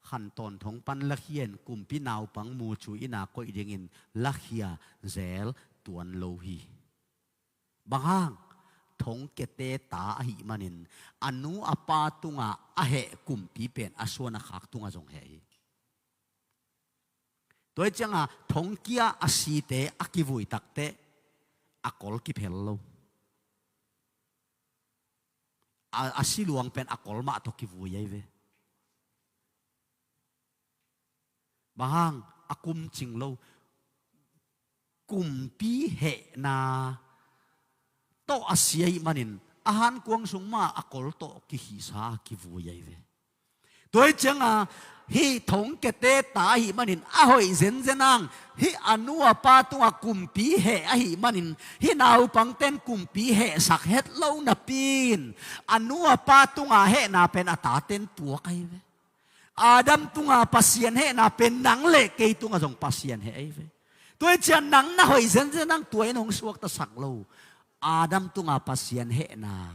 ขันตอนทงปันละเขียนกลุ่มปีนาวปังมูจุยนาก็อีเดงินละเขียเซลตัวโลฮีบางห้างทงเกตเตตาหิมันินอนุอปาตุงอาเหกลุ่มปีเป็นอสวนขักตุงจงเหตัวจังทงเกียอสีเตอกิวุยตักเตakol ki phelo asiluang pen akol ma to ki vuyai ve bahang akum chinglo kumpi he na to asiai manin ahan kuang sungma akol to ki hisa ki vuyai ve toy changa hi thong ke te ta hi manin a hoi zen zenang hi anua pa tunga kumpi he a hi manin hi nau pangten kumpi he sak het lo na pin anua pa tunga he na pen ata ten tua kai ve adam tunga pasien he na pen nang le ke tunga jong pasien he ai ve toy chan nang na hoi zen zenang tuai nong suak ta sak lo adam tunga pasien he na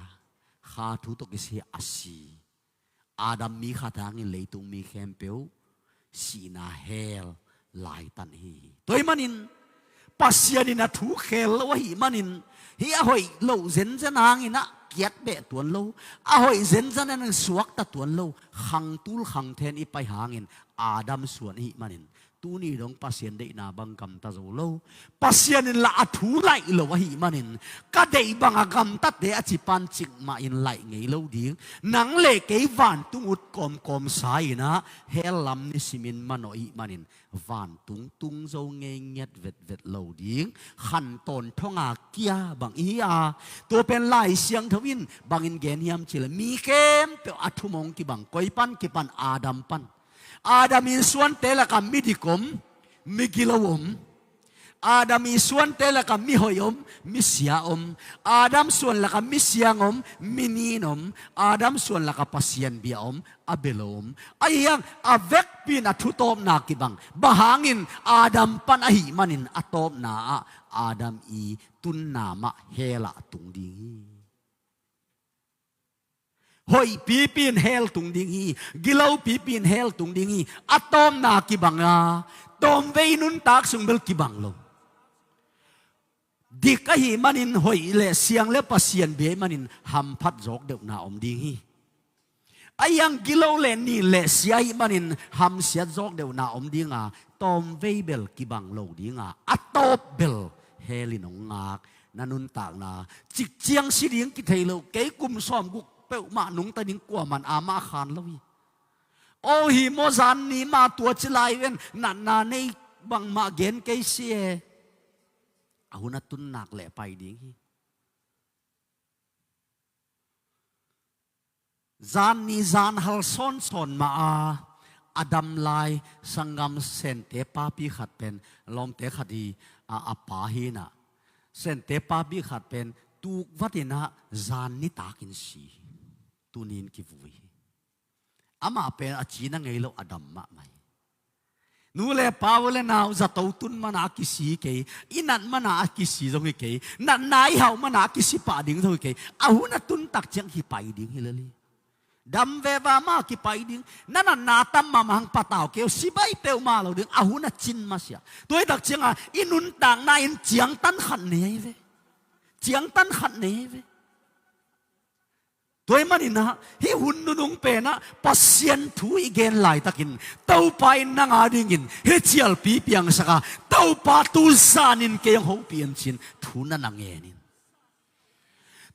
kha thu to ki si asi Adam mi khatangin leitung mi khempeu sina hel lai tan hi toy manin pasianin a thu khel lo hi manin hi a hoi lo zen zanang ina kiat be tuan lo a hoi zen zanan suak ta tuan lo khang tul khang then i pai hangin Adam suan hi manin tu ni dong pasien de na bang kam ta zo lo pasianin la athu lai lo wa hi manin ka dei bang agam tat de a chi pan chik ma in lai ngei lo ding nang le ke van tung ut kom kom sai na hel lam ni simin manoi manin van tung tung zo nge nget vet vet lo ding khan ton thonga kia bang hi a to pen lai siang thawin bang in gen hiam chil mi kem pe athumong ki bang koi pan ki pan Adam pan Adam in suan tela kam midikom migilawom Adam in suan tela kam mihoyom misyaom Adam suan la kam misyangom mininom Adam suan la ka pasien biaom abelom ayang avek pin athutom na kibang bahangin Adam pan ahi manin atom na Adam i tunna ma hela tungdi hoi pipin hel tung ding hi gilau pipin hel tung ding hi atom na ki banga tom vei nun tak sung bel ki bang lo dik a hi manin hoi le siang le pasien be manin ham phat jok deuh na om ding hi ayang gilau le ni le siai manin ham sia jok deuh na om ding a tom vei bel ki bang lo ding a atop bel helinong ngak nanun tak na chik chiang si ding ki thailo ke kum som gu pe ma nung ta ding kwa man ama khan lowi o hi mo zan ni ma tua chilai wen nan na nei bang ma gen ke sie ahuna tun nak le pai ding hi zan ni zan hal son son ma Adam lai sangam sen te pa pi khat pen lom te khadi a pa hi na sen te pa pi khat pen tu vatina zan ni takin si tunin ki vui ama pen achina ngei lo Adam ma mai nu le pawle naw za to tun mana ki si ke inan mana ki si jong ke nan nai hau mana ki si pa ding jong ke ahuna tun tak chang hi pai ding hilali dam ve va ma ki pai ding nana na tam ma mang pataw ke si bai pe ma lo ding ahuna chin ma sia toy tak chang a inun tang na in chiang tan khan nei ve chiang tan khan nei ve toy manina hi hun nung pe na pasien thu igen lai takin tau pai nang adingin he chial pi piang saka tau pa tu sanin ke ho pian chin thu na nangenin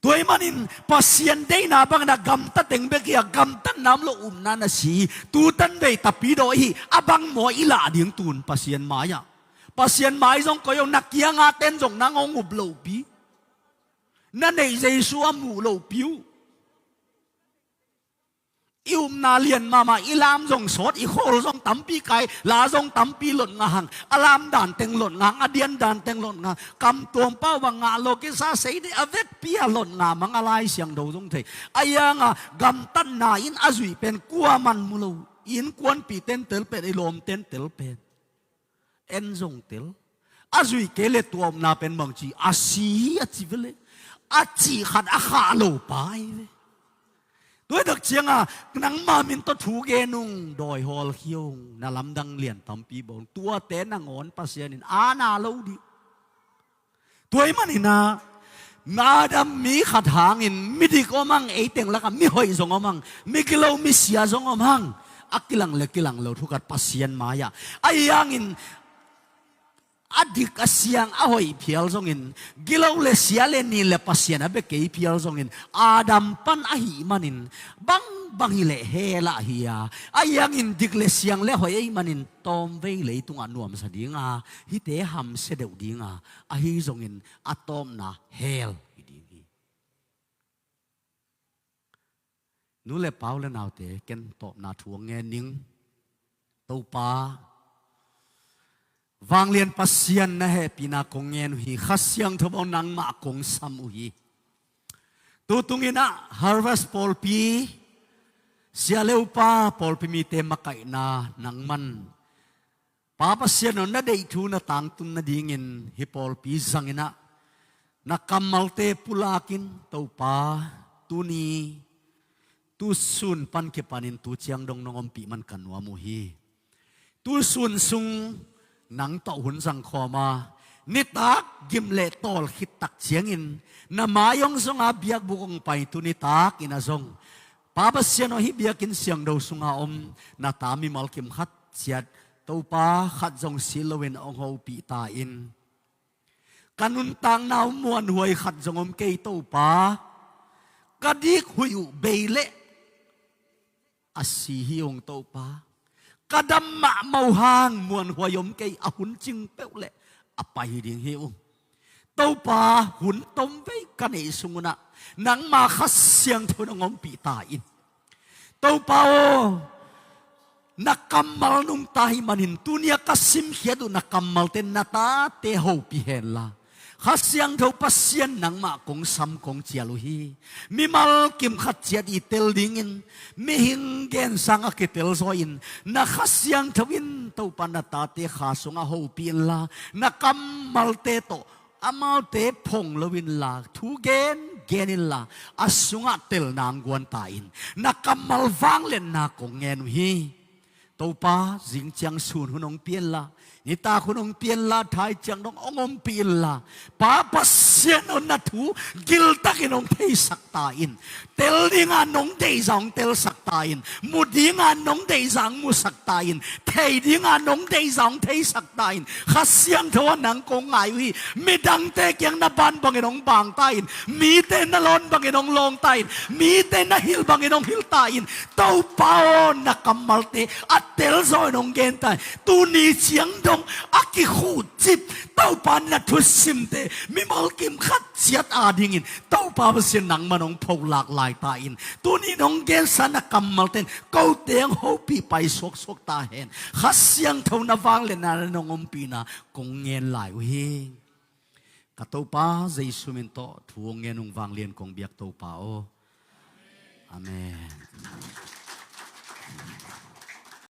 toy manin pasien dei na bang na gam ta teng be kia gam ta nam lo na na si tu tan dei tapi do hi abang mo ila ding tun pasien maya pasien mai jong ko yo nakia nga ten jong nang ong ub lo pi na nei jesu amu lo piu na lian mama ilam jong sot i khol jong tampi kai la jong tampi lon nga hang alam dan teng lon nga adian dan teng lon nga kam tuam pa wang nga lo ke sa sei de avet pia lon nga mang alai siang do jong thei aya nga gam tan na in azui pen kwa man mulo อินกวนปีเต้นเตลเป็นไอลมเต้นเตลเป็นเอ็นซงเตลอาจุยเกเลตัวมนาเป็นบางจีอาศีอาจิเวเลอาจีขัดอาขาโลไปด้วยดักเชียงอ่ะนังมามินตัวถูเกนุงดอยฮอลเขียวนาลำดังเลียนทำปีบงตัวเต้นนังอ่อนปัสยานินอาณาโลดีตัวมันนี่นะนาดำมีขัดหางอินมิดิโกมังเอเต็งละกันมิหอยสงอมังมิกิโลมิเสียสงอมังอักกิลังเล็กกิลังเราทุกัดปัสยันมายาไอยังอินอดีตอาเซียงอาหอยเพียลสงอินกิโลเลเสียเลนี่เลปัสยันอเบกเอเพียลสงอินอาดัมปันอาหิมันินบังฮิเลเฮละฮิยาไอยังอินดิกเลเสียงเลหอยไอมันินตอมเวเลยตุงอันนวมสดิงาฮิเตหัมเสดวดิงาอาฮิสงอินอะตอมนาเฮลนู้เลเป้าเลนาวเตะกันตบนาถ่วงเงินนิงตัวป้าวางเลียนปัสยันนะเฮปีนาคงเงินหีขัสยังทบนังมาคงซ้ำหีตัวตุงินะ harvest ปอลปีเสียเลวป้าปอลปีมีเตมไก่นานังมันป้าปัสยันนั่นได้ทูน่ะต่างตุนน่ะดิ่งินฮิปอลปีสังอินะนักกำมัลเตปุลากินตัวป้าตุนีtu sun pan ke panin tu chiang dong nongom pi man kanwa mu hi tu sun sung nang to hun sang khoma nitak gimle tol khit tak chiang in na mayong song a biak bukong pai tu nitak ina song papa siano hi biakin siang do sunga na tami malkim khat chiat to pa khat jong silowen ong ho pi ta in kanun tang naw muan huai khat jongom ke to pa kadik huyu beile asihiyong to pa kadam ma mauhang muan huayom kay ahun ching peule apay ding hiu to pa hun tom ve kanei sunguna nang ma khasyang thunongom pi ta in to pa o nakamal nung tahi manin tunia kasim hiadu nakamal ten nata te ho pi hen la khasyang tho pasien nang ma kong sam kong chialuhi mi mal kim khat chiat i tel dingin mi hing gen sanga ke tel soin na khasyang thawin to panata te kha sunga ho pin la na kam mal te to amal te phong lowin la thu gen genin la asunga tel nang guan tain na kamal wang len na kong ngen hi to pa jing chang sun hunong pian la ni ta khunong pian la thai chang dong ongom pian la pa pasien on na thu gil takinong thei sakta in tel dinga nong dei jong tel sakta in mu dinga nong dei jang mu sakta in thei dinga nong dei jong thei sakta in khasiang thaw nang kong ngai wi mi dang te kyang na ban bang enong bang ta in mi te na lon bang enong long ta in mi te na hil bang enong hil ta in tau pao na kamal te atel zoi nong gen ta tu ni chiang dong aki khu chip tau pan na thu sim te mi mal kim khat chiat a ding in tau pa ba sin nang manong phok lak lai ta in tu ni nong gen sana kamal ten ko teng ho pi pai sok sok ta hen khasyang thau na wang le na nong om pi na kong ngen lai wi ka tau pa jesu min to thu ngen ung wang lien kong biak tau pa o amen